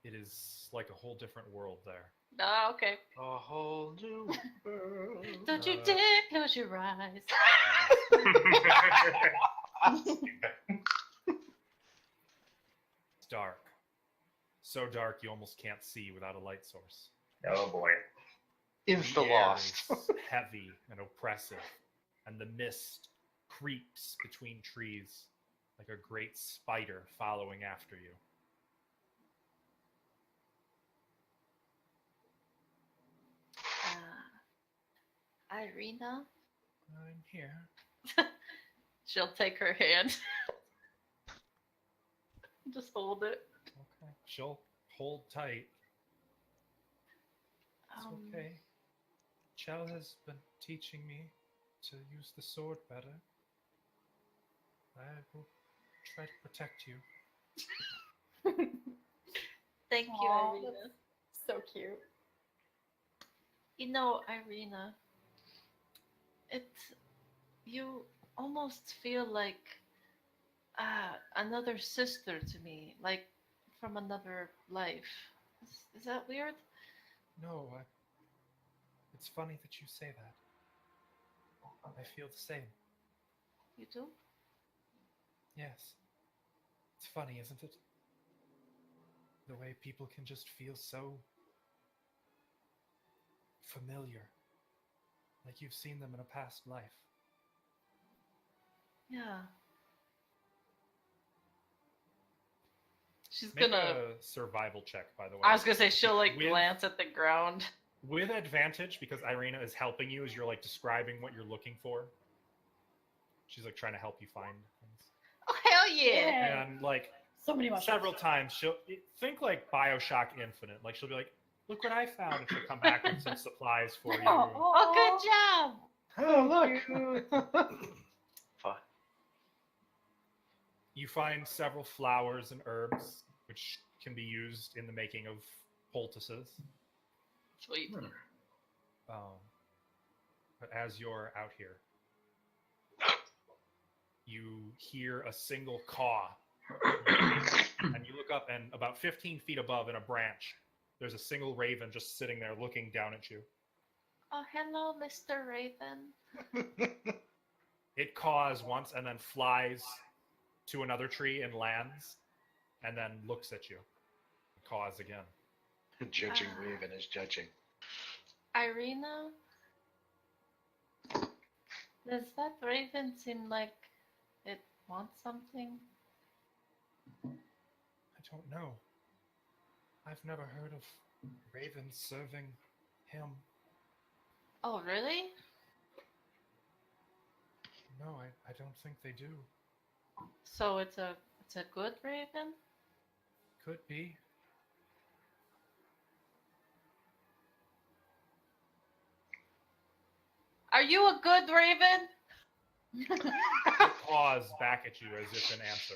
S1: it is like a whole different world there.
S6: Ah, okay.
S2: A whole new world.
S6: Don't you
S1: Uh,
S6: dare close your eyes.
S1: It's dark. So dark you almost can't see without a light source.
S4: Oh boy.
S2: Insta
S1: The air
S2: lost.
S1: is heavy and oppressive, and the mist creeps between trees like a great spider following after you.
S6: Irina?
S1: I'm here.
S6: She'll take her hand. Just hold it.
S1: Okay. She'll hold tight. It's okay. Chell has been teaching me to use the sword better. I will try to protect you.
S6: Thank you,
S3: Aw,
S6: Irina.
S3: that's so cute.
S6: You know, Irina, you almost feel like another sister to me, like from another life. Is that weird?
S1: No, it's funny that you say that. I feel the same.
S6: You do?
S1: Yes. It's funny, isn't it? The way people can just feel so familiar. Like you've seen them in a past life.
S6: Yeah. She's
S1: Make
S6: gonna.
S1: a survival check, by the way.
S6: I was gonna say she'll like
S1: With-
S6: glance at the ground.
S1: With advantage, because Irina is helping you as you're like describing what you're looking for. She's like trying to help you find things.
S6: Oh hell yeah!
S3: Yeah.
S1: And like
S3: So many mushrooms.
S1: several times she'll think like Bioshock Infinite. Like she'll be like, "Look what I found," and she'll come back with some supplies for you.
S6: Oh, good job!
S2: Oh, look. Fun.
S1: You find several flowers and herbs which can be used in the making of poultices.
S6: Sweet.
S1: But as you're out here, you hear a single caw, and you look up, and about 15 feet above in a branch, there's a single raven just sitting there looking down at you.
S6: Oh, hello, Mr. Raven.
S1: It caws once and then flies to another tree and lands, and then looks at you. Caws again.
S2: Judging Raven is judging.
S6: Irina? Does that raven seem like it wants something?
S1: I don't know. I've never heard of ravens serving him.
S6: Oh, really?
S1: No, I don't think they do.
S6: So it's a It's a good raven?
S1: Could be.
S6: Are you a good raven?
S1: It claws back at you as if in answer.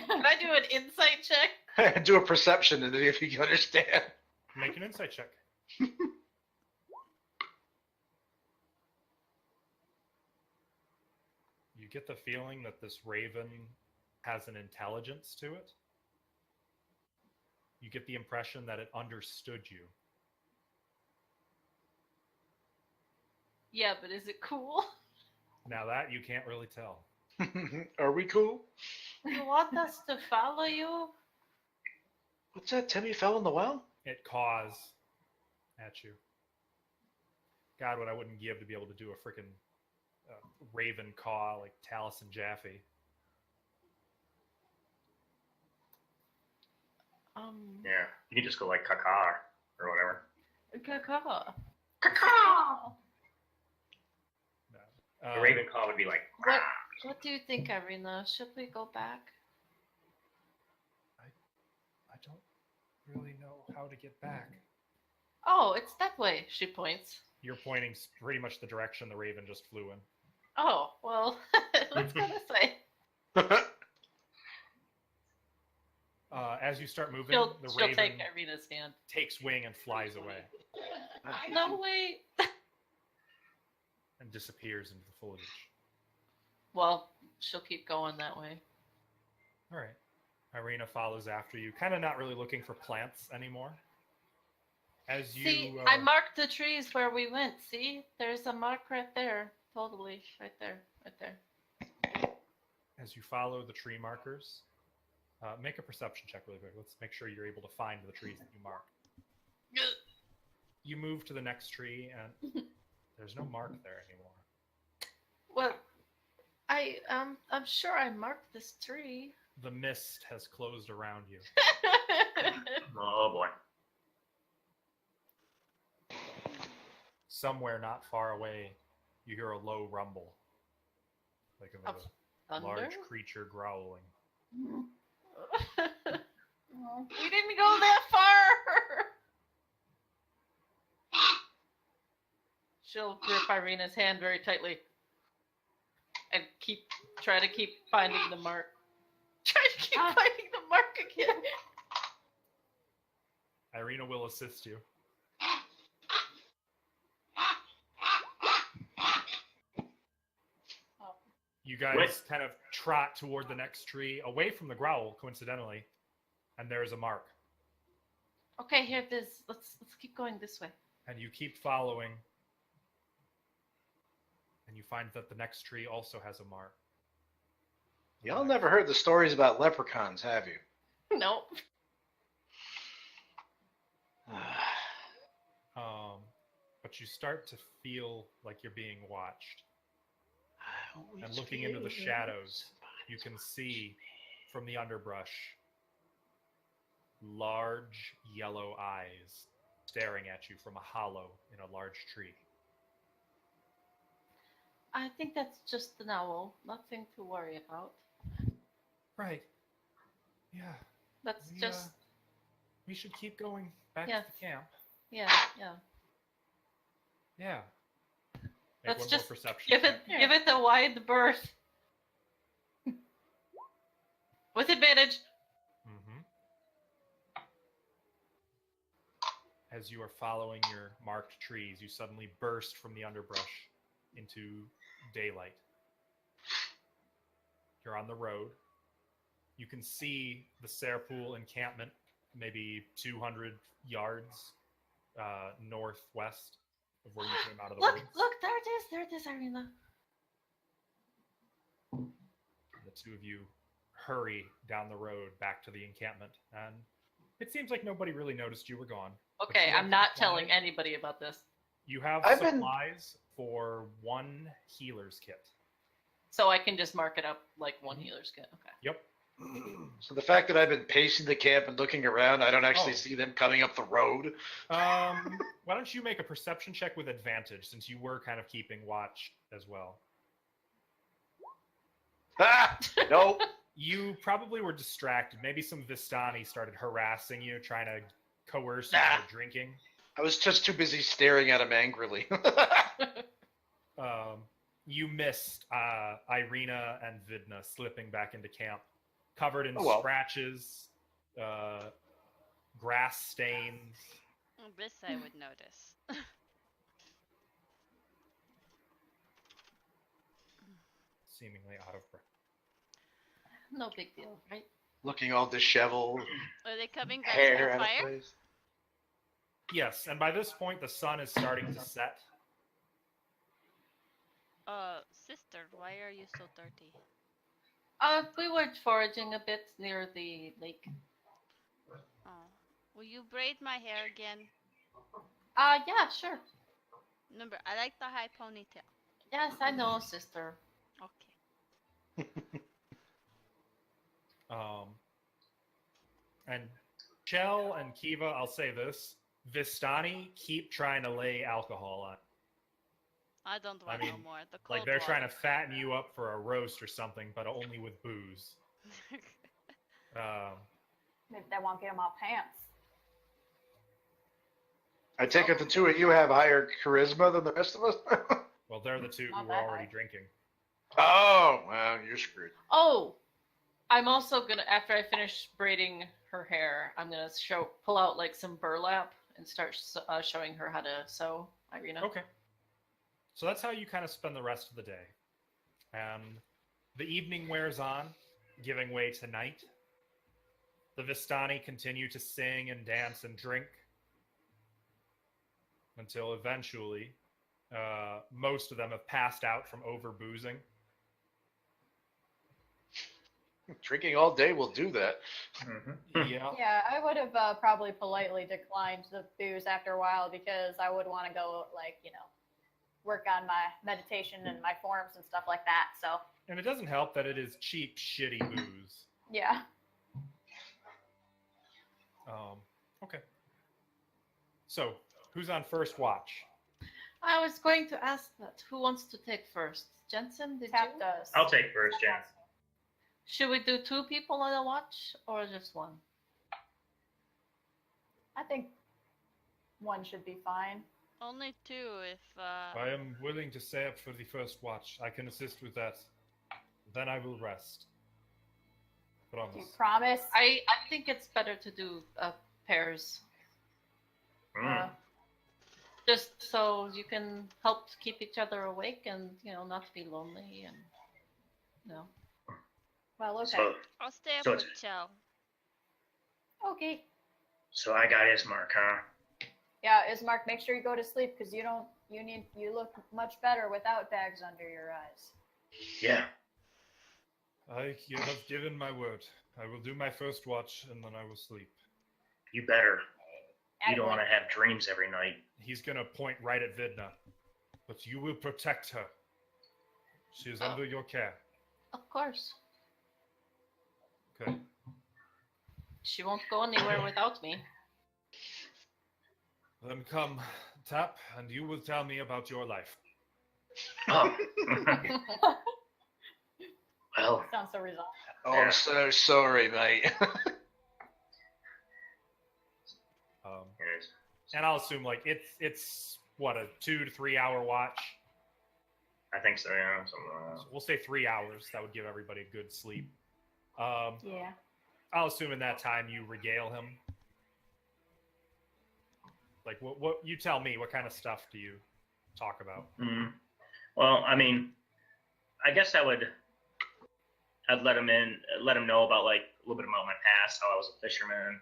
S6: Can I do an insight check?
S2: Do a perception and see if you can understand.
S1: Make an insight check. You get the feeling that this raven has an intelligence to it. You get the impression that it understood you.
S6: Yeah, but is it cool?
S1: Now that you can't really tell.
S2: Are we cool?
S6: You want us to follow you?
S2: What's that? Timmy fell in the well?
S1: It caws at you. God, what I wouldn't give to be able to do a freaking raven caw like Taliesin Jaffe.
S4: Yeah, you can just go like caca or whatever.
S6: Caca.
S1: No.
S4: A raven caw would be like.
S6: What do you think, Irina? Should we go back?
S1: I don't really know how to get back.
S6: Oh, it's that way, she points.
S1: You're pointing pretty much the direction the raven just flew in.
S6: Oh, well, let's go this way.
S1: As you start moving,
S6: She'll
S1: the raven
S6: take Irina's hand.
S1: takes wing and flies away
S6: No, wait.
S1: and disappears into the foliage.
S6: Well, she'll keep going that way.
S1: All right. Irina follows after you, kind of not really looking for plants anymore. As you
S6: See, I marked the trees where we went. See? There's a mark right there. Totally. Right there. Right there.
S1: as you follow the tree markers, make a perception check really quick. Let's make sure you're able to find the trees that you mark. You move to the next tree, and there's no mark there anymore.
S6: Well, I'm sure I marked this tree.
S1: The mist has closed around you.
S4: Oh boy.
S1: Somewhere not far away, you hear a low rumble, like of a large
S6: Thunder?
S1: creature growling.
S6: We didn't go that far. She'll grip Irina's hand very tightly and try to keep finding the mark. Try to keep finding the mark again.
S1: Irina will assist you. You guys kind of trot toward the next tree, away from the growl, coincidentally, and there's a mark.
S6: Okay, here it is. Let's keep going this way.
S1: And you keep following, and you find that the next tree also has a mark.
S2: Y'all never heard the stories about leprechauns, have you?
S6: Nope.
S1: But you start to feel like you're being watched. And looking into the shadows, you can see from the underbrush large yellow eyes staring at you from a hollow in a large tree.
S6: I think that's just an owl. Nothing to worry about.
S1: Right. Yeah.
S6: That's
S1: We,
S6: just
S1: We should keep going back
S6: Yeah.
S1: to the camp.
S6: yeah.
S1: Yeah. Make
S6: Let's
S1: one
S6: just
S1: more perception
S6: Give
S1: check.
S6: it a wide berth. With advantage.
S1: Mhm. As you are following your marked trees, you suddenly burst from the underbrush into daylight. You're on the road. You can see the Serpool encampment maybe 200 yards northwest of where you came out of the
S6: Look,
S1: woods.
S6: there it is, Irina.
S1: The two of you hurry down the road back to the encampment, and it seems like nobody really noticed you were gone.
S6: Okay,
S1: you have
S6: I'm not
S1: supplies.
S6: telling anybody about this.
S1: You have
S2: I've been-
S1: supplies for one healer's kit.
S6: So I can just mark it up like one healer's kit. Okay.
S1: Yep.
S2: So the fact that I've been pacing the camp and looking around, I don't actually
S1: Oh.
S2: see them coming up the road.
S1: Why don't you make a perception check with advantage, since you were kind of keeping watch as well?
S2: Ah! Nope.
S1: You probably were distracted. Maybe some Vistani started harassing you, trying to coerce you
S2: Nah.
S1: into drinking.
S2: I was just too busy staring at him angrily.
S1: You missed Irina and Vidna slipping back into camp, covered in
S2: Oh, well.
S1: scratches, grass stains.
S5: This I would notice.
S1: Seemingly out of breath.
S6: No big deal, right?
S2: Looking all disheveled,
S5: Are they coming back
S2: hair
S5: to
S2: out
S5: the
S2: of
S5: fire?
S2: place.
S1: Yes, and by this point the sun is starting to set.
S5: Sister, why are you so dirty?
S6: We were foraging a bit near the lake.
S5: Oh. Will you braid my hair again?
S6: Yeah, sure.
S5: Remember, I like the high ponytail.
S6: Yes, I know, sister.
S5: Okay.
S1: And Chell and Kiva, I'll say this: Vistani keep trying to lay alcohol on.
S5: I don't
S1: I
S5: want
S1: mean,
S5: no more. The
S1: Like
S5: cold
S1: they're trying to
S5: water.
S1: fatten you up for a roast or something, but only with booze.
S3: Maybe they won't get him off pants.
S2: I take it the two of you have higher charisma than the rest of us?
S1: Well, they're the two
S3: Not
S1: who were
S3: that
S1: already
S3: high.
S1: drinking.
S2: Oh, well, you're screwed.
S6: Oh, I'm also gonna, after I finish braiding her hair, I'm gonna pull out like some burlap and start showing her how to sew, Irina.
S1: Okay. So that's how you kind of spend the rest of the day. And the evening wears on, giving way to night. The Vistani continue to sing and dance and drink until eventually most of them have passed out from overboozing.
S2: Drinking all day will do that.
S1: Yeah.
S3: Yeah, I would have probably politely declined the booze after a while because I would want to go, like, work on my meditation and my forms and stuff like that. So,
S1: And it doesn't help that it is cheap, shitty booze.
S3: yeah.
S1: Okay. So, who's on first watch?
S6: I was going to ask that. Who wants to take first? Jensen, did
S3: Tap
S6: you?
S3: does.
S4: I'll take first, Jen.
S6: Should we do 2 people on a watch or just 1?
S3: I think one should be fine.
S5: Only 2 if
S1: I am willing to stay up for the first watch. I can assist with that. Then I will rest.
S3: Do you
S1: Promise.
S3: promise?
S6: I think it's better to do pairs.
S4: Mm.
S6: Just so you can help keep each other awake and, not be lonely and,
S3: Well, okay.
S4: So,
S5: I'll stay up
S4: So
S5: with
S4: it's-
S5: Chell.
S3: Okay.
S4: so I got Ismark, huh?
S3: Yeah, Ismark, make sure you go to sleep because you look much better without bags under your eyes.
S4: Yeah.
S1: I have given my word. I will do my first watch and then I will sleep.
S4: You better. You don't
S3: Anyway,
S4: want to have dreams every night.
S1: He's gonna point right at Vidna. But you will protect her. She is under your care.
S6: Of course.
S1: Okay.
S6: She won't go anywhere without me.
S1: Then come, Tap, and you will tell me about your life.
S4: Oh. Well,
S3: sounds so resigned.
S2: Oh,
S4: Yeah.
S2: I'm so sorry, mate.
S4: yes.
S1: And I'll assume like it's what, a 2 to 3 hour watch.
S4: I think so, yeah. Something like
S1: So we'll say 3 hours. That would give everybody a good sleep.
S3: Yeah.
S1: I'll assume in that time you regale him. Like what you tell me, what kind of stuff do you talk about?
S4: that. Mm. Well, I mean, I guess I'd let him know about like a little bit about my past, how I was a fisherman,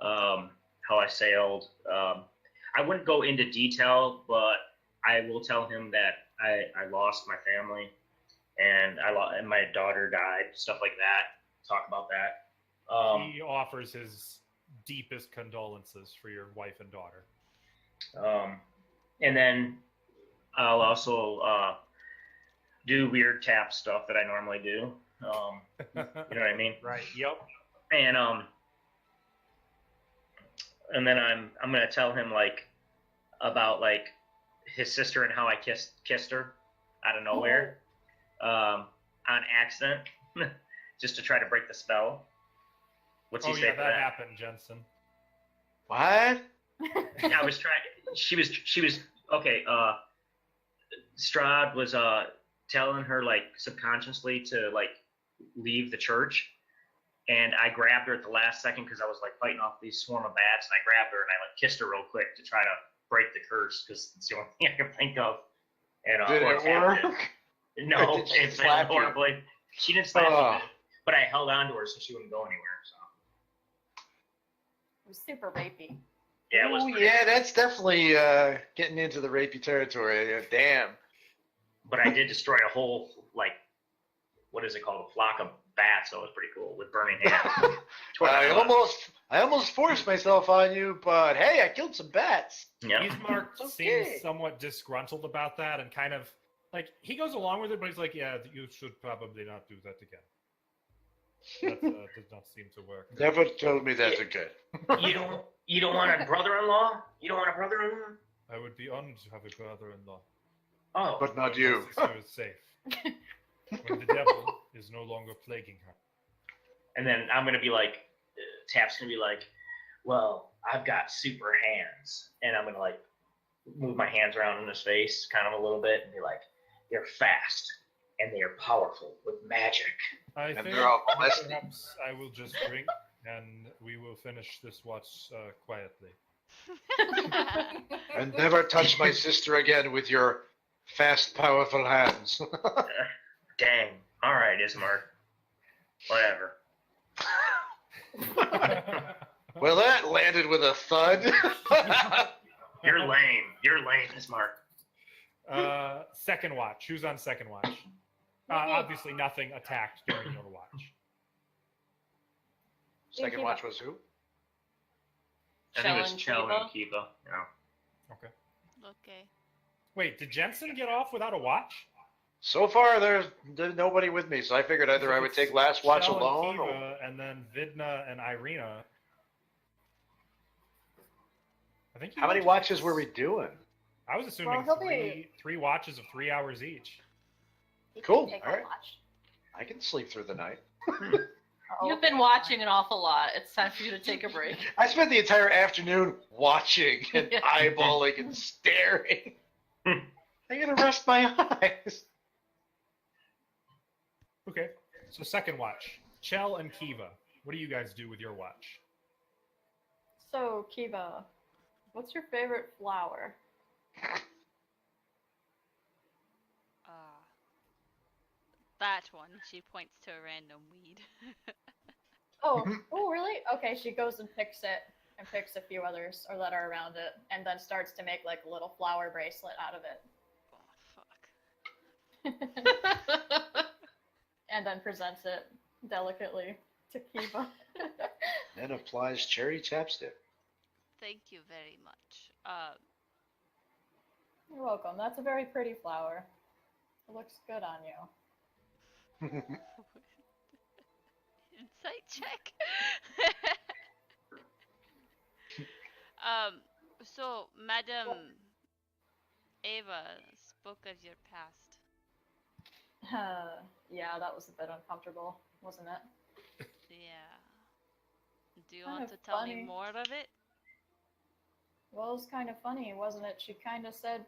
S4: how I sailed. I wouldn't go into detail, but I will tell him that I lost my family and and my daughter died, stuff like that. Talk about that.
S1: He offers his deepest condolences for your wife and daughter.
S4: And then I'll also do weird tap stuff that I normally do. You know what I mean?
S1: Right. Yep.
S4: And then I'm gonna tell him like about like his sister and how I kissed her out of nowhere on accident. just to try to break the spell. What's he
S1: Oh
S4: say
S1: yeah,
S4: for
S1: that
S4: that?
S1: happened, Jensen.
S2: What?
S4: I was trying. She was okay. Strahd was telling her like subconsciously to like leave the church, and I grabbed her at the last second because I was like fighting off these swarm of bats, and I grabbed her and I like kissed her real quick to try to break the curse because it's the only thing I can think of. And
S2: Did
S4: or
S2: it
S4: tapped
S2: work?
S4: it. No,
S2: Did she
S4: it
S2: slap
S4: failed
S2: you?
S4: horribly. She didn't slap
S2: Oh.
S4: me, but I held on to her so she wouldn't go anywhere. So
S3: It was super rapey.
S4: yeah, it was.
S2: Oh
S4: pretty-
S2: yeah, that's definitely getting into the rapey territory. Yeah, damn.
S4: But I did destroy a whole like, what is it called? A flock of bats. So it was pretty cool with burning hands.
S2: I almost forced myself on you, but hey, I killed some bats.
S4: Yeah.
S1: Ismark
S2: Okay.
S1: seems somewhat disgruntled about that and kind of like he goes along with it, but he's like, "Yeah, you should probably not do that again." That does not seem to work.
S2: Never told me that again.
S4: You don't want a brother-in-law? You don't want a brother-in-law?
S1: I would be honored to have a brother-in-law.
S4: Oh,
S2: But not
S1: But
S2: you.
S1: My sister is safe. When the devil is no longer plaguing her.
S4: and then I'm gonna be like, Tap's gonna be like, well, I've got super hands, and I'm gonna like move my hands around in his face, kind of a little bit, and be like, they're fast and they are powerful with magic.
S1: I
S2: And
S1: think
S2: they're all
S1: that
S2: molested.
S1: perhaps I will just drink and we will finish this watch quietly.
S2: And never touch my sister again with your fast, powerful hands.
S4: Dang. All right, Ismark. Whatever.
S2: Well, that landed with a thud.
S4: You're lame. You're lame, Ismark.
S1: Second watch. Who's on second watch? Obviously, nothing attacked during your watch.
S2: Second watch was who?
S4: I think it was
S6: Chell
S4: Chell
S6: and
S4: and Kiva. Yeah.
S1: Okay.
S5: Okay.
S1: Wait, did Jensen get off without a watch?
S2: So far, there's nobody with me, so I figured either I would take last watch
S1: Chell and
S2: alone or.
S1: Kiva, and then Vidna and Irina. I think.
S2: How many watches were we doing?
S1: I was assuming
S3: Well, he'll be-
S1: three watches of 3 hours each.
S3: You can
S2: Cool,
S3: take
S2: alright.
S3: a watch.
S2: I can sleep through the night.
S3: Oh,
S6: You've been watching an awful lot. It's time for you to take a break.
S2: I spent the entire afternoon watching and
S6: Yeah.
S2: eyeballing and staring. I gotta rest my eyes.
S1: Okay, so second watch. Chell and Kiva. What do you guys do with your watch?
S3: So, Kiva, what's your favorite flower?
S5: That one. She points to a random weed.
S3: Oh, oh, really? Okay, she goes and picks it and picks a few others or that are around it and then starts to make like a little flower bracelet out of it
S5: Oh fuck.
S3: and then presents it delicately to Kiva.
S2: Then applies cherry chapstick.
S5: Thank you very much.
S3: You're welcome. That's a very pretty flower. It looks good on you.
S5: Insight check. So Madam Ava spoke of your past.
S3: Yeah, that was a bit uncomfortable, wasn't it?
S5: Yeah. Do you
S3: Kind
S5: want
S3: of
S5: to tell me
S3: funny.
S5: more of it?
S3: Well, it was kind of funny, wasn't it? She kind of said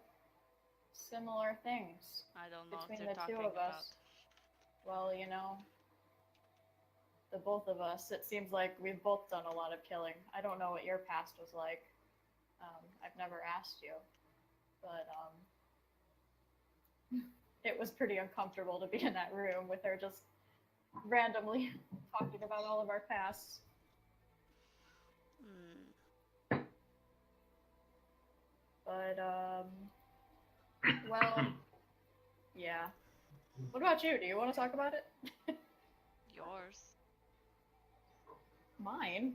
S3: similar things.
S5: I don't know
S3: Between
S5: what
S3: the
S5: you're
S3: two
S5: talking
S3: of
S5: about.
S3: us. Well, you know, the both of us, it seems like we've both done a lot of killing. I don't know what your past was like. I've never asked you, but it was pretty uncomfortable to be in that room with her just randomly talking about all of our pasts.
S5: Hmm.
S3: But, well, yeah. What about you? Do you want to talk about it?
S5: Yours.
S3: Mine?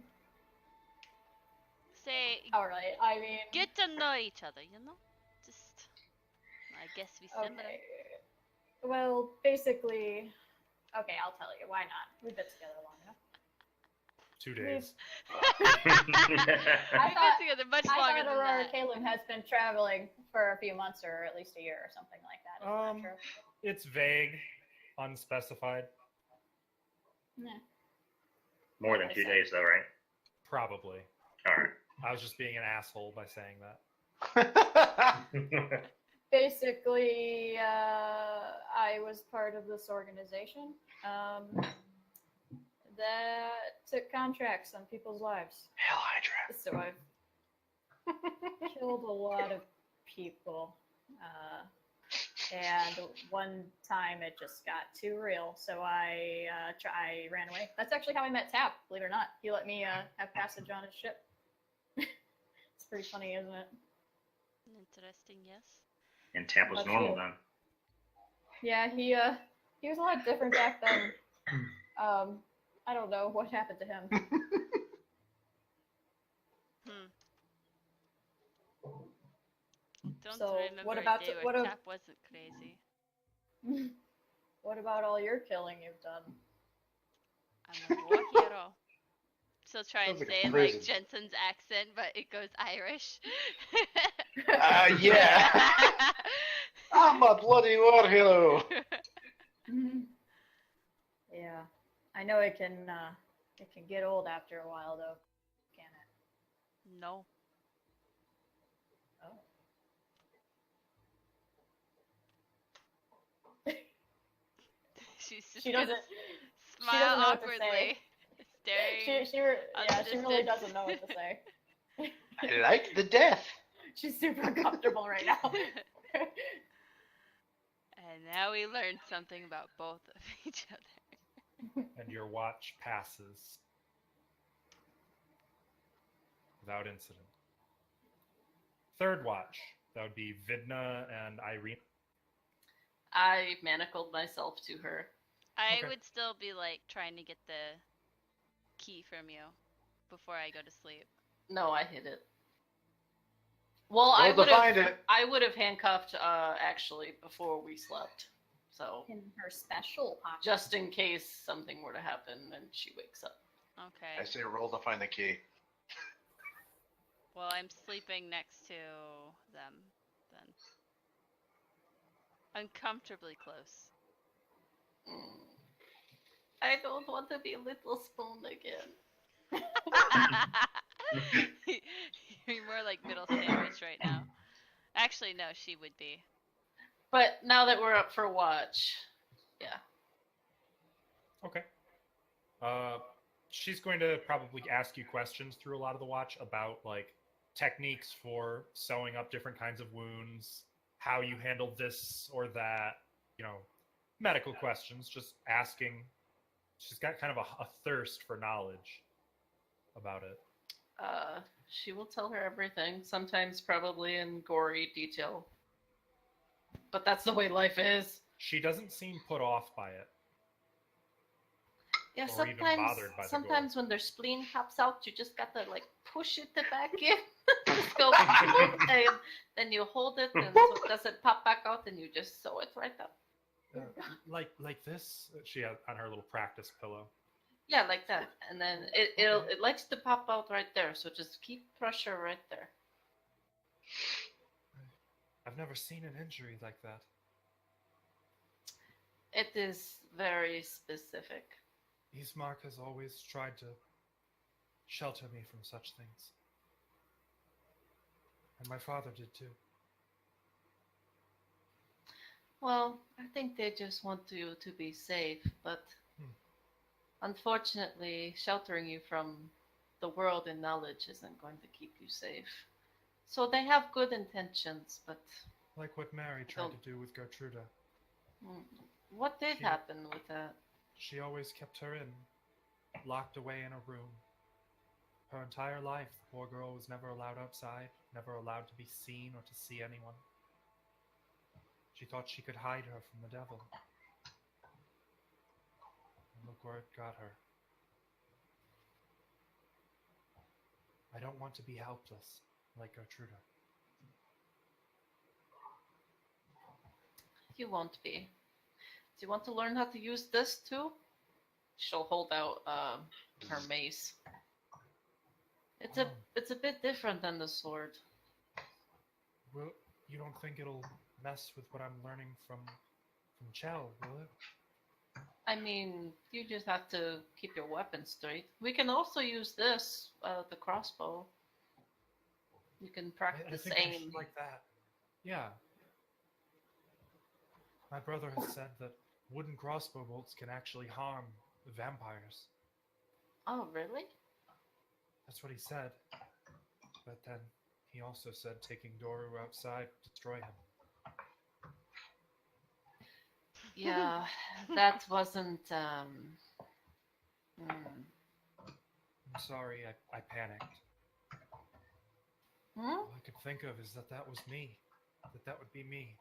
S5: Say,
S3: Alright, I mean...
S5: get to know each other, you know? Just, I guess we similar.
S3: Okay. Well, basically... Okay, I'll tell you. Why not? We've been together long enough.
S1: 2 days.
S5: We've been
S3: thought-
S5: together much
S3: I
S5: longer
S3: thought
S5: than
S3: Aurora
S5: that.
S3: Caelum has been traveling for a few months or at least a year or something like that. Isn't that true?
S1: It's vague, unspecified.
S3: Yeah.
S4: More than 2 days, though, right?
S1: Probably.
S4: All right.
S1: I was just being an asshole by saying that.
S3: Basically, I was part of this organization that took contracts on people's lives.
S2: Hell Hydra.
S3: So I've killed a lot of people. And one time it just got too real, so I ran away. That's actually how I met Tap, believe it or not. He let me have passage on his ship. It's pretty funny, isn't it?
S5: Interesting, yes.
S4: And Tap was
S3: That's
S4: normal
S3: it.
S4: then.
S3: Yeah, he was a lot different back then. I don't know what happened to him.
S5: Don't
S3: So,
S5: remember
S3: what
S5: a
S3: about
S5: day
S3: the-
S5: where
S3: what a-
S5: Tap wasn't crazy.
S3: What about all your killing you've done?
S5: I'm a war hero. Still try and
S2: Sounds like a
S5: say it like
S2: prison.
S5: Jensen's accent, but it goes Irish.
S2: Yeah. I'm a bloody war hero.
S3: Yeah, I know it can get old after a while though, can it?
S5: No.
S3: Oh.
S5: She's just
S3: She
S5: gonna
S3: doesn't.
S5: smile
S3: She doesn't know what to
S5: awkwardly, staring.
S3: She really doesn't know what to say.
S2: I like the death.
S3: She's super uncomfortable right now.
S5: And now we learned something about both of each other.
S1: And your watch passes without incident. Third watch, that would be Vidna and Irene.
S6: I manacled myself to her.
S5: I
S1: Okay.
S5: would still be like trying to get the key from you before I go to sleep.
S6: No, I hid it. Well,
S2: Well, to find it.
S6: I would have handcuffed actually before we slept. So
S3: In her special pocket.
S6: just in case something were to happen and she wakes up.
S2: I
S5: Okay.
S2: say roll to find the key.
S5: Well, I'm sleeping next to them then. Uncomfortably close.
S6: I don't want to be Little Spoon again.
S5: You're more like middle sandwich right now. Actually, no, she would be.
S6: But now that we're up for watch, yeah.
S1: Okay. She's going to probably ask you questions through a lot of the watch about like techniques for sewing up different kinds of wounds, how you handle this or that, medical questions, just asking. She's got kind of a thirst for knowledge about it.
S6: She will tell her everything, sometimes probably in gory detail. But that's the way life is.
S1: She doesn't seem put off by it.
S6: Yeah,
S1: Or even bothered by the
S6: sometimes when their spleen pops out, you just gotta like push it back in. Just go, and then you hold it, and so it doesn't pop back out, and you just sew it right up.
S1: Like this. She had on her little practice pillow.
S6: Yeah, like that, and then it likes to pop out right there. So just keep pressure right there.
S1: I've never seen an injury like that.
S6: It is very specific.
S1: Ismark has always tried to shelter me from such things. And my father did too.
S6: Well, I think they just want you to be safe, but unfortunately, sheltering you from the world and knowledge isn't going to keep you safe. So they have good intentions, but
S1: Like what Mary tried to do with Gertruda.
S6: what did happen with that?
S1: She always kept her locked away in a room. Her entire life, the poor girl was never allowed outside, never allowed to be seen or to see anyone. She thought she could hide her from the devil. And look where it got her. I don't want to be helpless like Gertruda.
S6: You won't be. Do you want to learn how to use this too? She'll hold out her mace. It's a bit different than the sword.
S1: Well, you don't think it'll mess with what I'm learning from Chell, will it?
S6: I mean, you just have to keep your weapons straight. We can also use this, the crossbow. You can
S1: I
S6: practice
S1: think I
S6: aim.
S1: should like that. Yeah. My brother has said that wooden crossbow bolts can actually harm vampires.
S6: Oh, really?
S1: That's what he said. But then he also said taking Doru outside would destroy him.
S6: Yeah, that wasn't. Hmm.
S1: I'm sorry, I panicked.
S6: Hmm?
S1: All I could think of is that that was me. That would be me.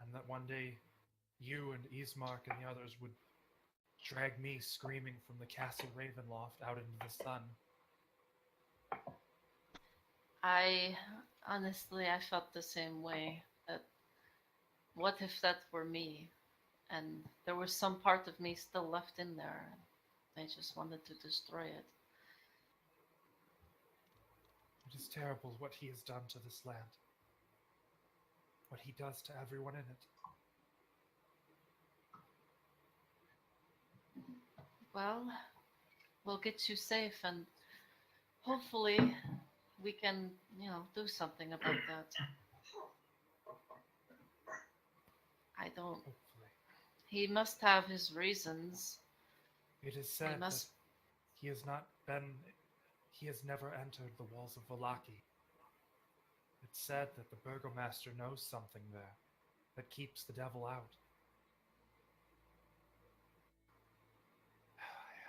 S1: And that one day you and Ismark and the others would drag me screaming from the castle Ravenloft out into the sun.
S6: I honestly, I felt the same way. That what if that were me, and there was some part of me still left in there, and I just wanted to destroy it.
S1: It is terrible what he has done to this land. What he does to everyone in it.
S6: Well, we'll get you safe, and hopefully, we can, do something about that. I don't.
S1: Hopefully.
S6: He must have his reasons.
S1: It is
S6: He
S1: said
S6: must.
S1: that he has not been... He has never entered the walls of Vallaki. It's said that the Burgomaster knows something there that keeps the devil out.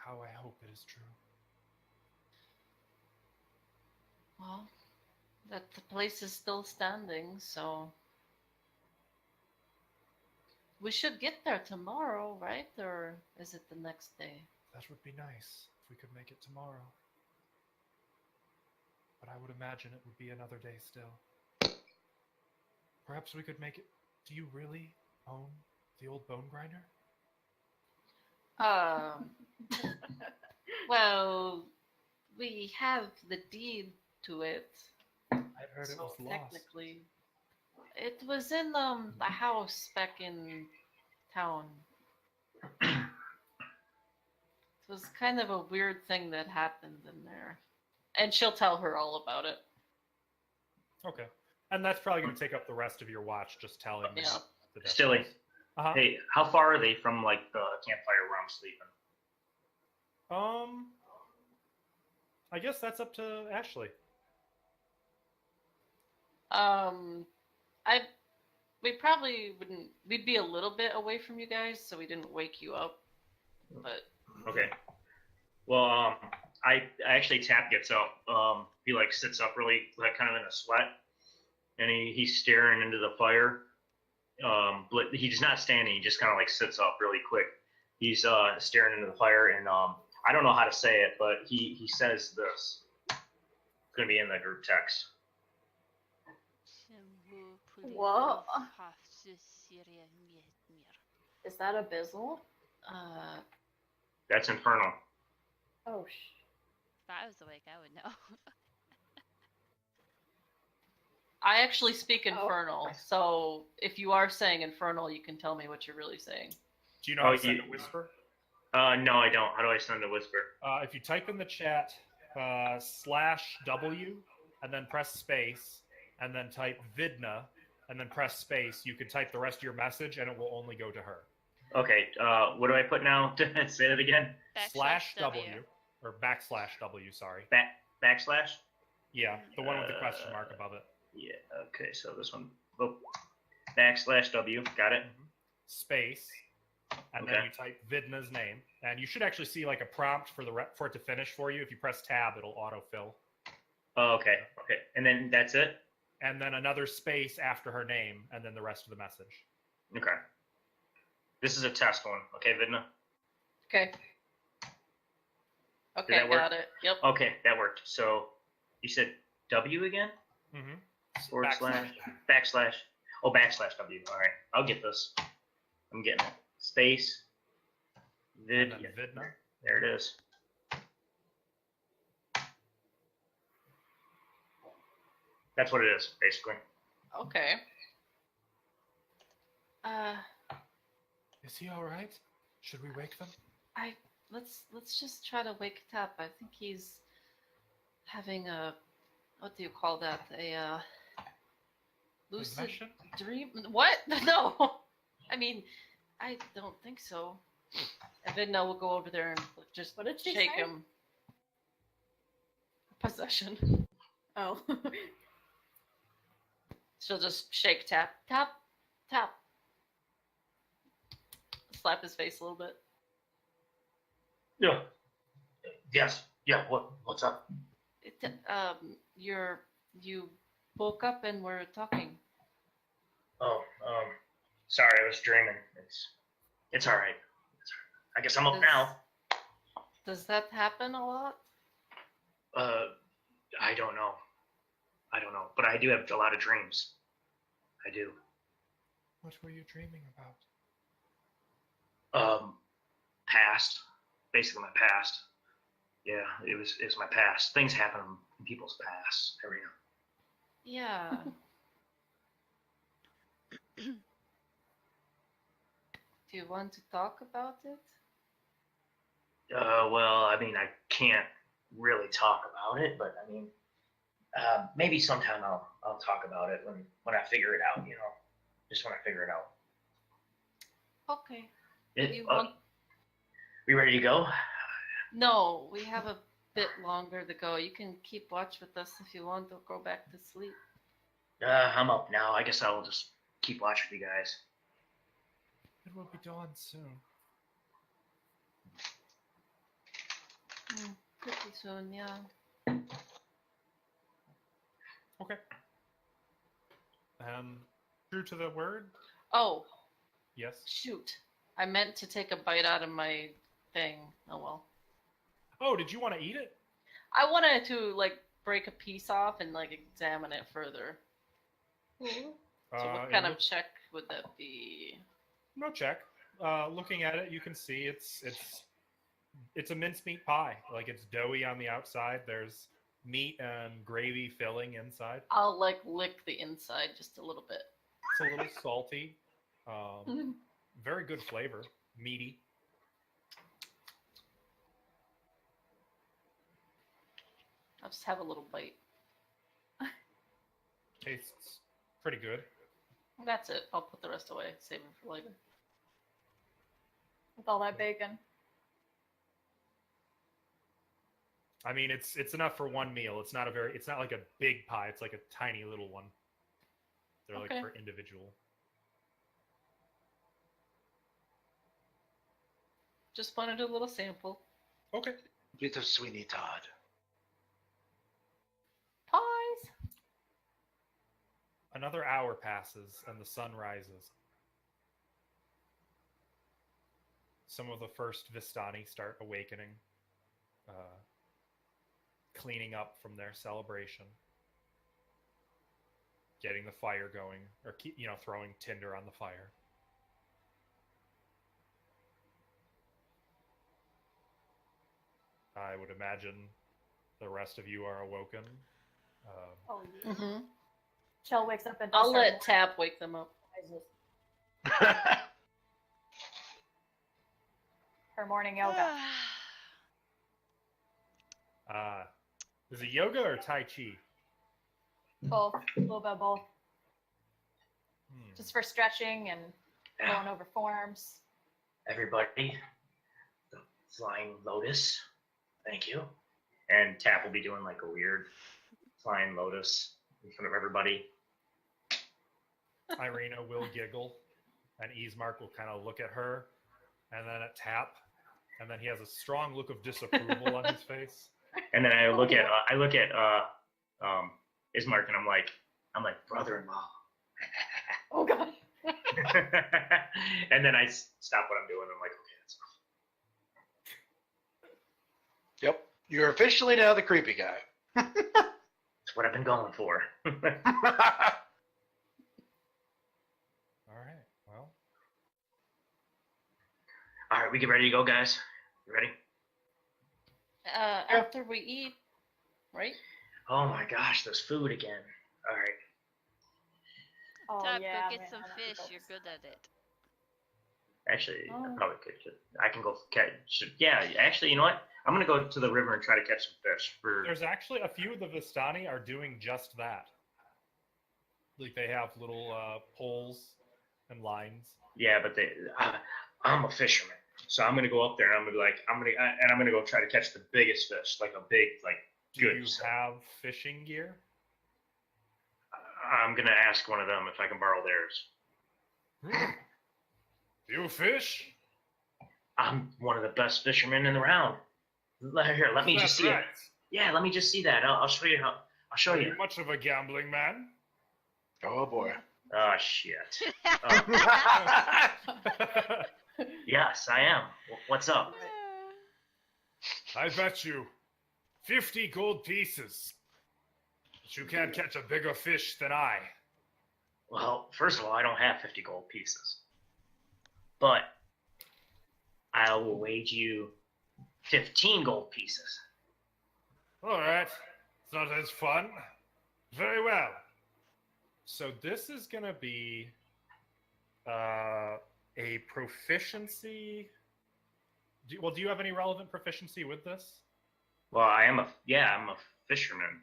S1: How I hope it is true.
S6: Well, that the place is still standing, so we should get there tomorrow, right? Or is it the next day?
S1: That would be nice if we could make it tomorrow. But I would imagine it would be another day still. Perhaps we could make it... Do you really own the old bone grinder?
S6: Well, we have the deed to it.
S1: I'd heard it was lost.
S6: Technically, it was in a house back in town. It was kind of a weird thing that happened in there, and she'll tell her all about it.
S1: Okay. And that's probably going to take up the rest of your watch, just telling
S6: Yeah.
S1: the
S4: Stilly.
S1: details. Uh-huh.
S4: Hey, how far are they from like the campfire where I'm sleeping?
S1: I guess that's up to Ashley.
S6: We probably wouldn't. We'd be a little bit away from you guys, so we didn't wake you up. But
S4: Okay. Well, I actually Tap gets up. He like sits up really like kind of in a sweat, and he's staring into the fire. But he's not standing. He just kind of like sits up really quick. He's staring into the fire, and I don't know how to say it, but he says this. It's gonna be in the group text.
S3: What? Is that abysmal?
S4: That's infernal.
S3: Oh,
S5: If I was awake, I would know.
S6: I actually speak Infernal, so if you are saying Infernal, you can tell me what you're really saying.
S1: Do you know how to send a whisper?
S4: No, I don't. How do I send a whisper?
S1: If you type in the chat /W and then press space and then type Vidna and then press space, you can type the rest of your message and it will only go to her.
S4: Okay. What do I put now? Say that again.
S1: /W or /W, sorry.
S4: Backslash?
S1: Yeah, the one with the question mark above it.
S4: Yeah, okay, so this one. Oh, /W, got it.
S1: Space, and then you type Vidna's name, and you should actually see like a prompt for for it to finish for you. If you press tab, it'll autofill.
S4: Oh, okay, and then that's it?
S1: And then another space after her name, and then the rest of the message.
S4: Okay. This is a test one, okay, Vidna?
S6: Okay. Okay,
S4: that work?
S6: got it. Yep.
S4: Okay, that worked. So you said W again?
S1: Mm-hmm.
S4: Backslash. Oh, /W. All right, I'll get this. I'm getting it. Space.
S1: And then Vidna.
S4: There it is. That's what it is, basically.
S6: Okay.
S1: Is he all right? Should we wake them?
S6: Let's just try to wake Tap. I think he's having a, what do you call that? A lucid
S1: Possession?
S6: dream? What? No. I mean, I don't think so. And then we'll go over there and just
S3: What did she
S6: shake
S3: say?
S6: him. Possession.
S3: Oh.
S6: She'll just shake Tap. Tap. Tap. Slap his face a little bit.
S4: Yeah. Yes. Yeah. What's up?
S6: You woke up and were talking.
S4: Oh, sorry, I was dreaming. It's all right. I guess I'm up now.
S6: Does that happen a lot?
S4: I don't know, but I do have a lot of dreams. I do.
S1: What were you dreaming about?
S4: Past, basically my past. Yeah, it was my past. Things happen in people's past every year.
S6: Yeah. Do you want to talk about it?
S4: Well, I mean, I can't really talk about it, but I mean, maybe sometime I'll talk about it when I figure it out. You know, just when I figure it out.
S6: Okay.
S4: We ready to go?
S6: No, we have a bit longer to go. You can keep watch with us if you want, or go back to sleep.
S4: I'm up now. I guess I'll just keep watch with you guys.
S1: It will be dawn soon.
S6: Pretty soon, yeah.
S1: Okay. True to the word?
S6: Oh,
S1: Yes.
S6: shoot. I meant to take a bite out of my thing. Oh well.
S1: Oh, did you want to eat it?
S6: I wanted to, break a piece off and, examine it further. So what kind of check would that be?
S1: No check. Looking at it, you can see it's a mincemeat pie. Like, it's doughy on the outside. There's meat and gravy filling inside.
S6: I'll, lick the inside just a little bit.
S1: It's a little salty. Very good flavor. Meaty.
S6: I'll just have a little bite.
S1: Tastes pretty good.
S6: That's it. I'll put the rest away. Save it for later.
S3: With all that bacon.
S1: I mean, it's enough for one meal. It's not like a big pie. It's like a tiny little one. They're
S6: Okay.
S1: like for individual.
S6: Just wanted a little sample.
S1: Okay.
S2: Bit of Sweeney Todd.
S6: Pies.
S1: Another hour passes and the sun rises. Some of the first Vistani start awakening, cleaning up from their celebration, getting the fire going, or throwing tinder on the fire. I would imagine the rest of you are awoken.
S3: Oh, yeah.
S6: Mm-hmm.
S3: Chell wakes up and
S6: I'll
S3: does
S6: let Tap wake them up.
S3: her morning yoga.
S1: Is it yoga or Tai Chi?
S3: Both. A little bit of both.
S1: Hmm.
S3: Just for stretching and going over forms.
S4: Everybody, the flying lotus. Thank you. And Tap will be doing like a weird flying lotus in front of everybody.
S1: Irina will giggle, and Ismark will kind of look at her, and then at Tap, and then he has a strong look of disapproval on his face.
S4: And then I look at Ismark, and I'm like brother-in-law.
S3: Oh god.
S4: And then I stop what I'm doing. I'm like, okay, that's enough.
S2: Yep. You're officially now the creepy guy.
S4: That's what I've been going for.
S1: All right. Well,
S4: All right, we get ready to go, guys. You ready?
S6: After we eat, right?
S4: Oh my gosh, there's food again. All right.
S3: Oh
S5: Tap,
S3: yeah.
S5: go get
S3: man,
S5: some
S3: I love
S5: fish.
S3: those.
S5: You're good at it.
S4: Actually, I
S3: Oh.
S4: probably could. I can go catch. Yeah, actually, you know what? I'm gonna go to the river and try to catch some fish.
S1: There's actually a few of the Vistani are doing just that. Like they have little poles and lines.
S4: Yeah, but I'm a fisherman, so I'm gonna go up there and I'm gonna go try to catch the biggest fish, like a big, like
S1: Do
S4: good.
S1: you have fishing gear?
S4: I'm gonna ask one of them if I can borrow theirs.
S1: You fish?
S4: I'm one of the best fishermen in the round. Here, let me just see it. Yeah, let me just see that. I'll show you how. I'll show
S1: Are
S4: you.
S1: you much of a gambling man?
S2: Oh boy.
S4: Oh shit. Yes, I am. What's up?
S1: I bet you 50 gold pieces. But you can't catch a bigger fish than I.
S4: Well, first of all, I don't have 50 gold pieces, but I will wage you 15 gold pieces.
S1: All right. It's not as fun. Very well. So this is going to be a proficiency. Do you have any relevant proficiency with this?
S4: Well, I'm a fisherman.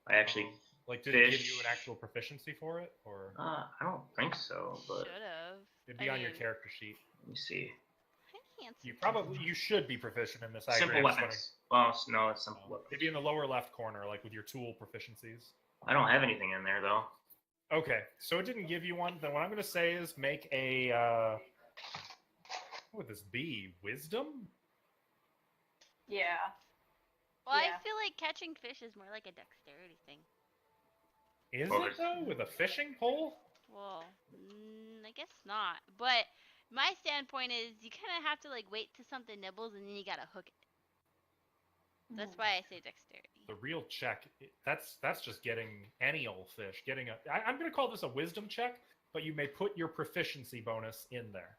S4: I actually,
S1: Like, did it give
S4: fish.
S1: you an actual proficiency for it? Or
S4: I don't think so, but
S5: Should have.
S1: it'd be on your character sheet.
S4: let me see.
S1: You should be proficient in this. I
S4: Simple
S1: agree. I'm just
S4: weapons. Well, no, it's simple
S1: wondering.
S4: weapons.
S1: It'd be in the lower left corner, like with your tool proficiencies.
S4: I don't have anything in there though.
S1: Okay, so it didn't give you one. Then what I'm going to say is make a. What would this be? Wisdom?
S3: Yeah.
S5: Well,
S3: Yeah.
S5: I feel like catching fish is more like a dexterity thing.
S1: Is
S4: Well,
S1: it though? With a fishing pole?
S5: Well, I guess not. But my standpoint is you kind of have to like wait till something nibbles and then you gotta hook it. That's why I say dexterity.
S1: The real check. That's just getting any old fish. I'm going to call this a wisdom check, but you may put your proficiency bonus in there.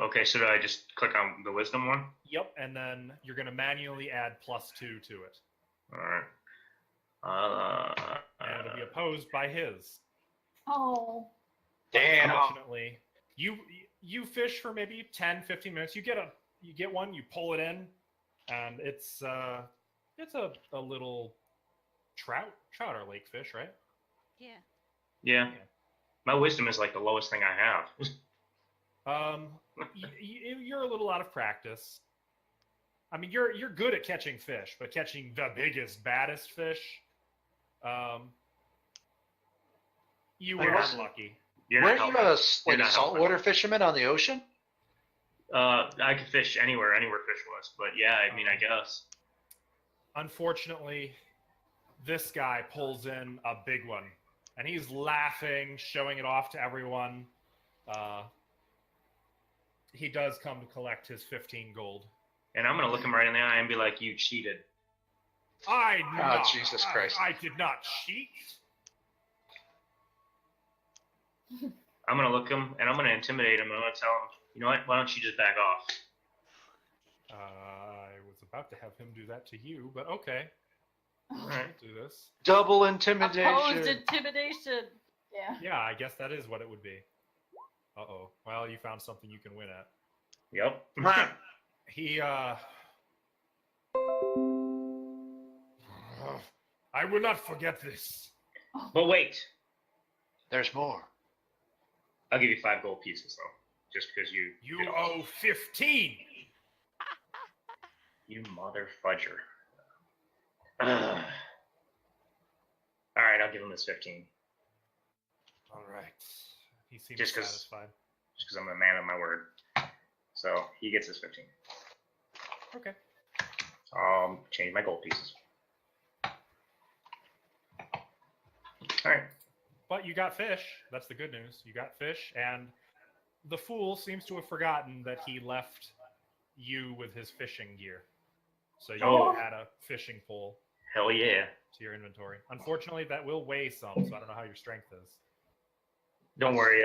S4: Okay, so do I just click on the wisdom one?
S1: Yep, and then you're going to manually add +2 to it,
S4: Alright.
S1: and it'll be opposed by his.
S3: Oh.
S2: Damn.
S1: Unfortunately, you fish for maybe 10, 15 minutes. You get one, you pull it in, and it's a little trout or lake fish, right?
S5: Yeah.
S4: Yeah. My wisdom is like the lowest thing I have.
S1: You're a little out of practice. I mean, you're good at catching fish, but catching the biggest, baddest fish, you were
S2: Like,
S1: unlucky.
S4: You're not
S2: Weren't you
S4: helping.
S2: a saltwater fisherman on the ocean?
S4: I could fish anywhere fish was, but yeah, I mean, I guess.
S1: Unfortunately, this guy pulls in a big one, and he's laughing, showing it off to everyone. He does come to collect his 15 gold.
S4: And I'm gonna look him right in the eye and be like, "You cheated."
S2: Jesus Christ.
S1: I did not cheat.
S4: I'm gonna look him and I'm gonna intimidate him and I'm gonna tell him, "You know what? Why don't you just back off?"
S1: I was about to have him do that to you, but okay.
S4: All right.
S1: I'll do this.
S2: Double intimidation.
S6: Opposed intimidation.
S3: Yeah.
S1: Yeah, I guess that is what it would be. Uh-oh. Well, you found something you can win at.
S4: Yep.
S1: He, I will not forget this.
S4: But wait,
S2: There's more.
S4: I'll give you 5 gold pieces though, just because you.
S1: You
S4: did
S1: owe 15.
S4: You mother fudger. All right, I'll give him this 15,
S1: All right. He seems
S4: Just 'cause-
S1: satisfied.
S4: just because I'm a man of my word. So he gets his 15.
S1: Okay.
S4: Change my gold pieces. All right.
S1: But you got fish. That's the good news. You got fish, and the fool seems to have forgotten that he left you with his fishing gear. So you
S4: Oh.
S1: had a fishing pole
S4: Hell yeah.
S1: to your inventory. Unfortunately, that will weigh some, so I don't know how your strength is.
S4: Don't worry,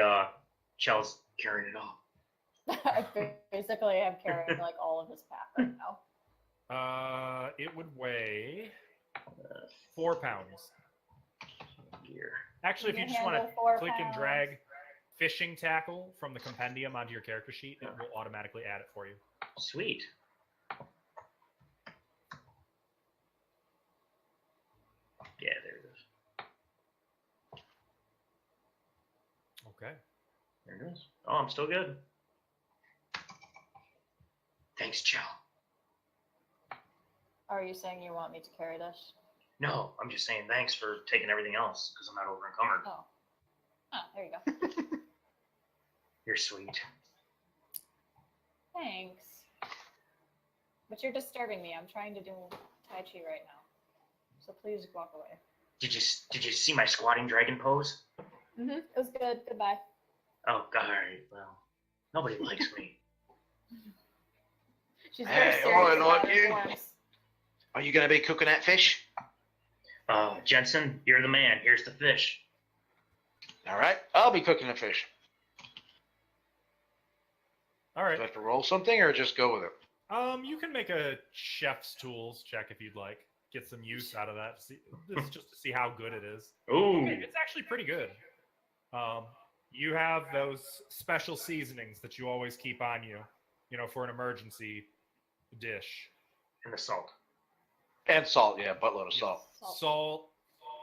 S4: Chel's carrying it all.
S3: I basically am carrying like all of his pack right now.
S1: It would weigh 4 pounds.
S4: Gear.
S1: Actually, if you
S3: You
S1: just want
S3: handle
S1: to
S3: 4
S1: click and
S3: pounds.
S1: drag fishing tackle from the compendium onto your character sheet, it will automatically add it for you.
S4: Sweet. Yeah, there it is.
S1: Okay.
S4: There it is. Oh, I'm still good. Thanks, Joe.
S3: Are you saying you want me to carry this?
S4: No, I'm just saying thanks for taking everything else because I'm not over encumbered.
S3: Oh. Ah, there you go.
S4: You're sweet.
S3: Thanks. But you're disturbing me. I'm trying to do Tai Chi right now. So please walk away.
S4: Did you see my squatting dragon pose?
S3: Mm-hmm. It was good. Goodbye.
S4: Oh, God. All right. Well, nobody likes me.
S3: She's very
S2: Hey,
S3: serious
S2: I
S3: about
S2: like
S3: her
S2: you.
S3: forms.
S2: Are you going to be cooking that fish?
S4: Jensen, you're the man. Here's the fish.
S2: All right, I'll be cooking the fish.
S1: All right.
S2: Do I have to roll something or just go with it?
S1: You can make a chef's tools check if you'd like. Get some use out of that. This is just to see how good it is.
S4: Ooh.
S1: It's actually pretty good. You have those special seasonings that you always keep on you, for an emergency dish.
S4: And the salt.
S2: And salt, yeah, buttload of salt.
S1: Salt,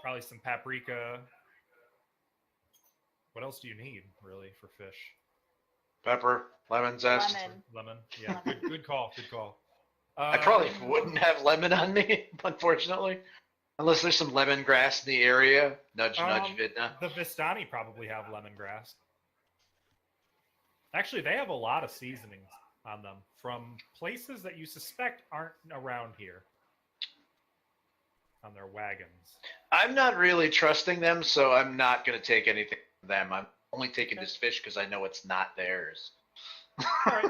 S1: probably some paprika. What else do you need, really, for fish?
S2: Pepper, lemon zest.
S1: Lemon. Yeah, good call. Good call.
S2: I probably wouldn't have lemon on me, unfortunately. Unless there's some lemongrass in the area. Nudge, nudge, Vidna.
S1: The Vistani probably have lemongrass. Actually, they have a lot of seasonings on them from places that you suspect aren't around here. On their wagons.
S2: I'm not really trusting them, so I'm not going to take anything from them. I'm only taking this fish because I know it's not theirs.
S1: All right.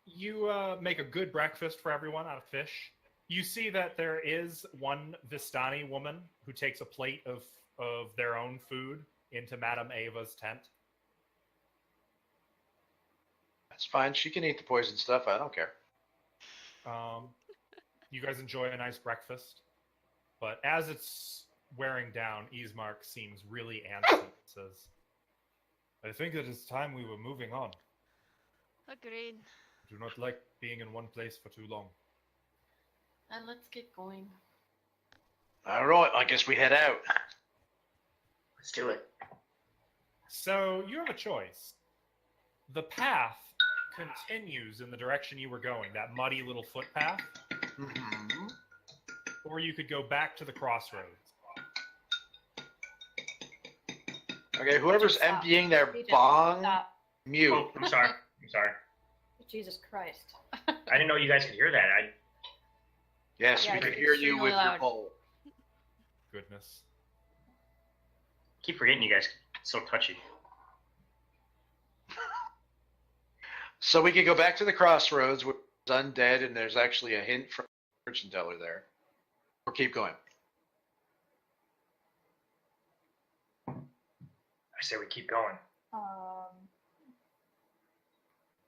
S1: You make a good breakfast for everyone out of fish. You see that there is one Vistani woman who takes a plate of their own food into Madame Ava's tent.
S2: That's fine. She can eat the poison stuff. I don't care.
S1: You guys enjoy a nice breakfast. But as it's wearing down, Ismark seems really antsy and says, I think it is time we were moving on.
S5: Agreed.
S1: I do not like being in one place for too long.
S6: And let's get going.
S2: All right, I guess we head out.
S4: Let's do it.
S1: So you have a choice. The path continues in the direction you were going, that muddy little footpath,
S2: Mm-hmm.
S1: or you could go back to the crossroads.
S2: Okay, whoever's
S3: Stop.
S2: emptying their
S3: Regent,
S2: bong,
S3: stop.
S2: mute.
S4: Oh, I'm sorry. I'm sorry.
S3: Jesus Christ.
S4: I didn't know you guys could hear that.
S2: Yes,
S3: Yeah,
S2: we could
S3: it's
S2: hear you
S3: extremely
S2: with your
S3: loud.
S2: bowl.
S1: Goodness.
S4: keep forgetting you guys are so touchy.
S2: So we could go back to the crossroads where it's undead and there's actually a hint from the fortune teller there. Or keep going.
S4: I say we keep going.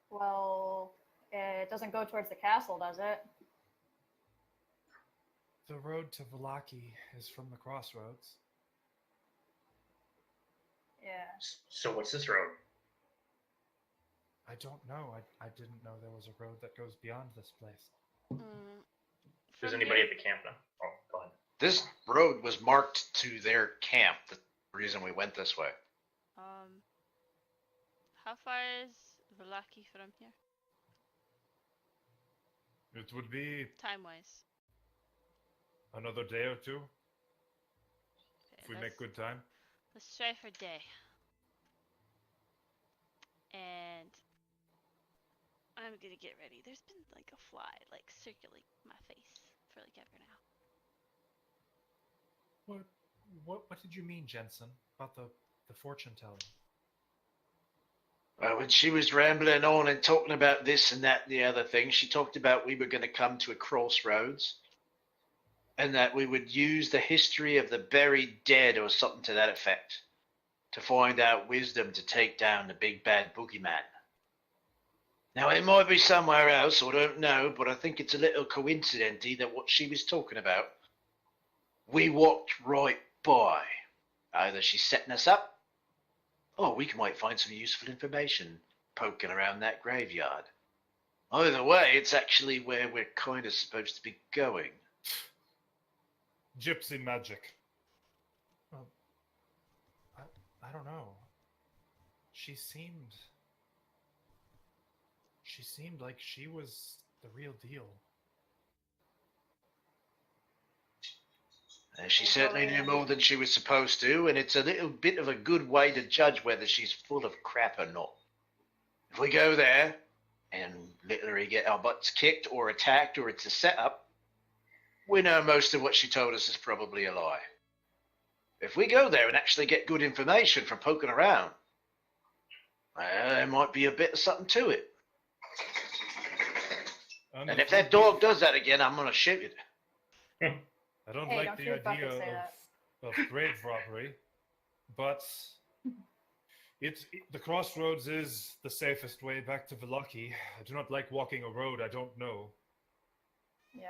S3: Well, it doesn't go towards the castle, does it?
S1: The road to Vallaki is from the crossroads.
S3: Yeah.
S4: So what's this road?
S1: I don't know. I didn't know there was a road that goes beyond this place.
S4: Does
S5: From
S4: anybody
S5: here-
S4: at the camp know? Oh, go ahead.
S2: This road was marked to their camp. That's the reason we went this way.
S5: How far is Vallaki from here?
S1: It would be
S5: Time-wise.
S1: another day or two
S5: Okay,
S1: if we make good time.
S5: Let's try for day. And I'm gonna get ready. There's been like a fly like circulating my face for like ever now.
S1: What did you mean, Jensen, about the fortune telling?
S2: When she was rambling on and talking about this and that and the other thing, she talked about we were going to come to a crossroads and that we would use the history of the buried dead or something to that effect to find out wisdom to take down the big bad boogeyman. Now, it might be somewhere else, I don't know, but I think it's a little coincidental that what she was talking about, we walked right by. Either she's setting us up, or we might find some useful information poking around that graveyard. Either way, it's actually where we're kind of supposed to be going.
S1: Gypsy magic. Well, I don't know. She seemed like she was the real deal.
S2: She certainly knew more than she was supposed to, and it's a little bit of a good way to judge whether she's full of crap or not. If we go there and literally get our butts kicked or attacked or it's a setup, we know most of what she told us is probably a lie. If we go there and actually get good information from poking around, there might be a bit of something to it. And if that dog does that again, I'm going to shoot it.
S1: I don't like the idea of grave robbery, but the crossroads is the safest way back to Vallaki. I do not like walking a road I don't know.
S3: Yeah.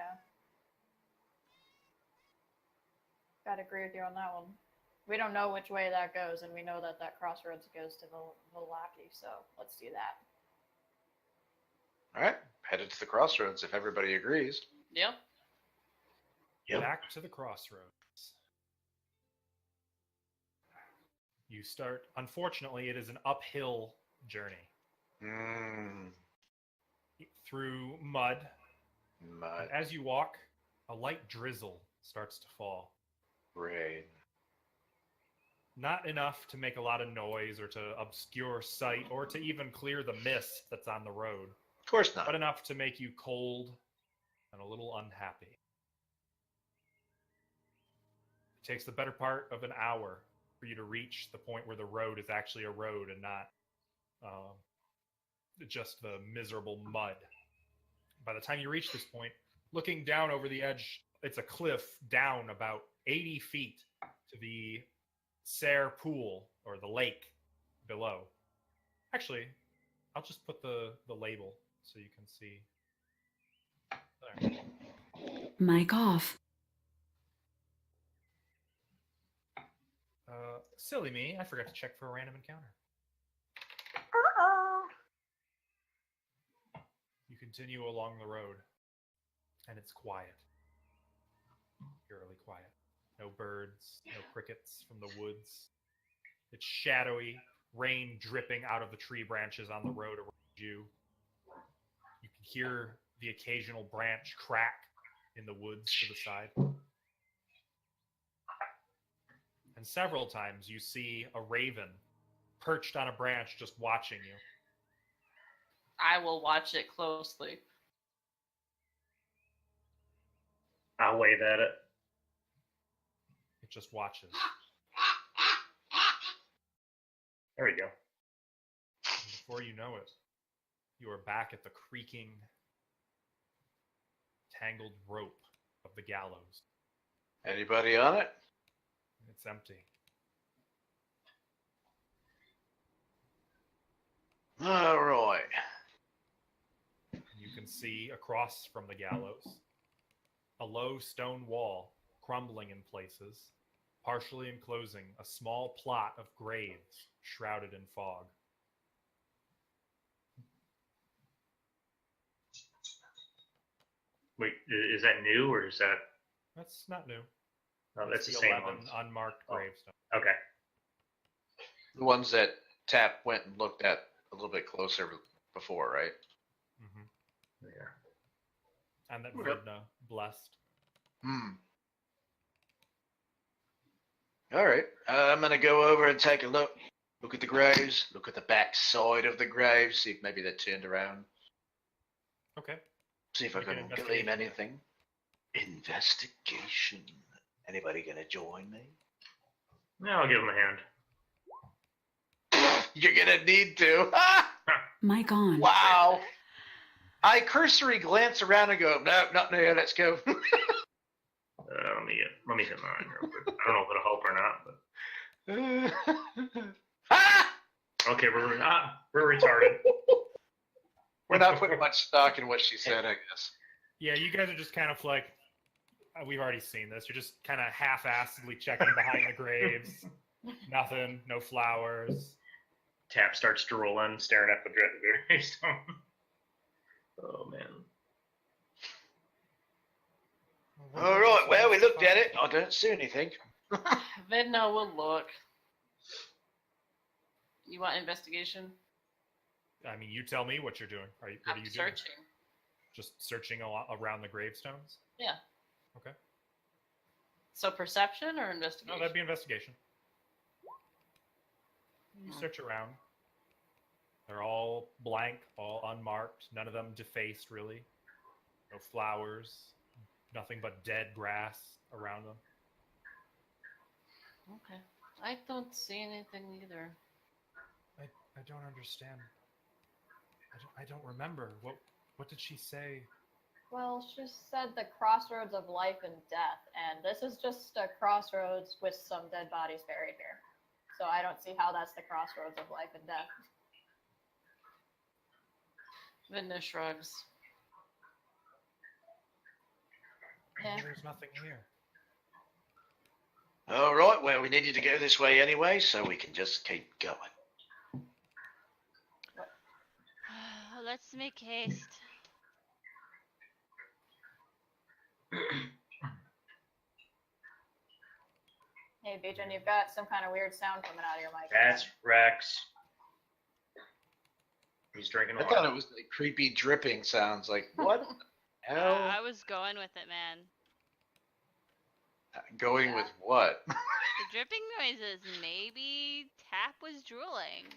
S3: Gotta agree with you on that one. We don't know which way that goes, and we know that that crossroads goes to Vallaki, so let's do that.
S2: All right, headed to the crossroads if everybody agrees.
S6: Yep.
S2: Yep.
S1: Back to the crossroads. You start. Unfortunately, it is an uphill journey through mud.
S2: Mud.
S1: And as you walk, a light drizzle starts to fall.
S2: Rain.
S1: Not enough to make a lot of noise or to obscure sight or to even clear the mist that's on the road,
S2: Of course not.
S1: but enough to make you cold and a little unhappy. It takes the better part of an hour for you to reach the point where the road is actually a road and not just the miserable mud. By the time you reach this point, looking down over the edge, it's a cliff down about 80 feet to the Serre Pool, or the lake, below. Actually, I'll just put the label so you can see. There.
S8: Mic off.
S1: Silly me, I forgot to check for a random encounter. You continue along the road, and it's quiet. Eerily quiet. No birds, no crickets from the woods. It's shadowy, rain dripping out of the tree branches on the road around you. You can hear the occasional branch crack in the woods to the side. And several times you see a raven perched on a branch just watching you.
S6: I will watch it closely.
S4: I'll wave at it.
S1: It just watches.
S4: There we go.
S1: And before you know it, you are back at the creaking, tangled rope of the gallows.
S2: Anybody on it?
S1: It's empty.
S2: All right.
S1: You can see across from the gallows a low stone wall crumbling in places, partially enclosing a small plot of graves shrouded in fog.
S4: Wait, is that new or is that?
S1: That's not new.
S4: No, that's
S1: It's
S4: the same
S1: 11
S4: one.
S1: unmarked
S4: Oh.
S1: gravestones.
S4: Okay.
S2: The ones that Tap went and looked at a little bit closer before, right?
S1: Mm-hmm.
S4: Yeah.
S1: And that
S2: Yep.
S1: Verdna blessed.
S2: All right. I'm going to go over and take a look. Look at the graves. Look at the back side of the graves. See if maybe they're turned around.
S1: Okay.
S2: See if I
S1: Make an
S2: can
S1: investigation
S2: glean
S1: check.
S2: anything. Investigation. Anybody going to join me?
S4: Yeah, I'll give him a hand.
S2: You're going to need to.
S8: Mic on.
S2: Wow. I cursory glance around and go, no, not there. Let's go.
S4: Let me hit mine real quick. I don't know if it'll help or not, but
S2: Ah!
S4: okay, we're retarded.
S2: We're not putting much stock in what she said, I guess.
S1: Yeah, you guys are just kind of like, we've already seen this. You're just kind of half-assedly checking behind the graves. Nothing, no flowers.
S4: Tap starts drooling, staring at the gravestone. Oh man.
S2: All right, well, we looked at it. I don't see anything.
S6: Vedna will look. You want investigation?
S1: I mean, you tell me what you're doing. What are
S6: I'm
S1: you doing?
S6: searching.
S1: Just searching around the gravestones?
S6: Yeah.
S1: Okay.
S6: So perception or investigation?
S1: No, that'd be investigation. You
S6: Hmm.
S1: search around. They're all blank, all unmarked, none of them defaced, really. No flowers, nothing but dead grass around them.
S6: Okay. I don't see anything either.
S1: I don't understand. I don't remember. What did she say?
S3: Well, she said the crossroads of life and death, and this is just a crossroads with some dead bodies buried here. So I don't see how that's the crossroads of life and death.
S6: Vedna shrugs.
S3: Yeah.
S1: There's nothing here.
S2: All right, well, we needed to go this way anyway, so we can just keep going.
S5: Let's make haste.
S3: Hey, Bijan, you've got some kind of weird sound coming out of your mic.
S4: That's Rex. He's drinking
S2: I
S4: water.
S2: thought it was like creepy dripping sounds. Like, what the hell?
S5: I was going with it, man.
S2: Going with what?
S5: The dripping noises. Maybe Tap was drooling.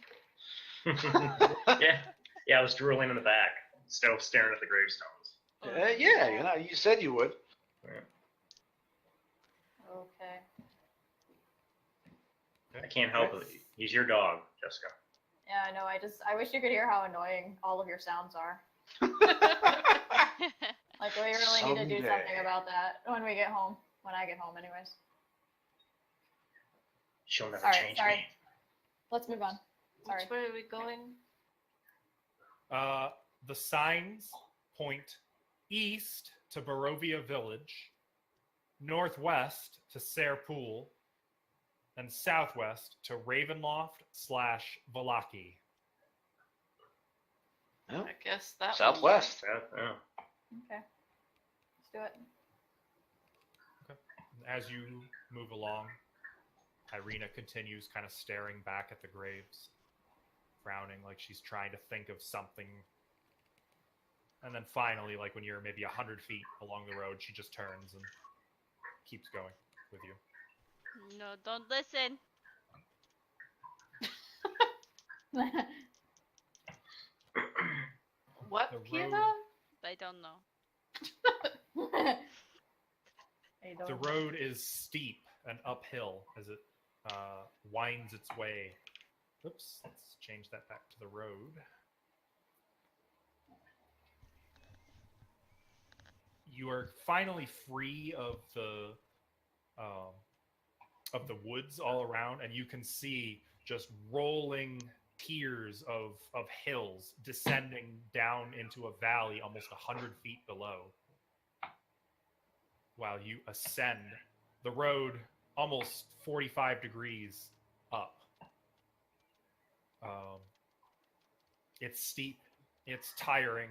S4: Yeah, I was drooling in the back, still staring at the gravestones.
S2: Yeah, you know, you said you would.
S3: Okay.
S4: I can't help it. He's your dog, Jessica.
S3: Yeah, I know. I wish you could hear how annoying all of your sounds are. Like, we really need to do something
S2: Someday.
S3: about that when we get home. When I get home, anyways.
S4: She'll never
S3: Sorry,
S4: change
S3: sorry.
S4: me.
S3: Let's move on. Sorry.
S6: Which way are we going?
S1: The signs point east to Barovia Village, northwest to Sayre Pool, and southwest to Ravenloft/Vallaki.
S2: Oh,
S6: I guess that
S2: Southwest.
S4: Yeah.
S3: Okay. Let's do it.
S1: As you move along, Irina continues kind of staring back at the graves, frowning like she's trying to think of something. And then finally, like when you're maybe 100 feet along the road, she just turns and keeps going with you.
S5: No, don't listen.
S6: What,
S1: The
S6: Kiana?
S1: road-
S5: I don't know.
S3: Hey,
S1: The
S3: don't-
S1: road is steep and uphill as it winds its way. Oops, let's change that back to the road. You are finally free of the woods all around, and you can see just rolling tiers of hills descending down into a valley almost 100 feet below. While you ascend the road almost 45 degrees up. It's steep, it's tiring.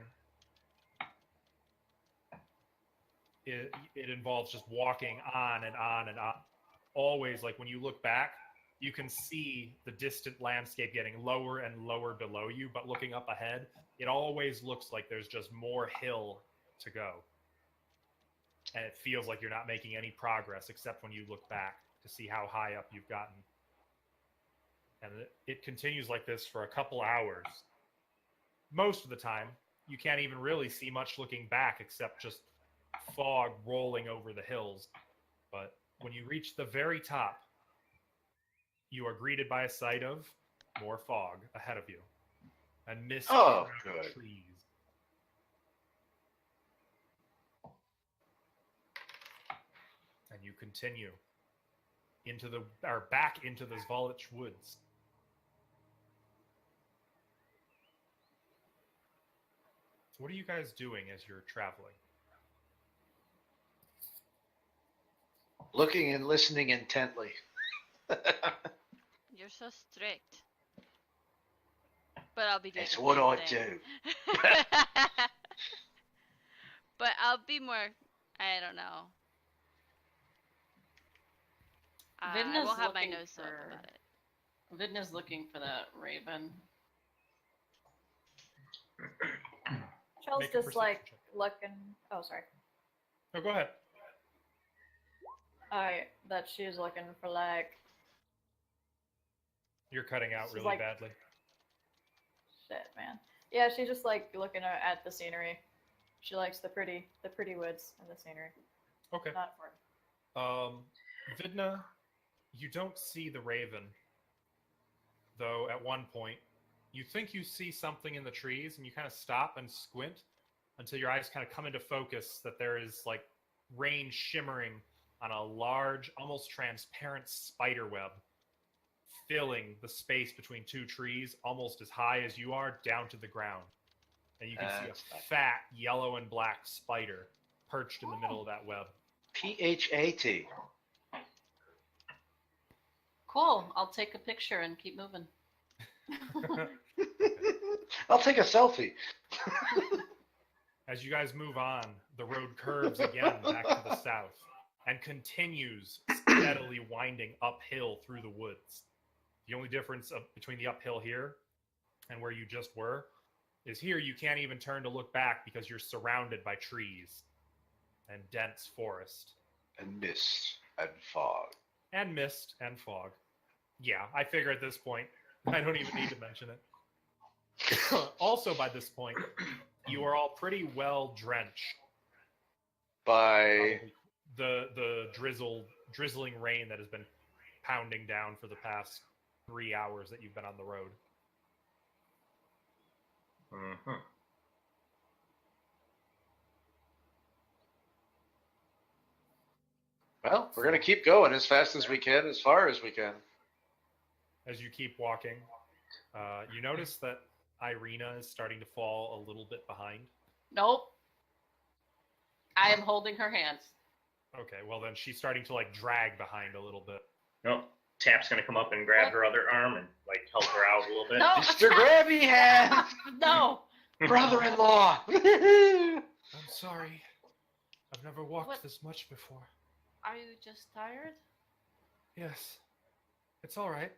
S1: It involves just walking on and on and on. Always, like when you look back, you can see the distant landscape getting lower and lower below you, but looking up ahead, it always looks like there's just more hill to go. And it feels like you're not making any progress except when you look back to see how high up you've gotten. And it continues like this for a couple hours. Most of the time, you can't even really see much looking back except just fog rolling over the hills. But when you reach the very top, you are greeted by a sight of more fog ahead of you and mist
S2: Oh,
S1: from
S2: good.
S1: trees. And you continue back into the Zvalich woods. So what are you guys doing as you're traveling?
S2: Looking and listening intently.
S5: You're so strict. But I'll be doing
S2: It's
S5: the
S2: what
S5: same
S2: I
S5: thing.
S2: do.
S5: But I'll be more. I don't know. I
S6: Vidna's
S5: won't have my
S6: looking
S5: nose so up
S6: for-
S5: about it.
S6: Vidna's looking for that raven.
S3: Chel's
S1: Make a
S3: just
S1: perception
S3: like
S1: check.
S3: looking. Oh, sorry.
S1: No, go ahead.
S3: That she's looking for like
S1: You're cutting out
S3: She's
S1: really
S3: like-
S1: badly.
S3: shit, man. Yeah, she's just like looking at the scenery. She likes the pretty woods and the scenery.
S1: Okay.
S3: Not important.
S1: Vidna, you don't see the raven, though. At one point, you think you see something in the trees, and you kind of stop and squint until your eyes kind of come into focus. That there is like rain shimmering on a large, almost transparent spider web, filling the space between two trees, almost as high as you are, down to the ground. And you can see
S2: That's
S1: a fat yellow and black spider perched in the middle of that web.
S2: PHAT.
S6: Cool. I'll take a picture and keep moving.
S2: I'll take a selfie.
S1: As you guys move on, the road curves again back to the south and continues steadily winding uphill through the woods. The only difference between the uphill here and where you just were is here you can't even turn to look back because you're surrounded by trees and dense forest.
S2: And mist and fog.
S1: And mist and fog. Yeah, I figure at this point, I don't even need to mention it. Also, by this point, you are all pretty well drenched.
S2: By
S1: The drizzling rain that has been pounding down for the past 3 hours that you've been on the road.
S4: Mhm.
S2: well, we're gonna keep going as fast as we can, as far as we can.
S1: As you keep walking, you notice that Irina is starting to fall a little bit behind.
S6: Nope. I am holding her hands.
S1: Okay, well then she's starting to like drag behind a little bit.
S4: Nope. Tap's gonna come up and grab her other arm and like help her out a little bit.
S6: No.
S2: Mr. Grabby Hand!
S6: No.
S2: Brother-in-law!
S1: I'm sorry. I've never walked
S6: What?
S1: this much before.
S6: Are you just tired?
S1: Yes. It's all right.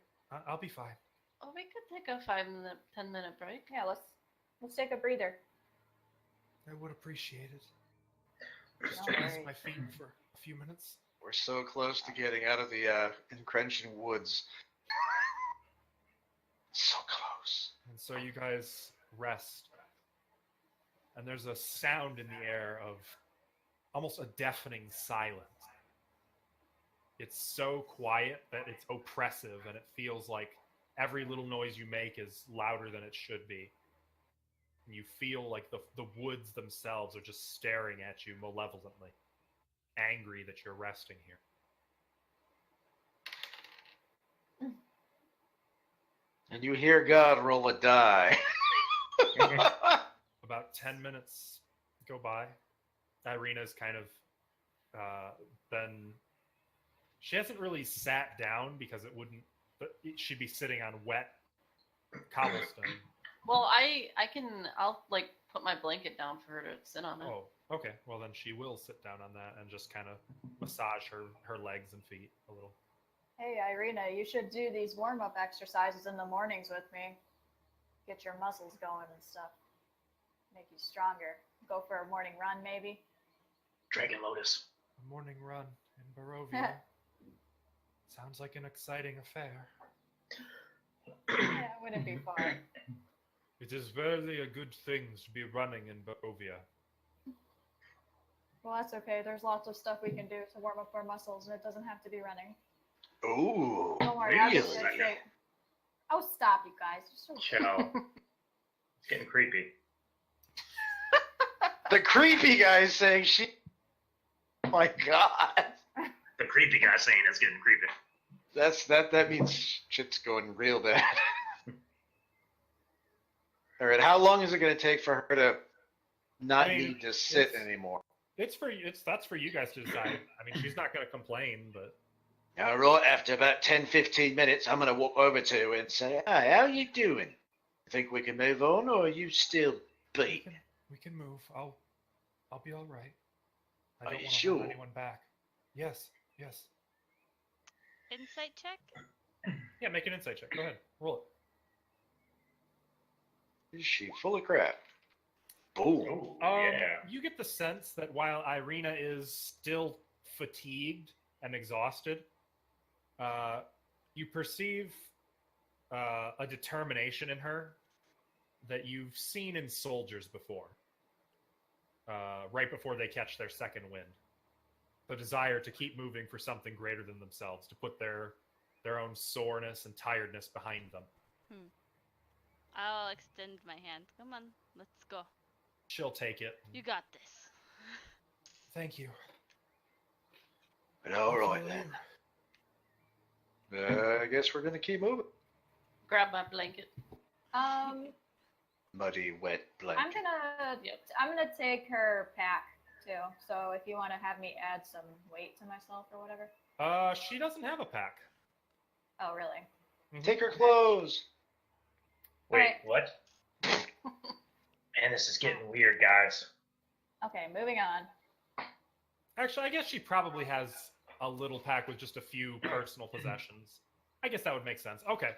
S1: I'll be fine.
S6: Oh, we could take a 10-minute break.
S3: Yeah, let's take a breather.
S1: I would appreciate it. Just
S3: No
S1: to ease
S3: worries.
S1: my feet for a few minutes.
S2: We're so close to getting out of the encroaching woods. So close.
S1: And so you guys rest. And there's a sound in the air of almost a deafening silence. It's so quiet that it's oppressive, and it feels like every little noise you make is louder than it should be. And you feel like the woods themselves are just staring at you malevolently, angry that you're resting here.
S2: And you hear God roll a die.
S1: About 10 minutes go by. Irina's kind of been... She hasn't really sat down because it wouldn't... But she'd be sitting on wet cobblestone.
S6: Well, I'll like put my blanket down for her to sit on it.
S1: Oh, okay. Well, then she will sit down on that and just kind of massage her legs and feet a little.
S3: Hey, Irina, you should do these warm-up exercises in the mornings with me. Get your muscles going and stuff. Make you stronger. Go for a morning run, maybe.
S4: Dragon Lotus.
S1: A morning run in Barovia. Sounds like an exciting affair.
S3: Yeah, it wouldn't be far.
S1: It is very a good thing to be running in Barovia.
S3: Well, that's okay. There's lots of stuff we can do to warm up our muscles, and it doesn't have to be running.
S2: Ooh,
S3: Don't worry, I'll get
S2: really?
S3: you shape. Oh, stop, you guys. You're so
S4: Ciao. It's getting creepy.
S2: The creepy guy is saying she... Oh my God.
S4: The creepy guy saying it's getting creepy.
S2: That means shit's going real bad. All right, how long is it going to take for her to not
S1: I mean,
S2: need to sit
S1: it's-
S2: anymore?
S1: That's for you guys to decide. I mean, she's not going to complain, but
S2: All right, after about 10, 15 minutes, I'm going to walk over to her and say, hi, how you doing? think we can move on, or are you still
S1: We
S2: beat?
S1: we can move. I'll be all right. I
S2: Are
S1: don't
S2: you
S1: want to
S2: sure?
S1: hold anyone back. Yes.
S5: Insight check?
S1: Yeah, make an insight check. Go ahead. Roll it.
S2: Is she full of crap? Boom.
S4: Oh,
S1: Um,
S4: yeah.
S1: You get the sense that while Irina is still fatigued and exhausted, you perceive a determination in her that you've seen in soldiers before, right before they catch their second wind. The desire to keep moving for something greater than themselves, to put their own soreness and tiredness behind them.
S5: I'll extend my hand. Come on, let's go.
S1: She'll take it.
S5: You got this.
S1: Thank you.
S2: But all
S1: I'll
S2: right
S1: follow
S2: then.
S1: you.
S2: I guess we're gonna keep moving.
S6: Grab my blanket.
S2: Muddy, wet blanket.
S3: I'm gonna take her pack too. So if you want to have me add some weight to myself or whatever.
S1: She doesn't have a pack.
S3: Oh really?
S2: Take her clothes.
S4: Wait,
S3: Alright.
S4: what? Man, this is getting weird, guys.
S3: Okay, moving on.
S1: Actually, I guess she probably has a little pack with just a few personal possessions. I guess that would make sense. Okay.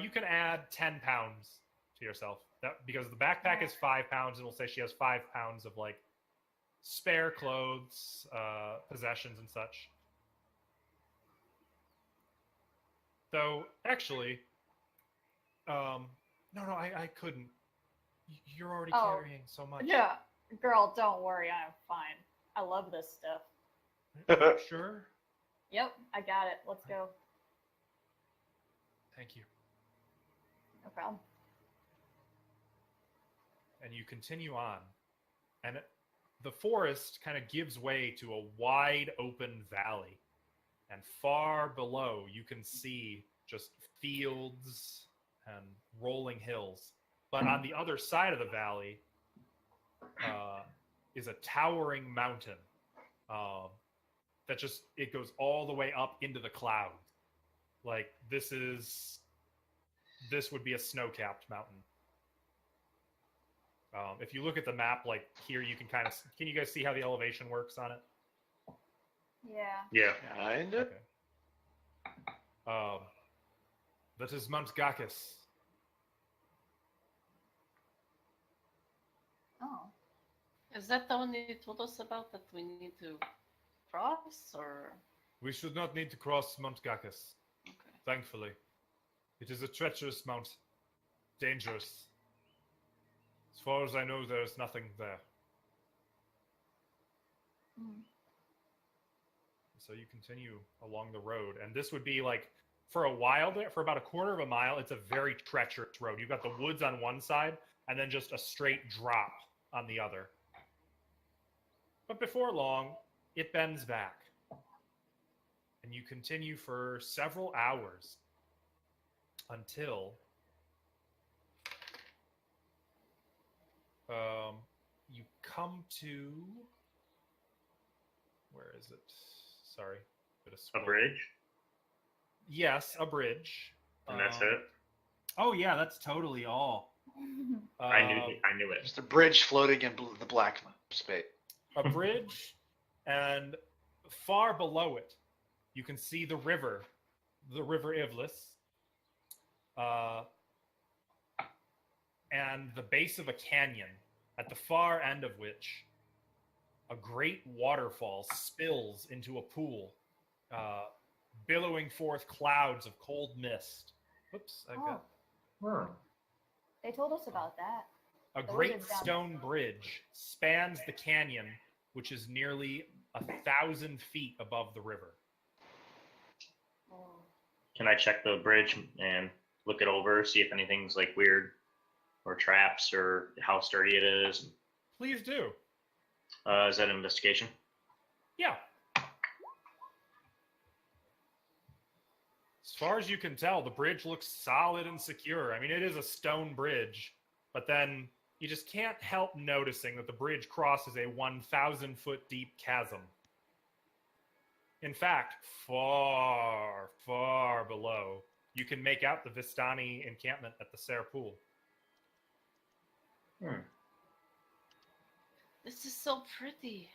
S1: You can add 10 pounds to yourself. Because the backpack is 5 pounds, and we'll say she has 5 pounds of, like, spare clothes, possessions, and such. Though, actually, no, I couldn't. You're already
S3: Oh,
S1: carrying so much.
S3: Yeah, girl, don't worry, I'm fine. I love this stuff.
S1: Sure?
S3: Yep, I got it. Let's go.
S1: Thank you.
S3: No problem.
S1: And you continue on. And the forest kind of gives way to a wide open valley. And far below, you can see just fields and rolling hills. But on the other side of the valley is a towering mountain that just, it goes all the way up into the clouds. Like, this would be a snow-capped mountain. If you look at the map, like here, you can can you guys see how the elevation works on it?
S3: Yeah.
S4: Yeah.
S2: Kinda.
S1: Okay. That is Mount Gakis.
S3: Oh.
S6: Is that the one you told us about that we need to cross, or?
S1: We should not need to cross Mount Gakis,
S6: Okay.
S1: thankfully. It is a treacherous mount. Dangerous. As far as I know, there is nothing there.
S3: Hmm.
S1: So you continue along the road, and this would be like, for a while there, for about a quarter of a mile, it's a very treacherous road. You've got the woods on one side, and then just a straight drop on the other. But before long, it bends back. And you continue for several hours until you come to, where is it? Sorry. Bit of
S4: A
S1: scroll.
S4: bridge?
S1: Yes, a bridge.
S4: And that's it?
S1: Oh yeah, that's totally all.
S4: I knew it.
S2: Just a bridge floating in the black space.
S1: A bridge, and far below it, you can see the river Ivlis, and the base of a canyon, at the far end of which a great waterfall spills into a pool, billowing forth clouds of cold mist. Oops, I got
S3: They told us about that.
S1: a
S3: The
S1: great
S3: wizards down
S1: stone bridge spans the canyon, which is nearly 1,000 feet above the river.
S4: Can I check the bridge and look it over, see if anything's like weird or traps or how sturdy it is?
S1: Please do.
S4: Is that investigation?
S1: Yeah. As far as you can tell, the bridge looks solid and secure. I mean, it is a stone bridge, but then you just can't help noticing that the bridge crosses a 1,000-foot deep chasm. In fact, far, far below, you can make out the Vistani encampment at the Serre Pool.
S6: This is so pretty.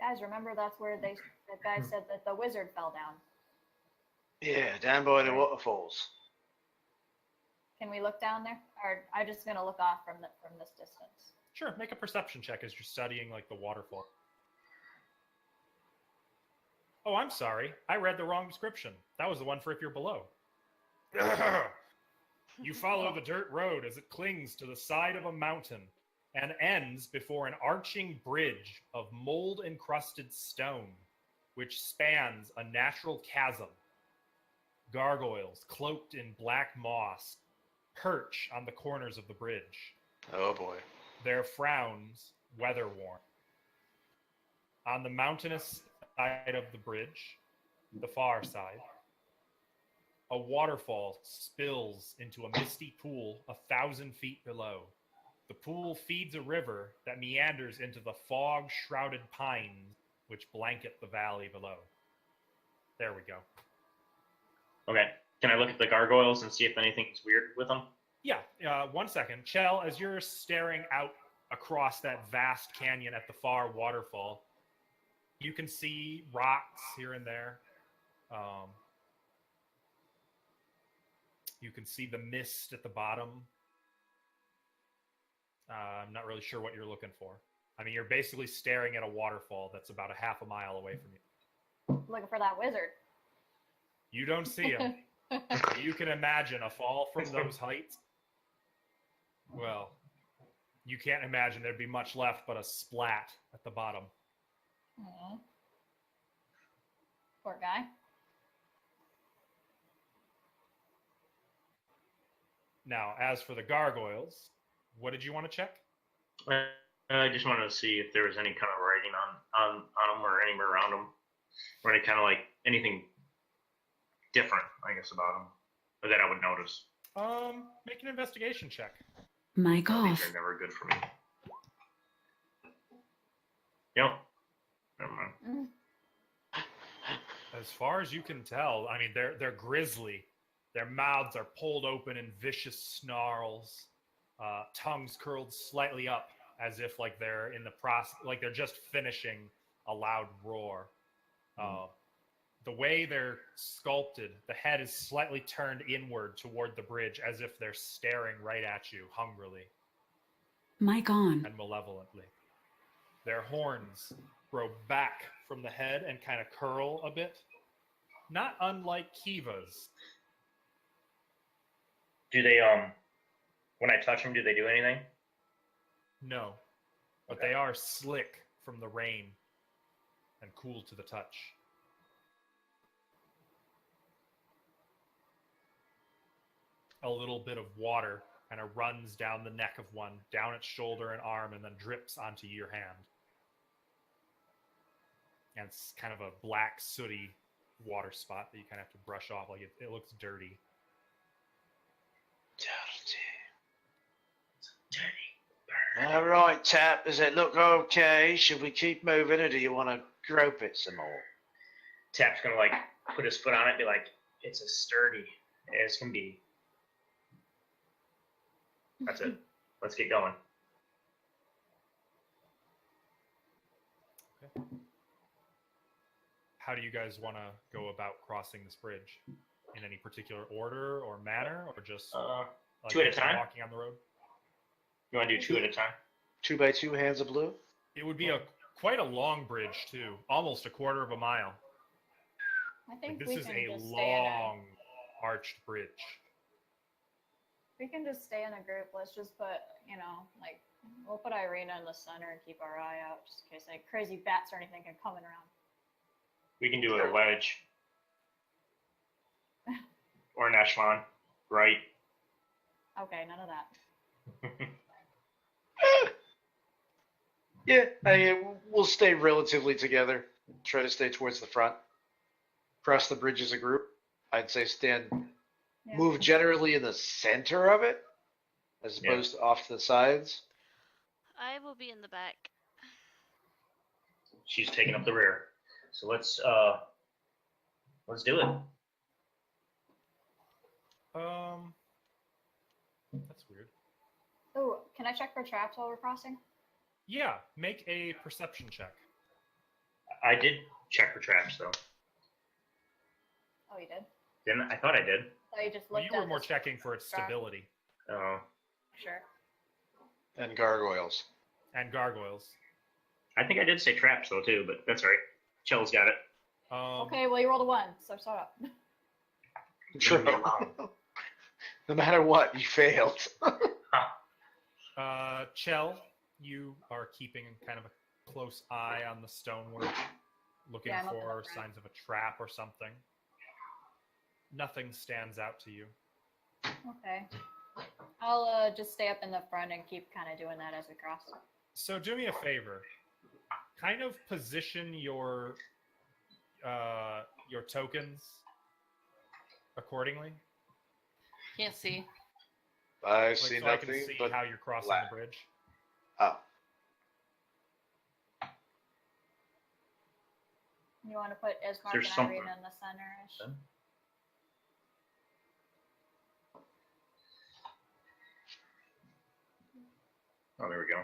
S3: Guys, remember that's where that guy said that the wizard fell down.
S2: Yeah, down by the waterfalls.
S3: Can we look down there? Or I'm just gonna look off from this distance.
S1: Sure, make a perception check as you're studying like the waterfall. Oh, I'm sorry. I read the wrong description. That was the one for if you're below. You follow the dirt road as it clings to the side of a mountain and ends before an arching bridge of mold-encrusted stone, which spans a natural chasm. Gargoyles, cloaked in black moss, perch on the corners of the bridge.
S2: Oh boy.
S1: Their frowns weather-worn. On the mountainous side of the bridge, the far side, a waterfall spills into a misty pool 1,000 feet below. The pool feeds a river that meanders into the fog-shrouded pines which blanket the valley below. There we go.
S4: Okay. Can I look at the gargoyles and see if anything's weird with them?
S1: Yeah, 1 second. Chell, as you're staring out across that vast canyon at the far waterfall, you can see rocks here and there. You can see the mist at the bottom. I'm not really sure what you're looking for. I mean, you're basically staring at a waterfall that's about a half a mile away from you.
S3: Looking for that wizard.
S1: You don't see him. You can imagine a fall from those heights. Well, you can't imagine there'd be much left but a splat at the bottom.
S3: Aww. Poor guy.
S1: Now, as for the gargoyles, what did you want to check?
S4: I just wanted to see if there was any kind of writing on them or anywhere around them, or any kind of like anything different, I guess, about them, or that I would notice.
S1: Make an investigation check.
S8: Mic
S4: These
S8: off.
S4: are never good for me. Yep. Never mind.
S1: As far as you can tell, I mean, they're grisly. Their mouths are pulled open in vicious snarls, tongues curled slightly up as if like they're in the process, like they're just finishing a loud roar. The way they're sculpted, the head is slightly turned inward toward the bridge as if they're staring right at you hungrily
S8: Mic on.
S1: and malevolently. Their horns grow back from the head and kind of curl a bit, not unlike Kiva's.
S4: Do they when I touch them, do they do anything?
S1: No, but
S4: Okay.
S1: they are slick from the rain and cool to the touch. A little bit of water kind of runs down the neck of one, down its shoulder and arm, and then drips onto your hand. And it's kind of a black, sooty water spot that you kind of have to brush off. Like it looks dirty.
S2: All right, Tap. Does it look okay? Should we keep moving, or do you want to grope it some more?
S4: Tap's gonna like put his foot on it, and be like, "It's as sturdy as can be." That's it. Let's get going.
S1: Okay. How do you guys want to go about crossing this bridge? In any particular order or manner, or just like
S4: two at a time?
S1: walking on the road?
S4: You want to do two at a time?
S2: 2 by 2 hands of blue.
S1: It would be quite a long bridge too, almost a quarter of a mile.
S3: I think
S1: Like,
S3: we
S1: this is
S3: can
S1: a
S3: just stay in
S1: long, arched bridge.
S3: we can just stay in a group. Let's just put, like, we'll put Irina in the center and keep our eye out just in case like crazy bats or anything can come around.
S4: We can do a wedge or an echelon, right?
S3: Okay, none of that.
S2: Yeah, we'll stay relatively together. Try to stay towards the front. Cross the bridge as a group. I'd say move generally in the center of it, as opposed to off to the sides.
S5: I will be in the back.
S4: She's taking up the rear. So let's do it.
S1: That's weird.
S3: Oh, Can I check for traps while we're crossing?
S1: Yeah, make a perception check.
S4: I did check for traps though.
S3: Oh, you did?
S4: Didn't I? Thought I did.
S3: So you just
S1: Well,
S3: looked
S1: you were
S3: at
S1: more
S3: this
S1: checking for its
S3: trap?
S1: stability
S4: Oh,
S3: Sure.
S2: And gargoyles.
S1: and gargoyles.
S4: I think I did say traps though too, but that's all right. Chell's got it.
S3: Okay, well, you rolled a 1, so shut up.
S2: True. No matter what, you failed.
S1: Chell, you are keeping kind of a close eye on the stonework, looking
S3: Yeah, I'm looking
S1: for
S3: up, right.
S1: signs of a trap or something. Nothing stands out to you.
S3: Okay. I'll just stay up in the front and keep kind of doing that as we cross.
S1: So do me a favor. Kind of position your tokens accordingly.
S6: Can't see.
S2: I
S1: Like,
S2: see
S1: so I
S2: nothing
S1: can see
S2: but
S1: how you're crossing
S2: black.
S1: the bridge.
S2: Oh.
S3: You want to put Ismark
S4: There's
S3: and
S4: something.
S3: Irene in the center-ish?
S4: Then? Oh, there we go.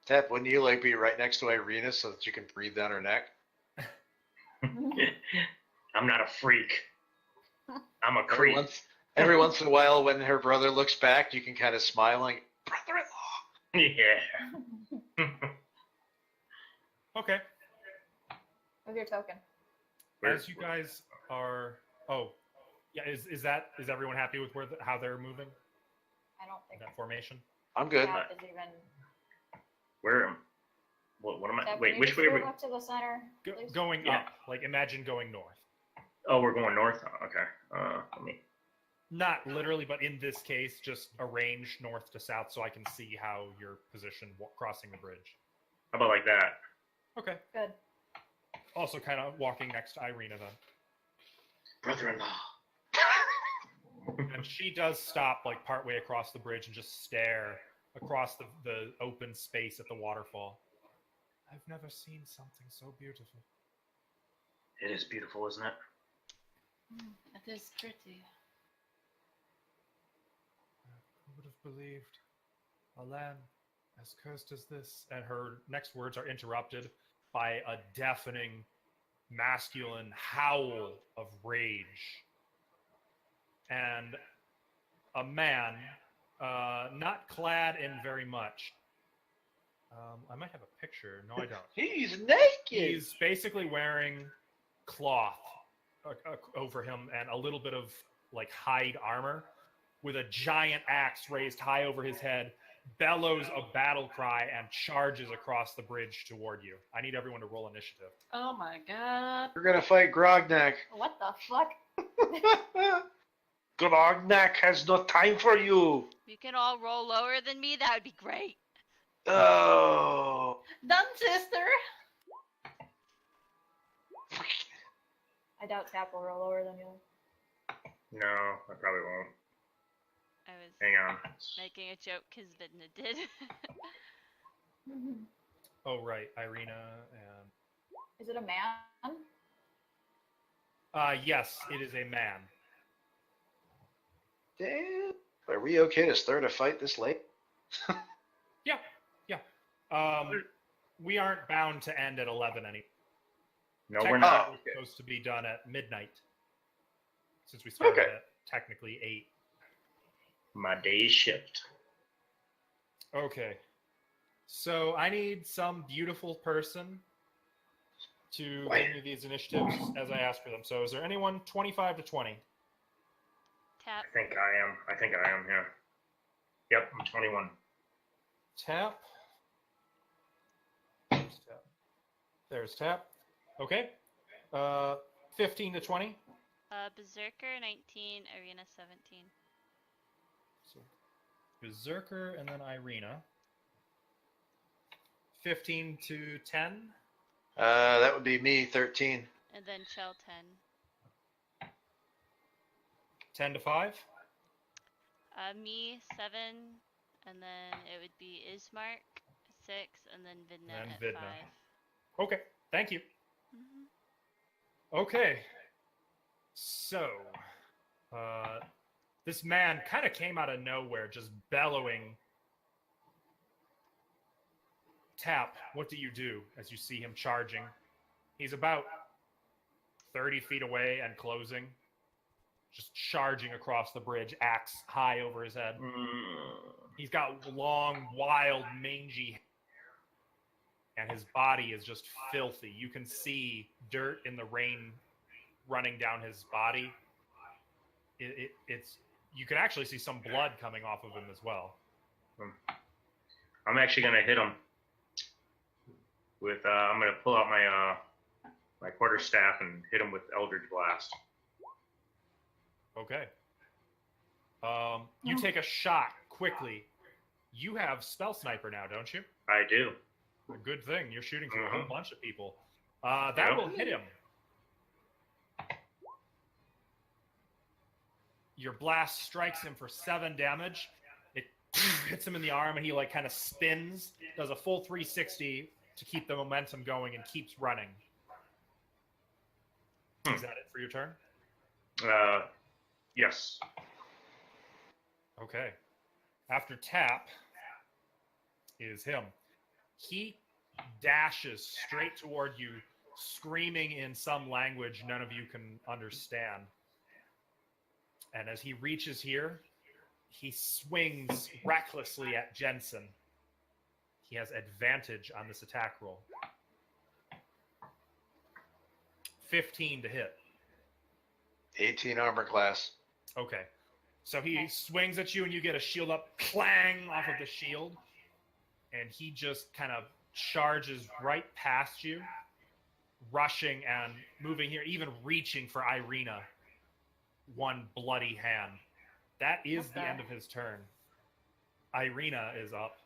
S2: Tap, wouldn't you like be right next to Irina so that you can breathe down her neck?
S4: I'm not a freak. I'm a
S2: Every
S4: creep.
S2: every once in a while, when her brother looks back, you can kind of smile like, brother-in-law.
S4: Yeah.
S1: Okay.
S3: With your token.
S1: As you guys are, yeah, is everyone happy with how they're moving?
S3: I don't think
S1: That formation.
S2: I'm good.
S3: Tap is even...
S4: Where? What am I?
S3: Tap, can
S4: Wait,
S3: you
S4: which
S3: just
S4: way?
S3: move up to the center, please?
S1: Going
S4: Yeah.
S1: up, like imagine going north.
S4: Oh, we're going north. Oh, okay. Let me.
S1: Not literally, but in this case, just arrange north to south so I can see how you're positioned crossing the bridge.
S4: How about like that?
S1: Okay.
S3: Good.
S1: Also, kind of walking next to Irina then.
S4: Brother-in-law.
S1: And she does stop like partway across the bridge and just stare across the open space at the waterfall. I've never seen something so beautiful.
S4: It is beautiful, isn't it?
S6: It is pretty.
S1: Who would have believed a land as cursed as this? And her next words are interrupted by a deafening masculine howl of rage. And a man, not clad in very much. I might have a picture. No, I don't.
S2: He's naked.
S1: He's basically wearing cloth over him and a little bit of like hide armor with a giant axe raised high over his head, bellows a battle cry, and charges across the bridge toward you. I need everyone to roll initiative.
S6: Oh my god.
S2: We're gonna fight Grognak.
S3: What the fuck?
S2: Grognak has no time for you.
S5: If you can all roll lower than me, that would be great.
S2: Oh.
S6: Done, sister.
S3: I doubt Tap will roll lower than you.
S4: No, I probably won't.
S5: I was
S4: Hang on.
S5: making a joke because Vidna did.
S1: Oh, right. Irina and...
S3: Is it a man?
S1: Yes, it is a man.
S2: Damn. Are we okay to start a fight this late?
S1: Yeah. We aren't bound to end at 11 anymore.
S4: No, we're not.
S2: Oh, okay.
S1: It's supposed to be done at midnight. Since we started
S2: Okay.
S1: at technically 8.
S4: My day's shift.
S1: Okay. So I need some beautiful person to give me these initiatives as I ask for them. So is there anyone 25 to 20?
S5: Tap.
S4: I think I am, yeah. Yep, I'm 21.
S1: Tap. There's Tap. There's Tap. Okay. 15 to 20.
S5: Berserker 19, Arena 17.
S1: So Berserker and then Irina. 15 to 10.
S2: That would be me, 13.
S5: And then Chell 10.
S1: 10 to 5.
S5: Me 7, and then it would be Ismark 6, and then Vidna
S1: And
S5: at
S1: Vidna.
S5: 5.
S1: Okay. Thank you.
S5: Mhm.
S1: Okay. So, This man kind of came out of nowhere, just bellowing. Tap, what do you do as you see him charging? He's about 30 feet away and closing. Just charging across the bridge, axe high over his head. He's got long, wild, mangy hair. And his body is just filthy. You can see dirt in the rain running down his body. It's you can actually see some blood coming off of him as well.
S4: I'm actually gonna hit him with. I'm gonna pull out my my quarterstaff and hit him with Eldritch Blast.
S1: Okay. You take a shot quickly. You have Spell Sniper now, don't you?
S4: I do.
S1: A good thing. You're shooting through a whole bunch of people. That will hit him. Your blast strikes him for 7 damage. It hits him in the arm, and he like kind of spins, does a full 360 to keep the momentum going, and keeps running. Is that it for your turn?
S4: Yes.
S1: Okay. After Tap is him. He dashes straight toward you, screaming in some language none of you can understand. And as he reaches here, he swings recklessly at Jensen. He has advantage on this attack roll. 15 to hit.
S2: 18 armor class.
S1: Okay. So he swings at you and you get a shield up, clang off of the shield. And he just kind of charges right past you, rushing and moving here, even reaching for Irina. One bloody hand. That is the end of his turn. Irina is up.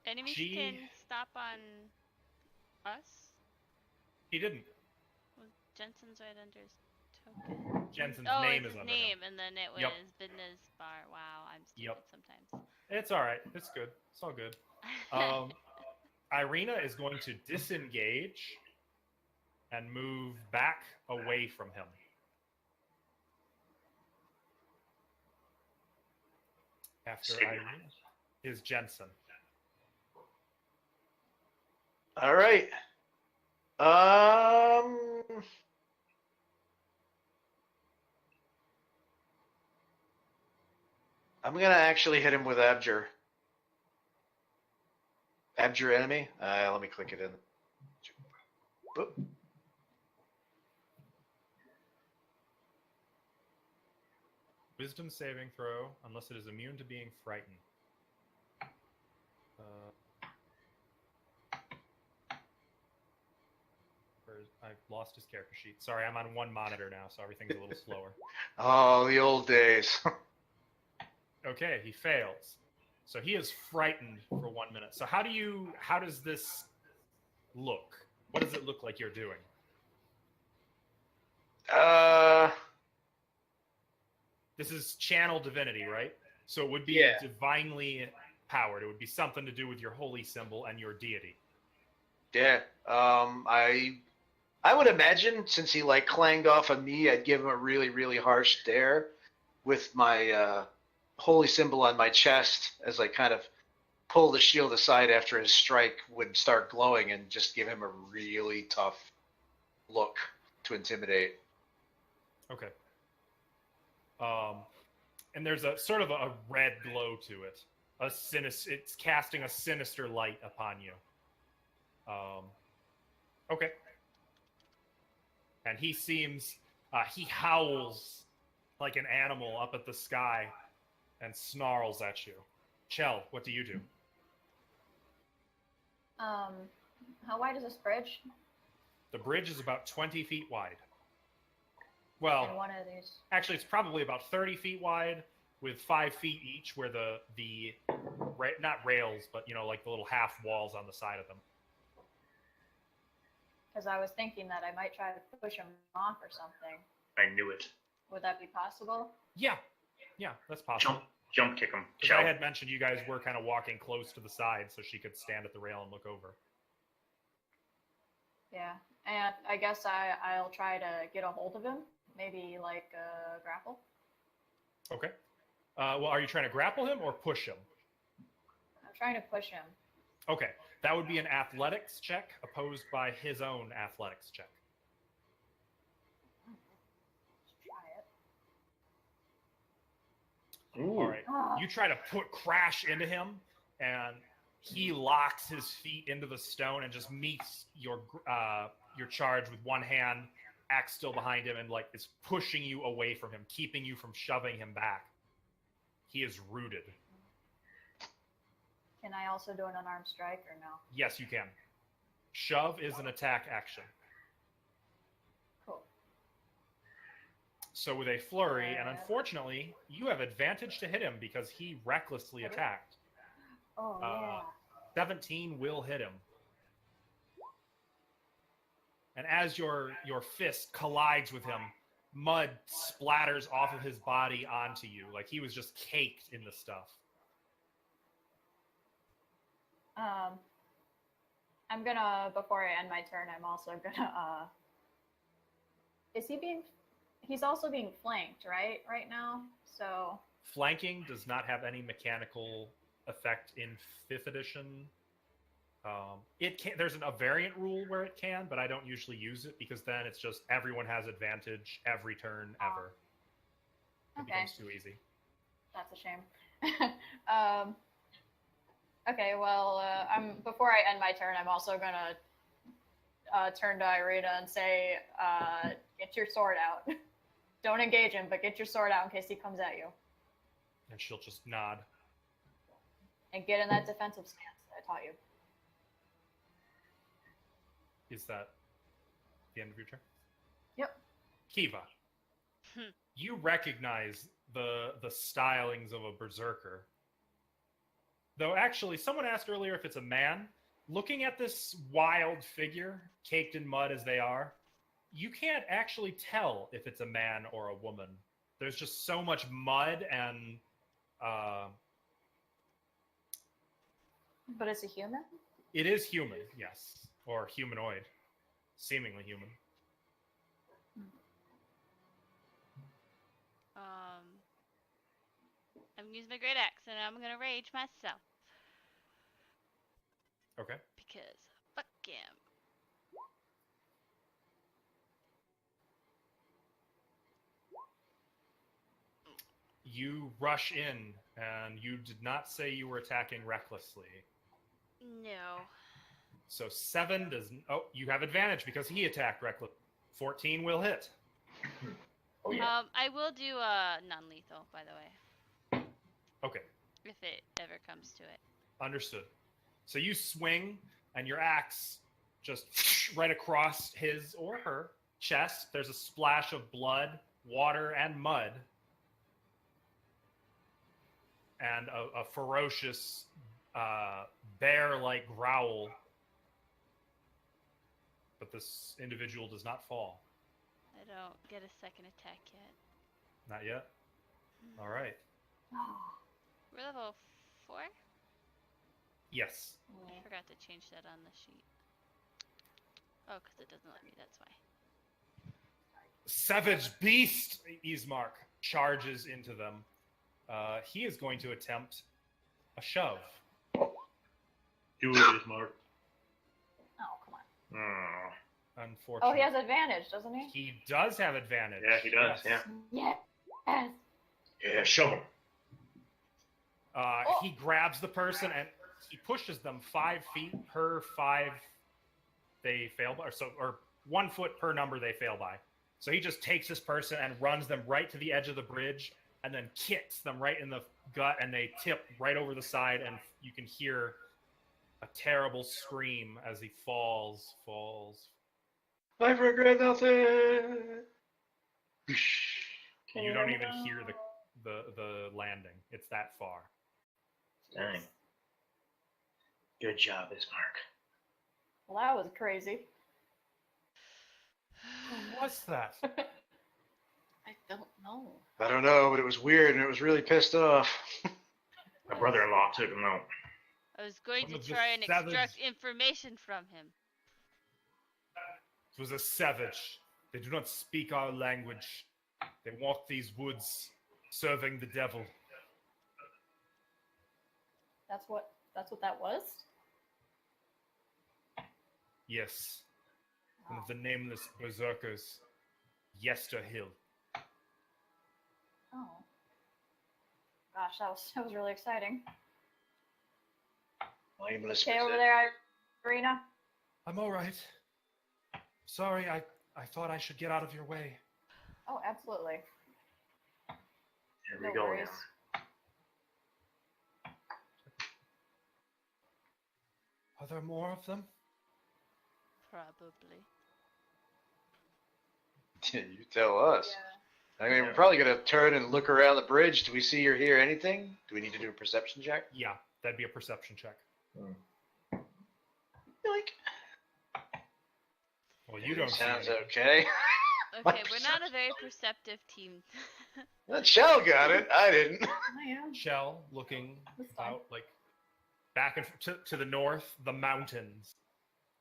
S5: Enemies can stop on us?
S1: He didn't.
S5: Well, Jensen's right under his token.
S1: Jensen's
S5: Oh,
S1: name
S5: it's
S1: is
S5: his
S1: under
S5: name,
S1: him.
S5: and then it was
S1: Yep.
S5: business bar. Wow, I'm stupid
S1: Yep.
S5: sometimes.
S1: It's all right. It's good. It's all good. Irina is going to disengage and move back away from him. After Irina is Jensen.
S2: All right. I'm gonna actually hit him with Abjure. Abjure enemy. Let me click it in. Boop.
S1: Wisdom saving throw, unless it is immune to being frightened. I've lost his character sheet. Sorry, I'm on one monitor now, so everything's a little slower.
S2: Oh, the old days.
S1: Okay, he fails. So he is frightened for 1 minute. So how does this look? What does it look like you're doing? This is channel divinity, right? So it would be divinely powered. It would be something to do with your holy symbol and your deity.
S2: Yeah. I would imagine since he like clanged off of me, I'd give him a really, really harsh stare with my holy symbol on my chest as I kind of pull the shield aside after his strike would start glowing and just give him a really tough look to intimidate.
S1: Okay. And there's a sort of a red glow to it. It's casting a sinister light upon you. Okay. And he seems, he howls like an animal up at the sky and snarls at you. Chell, what do you do?
S3: How wide is this bridge?
S1: The bridge is about 20 feet wide. Well,
S3: And one of these.
S1: actually, it's probably about 30 feet wide with 5 feet each where the not rails, but, like the little half walls on the side of them.
S3: Because I was thinking that I might try to push him off or something.
S4: I knew it.
S3: Would that be possible?
S1: Yeah, that's possible.
S4: Jump kick him.
S1: Because I had mentioned you guys were kind of walking close to the side so she could stand at the rail and look over.
S3: Yeah. And I guess I'll try to get a hold of him maybe like grapple.
S1: Okay. Well, are you trying to grapple him or push him?
S3: I'm trying to push him.
S1: Okay, that would be an athletics check opposed by his own athletics check.
S3: Let's try it.
S4: Ooh.
S1: All right. You try to crash into him, and he locks his feet into the stone and just meets your charge with one hand, axe still behind him, and like is pushing you away from him, keeping you from shoving him back. He is rooted.
S3: Can I also do an unarmed strike or no?
S1: Yes, you can. Shove is an attack action.
S3: Cool.
S1: So with a flurry, and unfortunately, you have advantage to hit him because he recklessly attacked.
S3: Oh, yeah.
S1: 17 will hit him. And as your fist collides with him, mud splatters off of his body onto you, like he was just caked in the stuff.
S3: I'm gonna, before I end my turn, I'm also gonna, he's also being flanked, right now? So.
S1: Flanking does not have any mechanical effect in 5th edition. It can. There's a variant rule where it can, but I don't usually use it because then it's just everyone has advantage every turn ever. It
S3: Okay.
S1: becomes too easy.
S3: That's a shame. Okay, well, before I end my turn, I'm also gonna turn to Irina and say, get your sword out. Don't engage him, but get your sword out in case he comes at you.
S1: And she'll just nod.
S3: And get in that defensive stance that I taught you.
S1: Is that the end of your turn?
S3: Yep.
S1: Kiva, you recognize the stylings of a berserker. Though actually, someone asked earlier if it's a man. Looking at this wild figure, caked in mud as they are, you can't actually tell if it's a man or a woman. There's just so much mud and...
S3: But it's a human?
S1: It is human, yes. Or humanoid. Seemingly human.
S5: I'm using my great axe and I'm gonna rage myself.
S1: Okay.
S5: Because fuck him.
S1: You rush in, and you did not say you were attacking recklessly.
S5: No.
S1: So 7 does... Oh, you have advantage because he attacked reckless. 14 will hit.
S2: Oh yeah.
S5: I will do non-lethal, by the way,
S1: Okay,
S5: if it ever comes to it.
S1: understood. So you swing, and your axe just right across his or her chest. There's a splash of blood, water, and mud. And a ferocious, bear-like growl. But this individual does not fall.
S5: I don't get a second attack yet.
S1: Not yet? All right.
S5: We're level 4?
S1: Yes.
S5: I forgot to change that on the sheet. Oh, because it doesn't let me, that's why.
S1: Savage beast! Ismark charges into them. He is going to attempt a shove.
S4: Do it, Mark.
S3: Oh, come on.
S1: Unfortunately.
S3: Oh, he has advantage, doesn't he?
S1: He does have advantage.
S4: Yeah, he does.
S1: Yes.
S3: Yes.
S4: Yeah, shove him.
S1: He grabs the person and he pushes them 5 feet per 5 they fail by, or 1 foot per number they fail by. So he just takes this person and runs them right to the edge of the bridge and then kicks them right in the gut, and they tip right over the side, and you can hear a terrible scream as he falls.
S2: I regret nothing.
S1: You don't even hear the landing. It's that far.
S4: Dang. Good job, Ismark.
S3: Well, that was crazy.
S1: What's that?
S6: I don't know.
S2: I don't know, but it was weird and it was really pissed off.
S4: My brother-in-law took him out.
S5: I was going
S1: One
S5: to
S1: of the
S5: try and
S1: savage-
S5: extract information from him.
S1: It was a savage. They do not speak our language. They walk these woods serving the devil.
S3: That's what that was?
S1: Yes. One of the nameless berserkers, Yester Hill.
S3: Oh. Gosh, that was really exciting.
S2: Nameless
S3: Okay, over
S2: berserker.
S3: there, Irina.
S1: I'm all right. Sorry, I thought I should get out of your way.
S3: Oh, absolutely.
S4: Here
S3: No
S4: we go.
S3: worries.
S1: Are there more of them?
S5: Probably.
S2: You tell us.
S3: Yeah.
S2: I mean, we're probably gonna turn and look around the bridge. Do we see or hear anything? Do we need to do a perception check?
S1: Yeah, that'd be a perception check.
S2: Like,
S1: Well, you don't see
S2: sounds
S1: anything.
S2: okay.
S5: Okay, we're not a very perceptive team.
S2: That Shell got it. I didn't.
S3: I am.
S1: Shell looking
S3: That's fine.
S1: out, like, back and to the north, the mountains.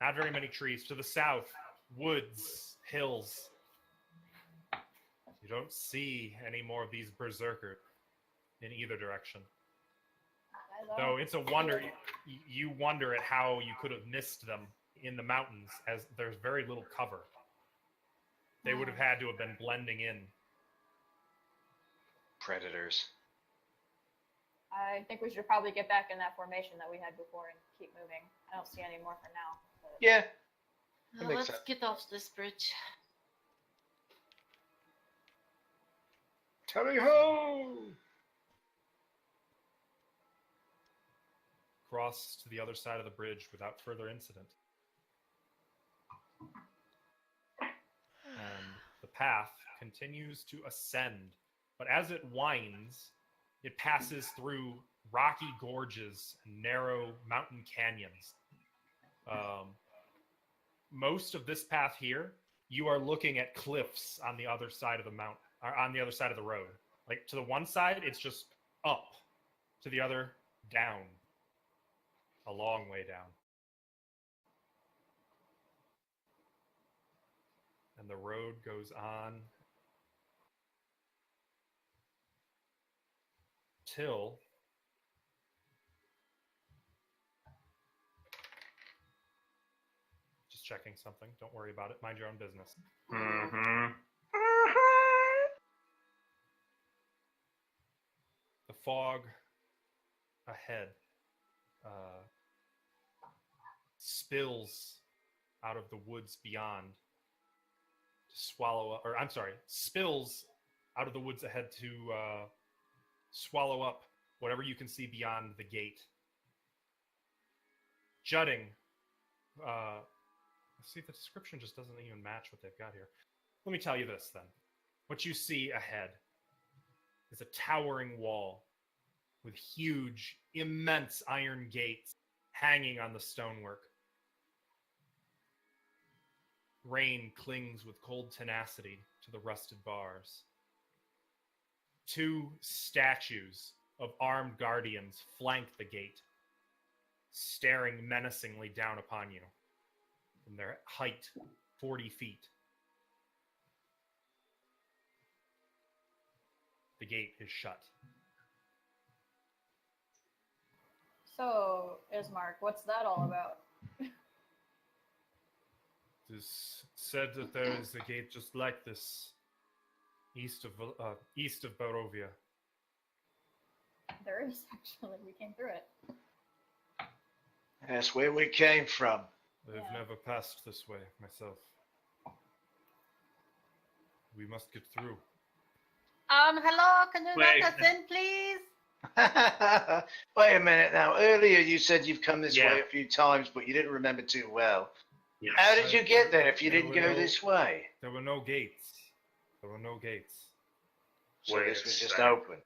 S1: Not very many trees. To the south, woods, hills. You don't see any more of these berserkers in either direction. Though it's a wonder, you wonder at how you could have missed them in the mountains, as there's very little cover. They would have had to have been blending in.
S2: Predators.
S3: I think we should probably get back in that formation that we had before and keep moving. I don't see any more for now. But...
S2: Yeah.
S6: Well,
S2: makes
S6: let's
S2: sense.
S6: get off this bridge.
S2: Tally ho!
S1: Cross to the other side of the bridge without further incident. And the path continues to ascend, but as it winds, it passes through rocky gorges and narrow mountain canyons. Most of this path here, you are looking at cliffs on the other side of the mountain, or on the other side of the road. Like, to the one side, it's just up. To the other, down. A long way down. And the road goes on till just checking something. Don't worry about it. Mind your own business.
S4: Mm-hmm.
S1: The fog ahead spills out of the woods beyond to swallow up, or I'm sorry, spills out of the woods ahead to swallow up whatever you can see beyond the gate. Jutting, see, the description just doesn't even match what they've got here. Let me tell you this then. What you see ahead is a towering wall with huge, immense iron gates hanging on the stonework. Rain clings with cold tenacity to the rusted bars. Two statues of armed guardians flank the gate, staring menacingly down upon you from their height 40 feet. The gate is shut.
S3: So, Ismark, what's that all about?
S1: It is said that there is a gate just like this, east of Barovia.
S3: There is, actually. We came through it.
S2: That's where we came from.
S1: I've
S3: Yeah.
S1: never passed this way myself. We must get through.
S6: Hello, can you
S4: Wait.
S6: let us in, please?
S2: Wait a minute now. Earlier you said you've come this
S4: Yeah.
S2: way a few times, but you didn't remember too well.
S4: Yes.
S2: How did you get there if you
S1: There
S2: didn't
S1: were
S2: go
S1: no-
S2: this way?
S1: There were no gates. There were no gates.
S2: So
S4: Wait
S2: this
S4: a
S2: was just
S4: second.
S2: open.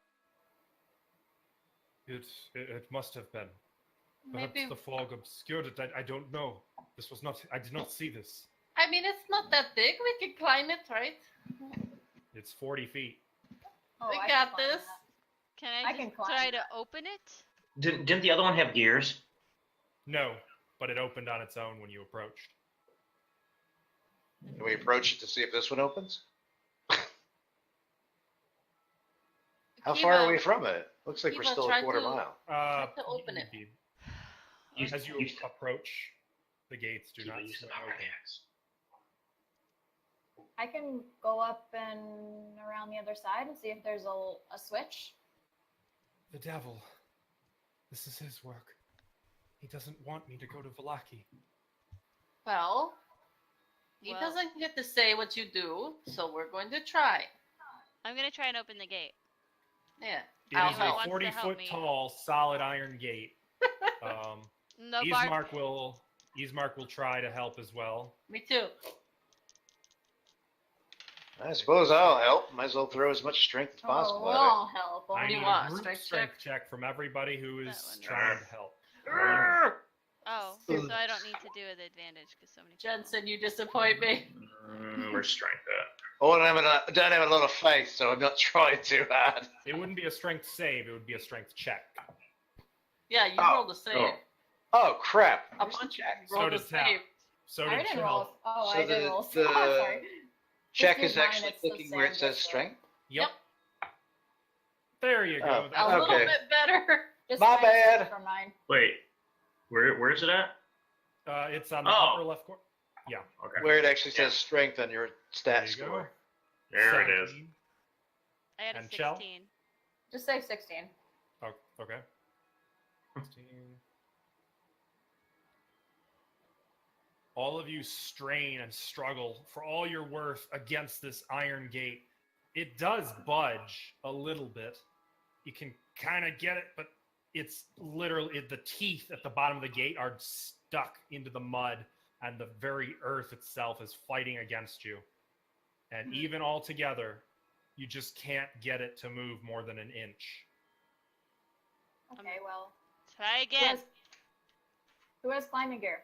S1: It must have been. Perhaps
S6: Maybe.
S1: the fog obscured it. I don't know. This was not. I did not see this.
S6: I mean, it's not that big. We can climb it, right?
S1: It's 40 feet.
S3: Oh,
S6: We
S3: I
S6: got
S3: can climb
S6: this.
S3: that.
S5: Can
S3: I
S5: I
S3: can
S5: just
S3: climb
S5: try to
S3: that.
S5: open it?
S4: Didn't the other one have gears?
S1: No, but it opened on its own when you approached.
S2: Can we approach it to see if this one opens? How
S6: Kiva,
S2: far are we from it? Looks like we're
S6: Kiva,
S2: still
S6: try
S2: a quarter
S6: to-
S2: mile.
S6: Try to open it.
S1: indeed.
S4: Use-
S1: As you
S4: use-
S1: approach, the gates do not
S4: use the
S1: swing
S4: power
S1: open.
S4: axe.
S3: I can go up and around the other side and see if there's a switch.
S1: The devil. This is his work. He doesn't want me to go to Vallaki.
S6: Well, he
S5: Well-
S6: doesn't get to say what you do, so we're going to try.
S5: I'm gonna try and open the gate.
S6: Yeah.
S1: It
S6: I'll
S1: is
S6: help.
S1: a
S5: Wants to
S1: 40
S5: help
S1: foot
S5: me.
S1: tall, solid iron gate.
S5: No bar.
S1: Ismark will try to help as well.
S6: Me too.
S2: I suppose I'll help. Might as well throw as much strength as possible
S3: we'll
S2: at
S3: all help.
S1: I
S6: do you
S1: need
S6: want,
S1: a
S6: a
S1: group
S6: strength
S1: check from everybody who
S5: That
S1: is
S5: one.
S1: trying to help.
S5: Oh, so I don't need to do with advantage because so many. people-
S6: Jensen, you disappoint me.
S4: Where's strength at?
S2: Oh, and I don't have a lot of faith, so I'm not trying too hard.
S1: It wouldn't be a strength save, it would be a strength check.
S6: Yeah, you
S2: Oh,
S6: rolled a save.
S4: oh.
S2: Oh, crap.
S6: A
S2: Where's the
S6: bunch
S2: check?
S1: So
S6: rolled a
S1: does Tap.
S6: save.
S1: So
S3: I
S1: did
S3: didn't
S1: Chell.
S3: roll. Oh,
S2: So
S3: I did
S2: the-
S3: roll.
S2: the-
S3: Oh, sorry.
S2: Check
S3: Just
S2: is
S3: use mine,
S2: actually
S3: it's the
S2: looking where it
S3: same
S2: says
S3: as the-
S2: strength.
S1: Yep. There you go.
S2: Oh,
S6: A
S1: That's
S6: little
S2: Okay.
S6: bit better.
S3: Just
S2: My
S3: minus two
S2: bad.
S3: For mine.
S4: Wait, where is it at?
S1: It's on the
S4: Oh.
S1: upper left corner. Yeah.
S4: Okay.
S2: Where it actually says strength on your
S1: There
S2: stat
S1: you go.
S2: score.
S4: There it is.
S1: 17.
S5: I had a
S1: And Chell?
S5: 16.
S3: Just say 16.
S1: Oh, okay. 16. All of you strain and struggle for all you're worth against this iron gate. It does budge a little bit. You can kind of get it, but it's literally the teeth at the bottom of the gate are stuck into the mud, and the very earth itself is fighting against you. And even all together, you just can't get it to move more than an inch.
S3: Okay, well.
S5: Try
S3: Who
S5: again.
S3: who has climbing gear?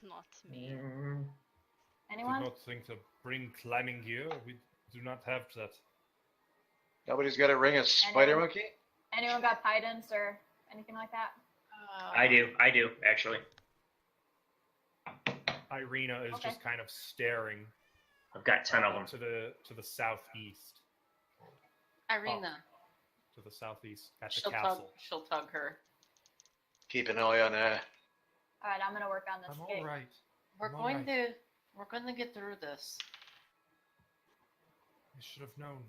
S5: Not me.
S1: Do
S3: Anyone?
S1: not think to bring climbing gear. We do not have that.
S2: Nobody's got a ring of spider
S3: Anyone?
S2: monkey?
S3: Anyone got pidance or anything like that?
S4: I do actually.
S1: Irina is
S3: Okay.
S1: just kind of staring
S4: I've got 10 of them.
S1: to the southeast,
S6: Irina.
S1: to the southeast at the
S6: She'll tug,
S1: castle.
S6: she'll tug her.
S2: Keep an eye on her.
S3: All right, I'm gonna work on this
S1: I'm
S3: gate.
S1: all right.
S6: We're
S1: I'm
S6: going
S1: alright.
S6: we're going to get through this.
S1: I should have known.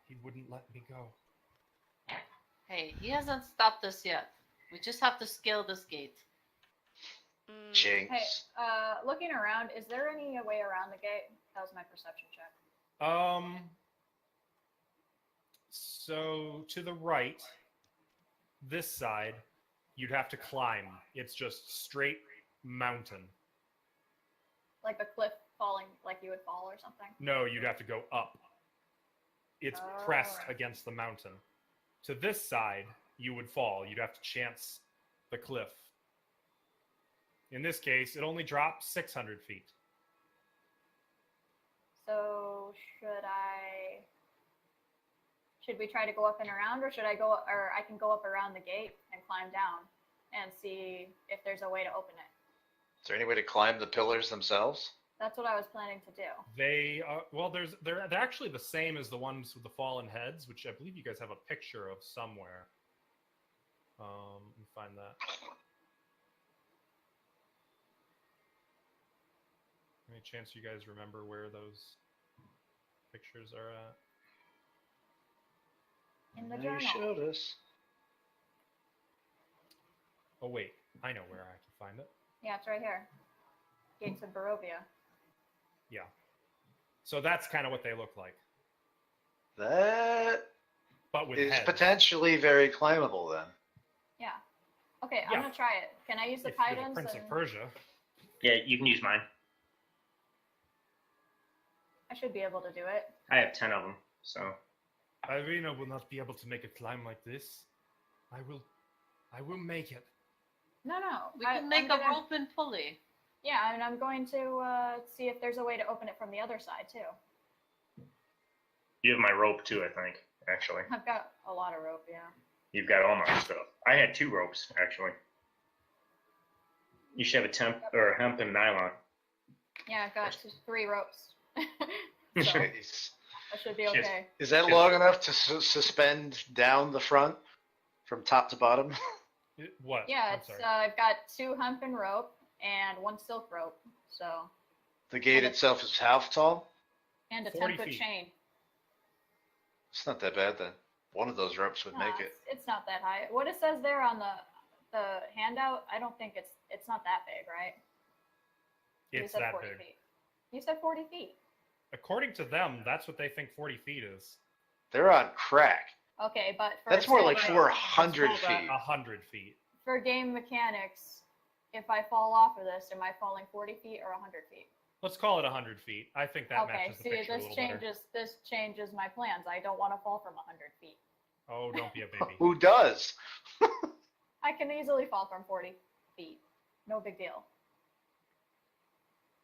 S1: He wouldn't let me go.
S6: Hey, he hasn't stopped us yet. We just have to scale this gate.
S2: Jinx.
S3: Hey, looking around, is there any way around the gate? That was my perception check.
S1: So to the right, this side, you'd have to climb. It's just straight mountain.
S3: Like a cliff falling, like you would fall or something.
S1: No, you'd have to go up. It's
S3: Oh,
S1: pressed
S3: alright.
S1: against the mountain. To this side, you would fall. You'd have to chance the cliff. In this case, it only drops 600 feet.
S3: So should we try to go up and around, or should I go, or I can go up around the gate and climb down and see if there's a way to open it?
S2: Is there any way to climb the pillars themselves?
S3: That's what I was planning to do.
S1: They well, they're actually the same as the ones with the fallen heads, which I believe you guys have a picture of somewhere. Let me find that. Any chance you guys remember where those pictures are at?
S3: In the
S2: You
S3: journal.
S2: showed us.
S1: Oh wait, I know where I can find it.
S3: Yeah, it's right here. Gates of Barovia.
S1: Yeah. So that's kind of what they look like,
S2: That
S1: but with
S2: is
S1: heads.
S2: potentially very climbable then.
S3: Yeah. Okay,
S1: Yeah.
S3: I'm gonna try it. Can I use the
S1: If you're the
S3: pidance?
S1: Prince of
S3: and-
S1: Persia.
S4: Yeah, you can use mine.
S3: I should be able to do it.
S4: I have 10 of them, so.
S1: Irina will not be able to make a climb like this. I will make it.
S3: No.
S6: We can make
S3: I'm
S6: a
S3: gonna-
S6: rope and pulley.
S3: Yeah, and I'm going to see if there's a way to open it from the other side too.
S4: You have my rope too, I think, actually.
S3: I've got a lot of rope, yeah.
S4: You've got all my stuff. I had 2 ropes, actually. You should have a hemp and nylon.
S3: Yeah, I've got 3 ropes. So,
S2: Jeez.
S3: That should be
S4: Shit.
S3: okay.
S2: Is that long enough to suspend down the front from top to bottom?
S1: What?
S3: Yeah,
S1: I'm
S3: it's
S1: sorry.
S3: I've got 2 hempen rope and 1 silk rope, so
S2: The gate
S3: And
S2: itself is how tall?
S3: and a
S1: 40
S3: 10-foot
S1: feet.
S3: chain.
S2: It's not that bad then. One of those ropes would
S3: Nah,
S2: make it.
S3: it's not that high. What it says there on the handout, I don't think it's not that big, right? You
S1: It's
S3: said
S1: that
S3: 40
S1: big.
S3: feet. You said 40 feet.
S1: According to them, that's what they think 40 feet is.
S2: They're on crack.
S3: Okay, but for
S2: That's more like
S3: example,
S2: 400
S6: Let's roll that.
S2: feet.
S1: 100 feet.
S3: for game mechanics, if I fall off of this, am I falling 40 feet or 100 feet?
S1: Let's call it 100 feet. I think that
S3: Okay,
S1: matches the
S3: see,
S1: picture a
S3: this
S1: little better.
S3: changes my plans. I don't want to fall from 100 feet.
S1: Oh, don't be a baby.
S2: Who does?
S3: I can easily fall from 40 feet. No big deal.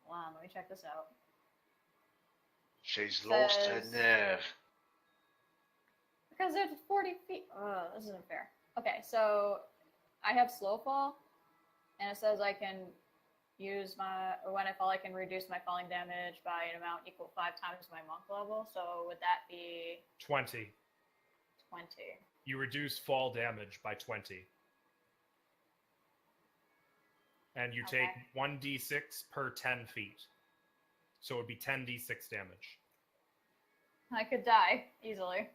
S3: Hold on, let me check this out.
S2: She's lost her
S3: Says-
S2: nerve.
S3: Because it's 40 feet. This isn't fair. Okay, so I have slow fall, and it says I can use when I fall, I can reduce my falling damage by an amount equal 5 times my monk level. So would that be
S1: 20.
S3: 20?
S1: You reduce fall damage by 20. And you take
S3: Okay.
S1: 1d6 per 10 feet. So it would be 10d6 damage.
S3: I could die easily.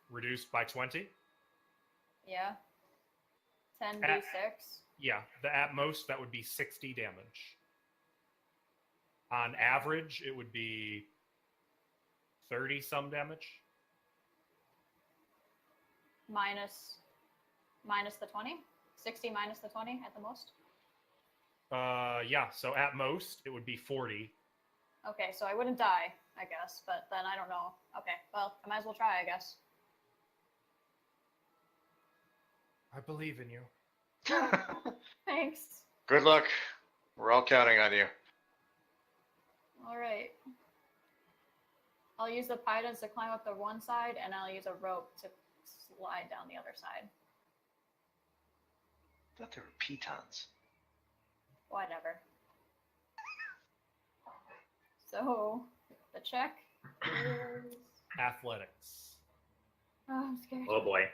S1: Reduced by 20?
S3: Yeah. 10d6.
S1: Yeah, at most that would be 60 damage. On average, it would be 30 some damage.
S3: Minus the 20? 60 minus the 20 at the most?
S1: Yeah, so at most it would be 40.
S3: Okay, so I wouldn't die, I guess, but then I don't know. Okay, well, I might as well try, I guess.
S1: I believe in you.
S3: Thanks.
S2: Good luck. We're all counting on you.
S3: All right. I'll use the pythons to climb up the one side, and I'll use a rope to slide down the other side.
S2: I thought they were pitons.
S3: Whatever. So, the check is...
S1: Athletics.
S3: Oh, I'm scared.
S4: Oh boy.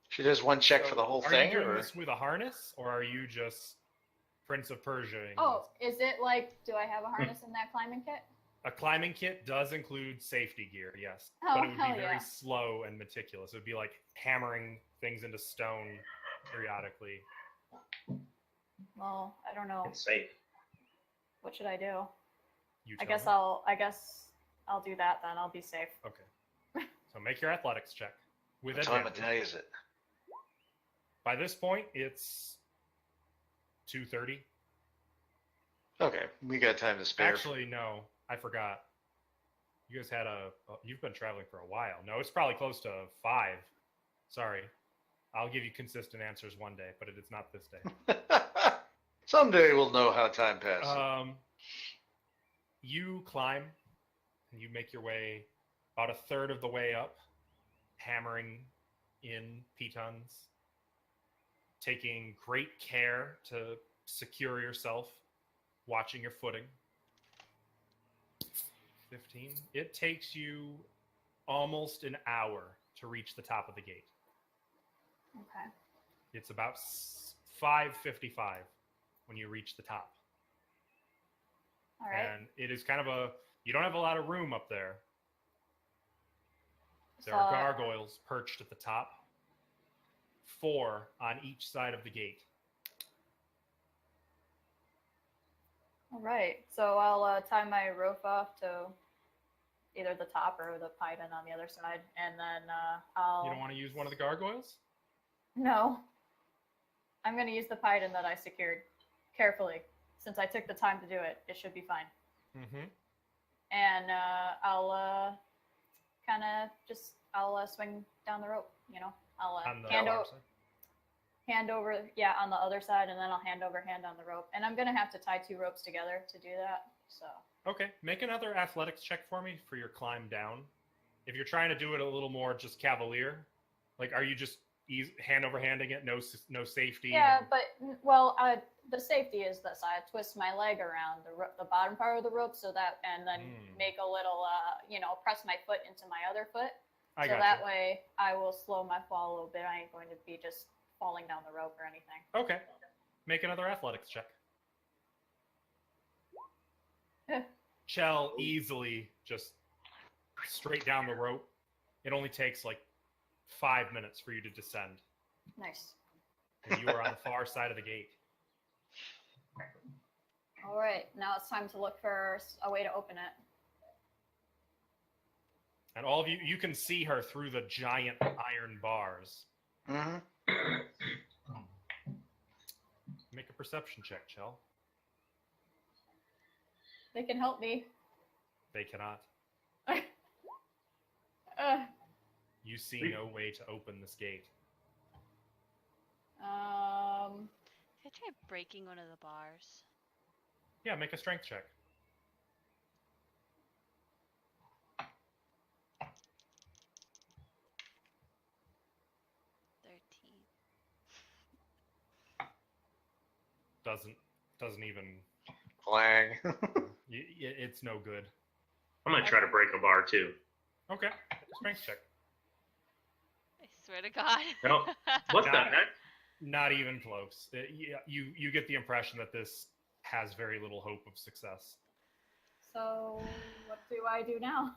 S2: She does one check
S1: So
S2: for the whole
S1: are
S2: thing,
S1: you doing
S2: or
S1: this with a harness, or are you just Prince of Persia?
S3: Oh, is it like, do I have a harness in that climbing kit?
S1: A climbing kit does include safety gear, yes.
S3: Oh,
S1: but it would
S3: hell
S1: be very
S3: yeah.
S1: slow and meticulous. It would be like hammering things into stone periodically.
S3: Well, I don't know.
S4: It's safe.
S3: What should I do?
S1: You
S3: I
S1: tell
S3: guess
S1: me.
S3: I'll do that then. I'll be safe.
S1: Okay. So make your athletics check with
S2: what time of
S1: advantage.
S2: day is it?
S1: By this point, it's 2:30.
S2: Okay, we got time to spare.
S1: Actually, no, I forgot. You guys had you've been traveling for a while. No, it's probably close to 5. Sorry. I'll give you consistent answers one day, but it is not this day.
S2: Someday we'll know how time passes.
S1: You climb, and you make your way about a third of the way up, hammering in pitons, taking great care to secure yourself, watching your footing. 15. It takes you almost an hour to reach the top of the gate.
S3: Okay.
S1: It's about 5:55 when you reach the top.
S3: All right.
S1: And it is kind of you don't have a lot of room up there. There
S3: So,
S1: are gargoyles perched at the top, 4 on each side of the gate.
S3: All right. So I'll tie my rope off to either the top or the python on the other side, and then I'll.
S1: You don't want to use one of the gargoyles?
S3: No. I'm going to use the python that I secured carefully. Since I took the time to do it, it should be fine.
S1: Mm-hmm.
S3: And I'll kind of swing down the rope, you know. I'll
S1: On the
S3: hand
S1: other
S3: over,
S1: side?
S3: on the other side, and then I'll hand over hand on the rope. And I'm going to have to tie 2 ropes together to do that, so.
S1: Okay, make another athletics check for me for your climb down. If you're trying to do it a little more just cavalier, like are you just hand over handing it, no safety.
S3: Yeah, but the safety is this: I twist my leg around the bottom part of the rope, so that, and then make a little, press my foot into my other foot, so that way I will slow my fall a little bit. I ain't going to be just falling down the rope or anything.
S1: Okay, make another athletics check. Chell easily just straight down the rope. It only takes like 5 minutes for you to descend.
S3: Nice.
S1: And you are on the far side of the gate.
S3: All right, now it's time to look for a way to open it.
S1: And all of you can see her through the giant iron bars.
S2: Mm-hmm.
S1: Make a perception check, Chell.
S3: They can help me.
S1: They cannot. You see no way to open this gate.
S5: Can I try breaking one of the bars?
S1: Yeah, make a strength check. Doesn't even.
S2: Clang.
S1: It's no good.
S4: I'm gonna try to break a bar too.
S1: Okay, strength check.
S5: I swear to God.
S4: No, what the
S1: Not-
S4: heck?
S1: Not even close. You get the impression that this has very little hope of success.
S3: So, what do I do now?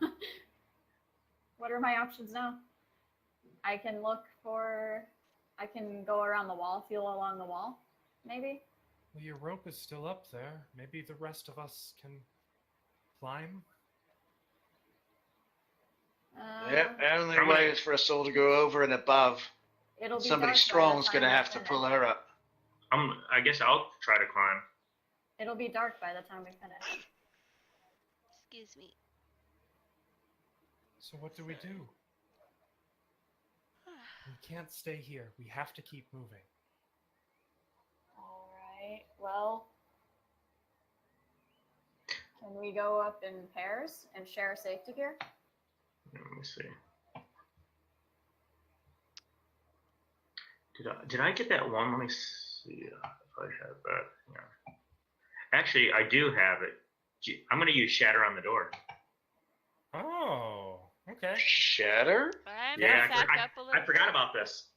S3: What are my options now? I can go around the wall, feel along the wall, maybe?
S1: Well, your rope is still up there. Maybe the rest of us can climb?
S2: Yep, the only way is for us all to go over and above.
S3: It'll be
S2: Somebody
S3: dark by the
S2: strong's
S3: time
S2: gonna
S3: we
S2: have to
S3: finish.
S2: pull her up.
S4: I guess I'll try to climb.
S3: It'll be dark by the time we finish.
S5: Excuse me.
S1: So what do we do? We can't stay here. We have to keep moving.
S3: All right. Well, can we go up in pairs and share safety gear?
S4: Let me see. Did I get that one? Let me see if I have that. Yeah. Actually, I do have it. I'm going to use Shatter on the door.
S1: Oh, okay.
S2: Shatter?
S5: I'm
S4: Yeah,
S5: gonna back up a little
S4: I forgot
S5: bit.
S4: about this.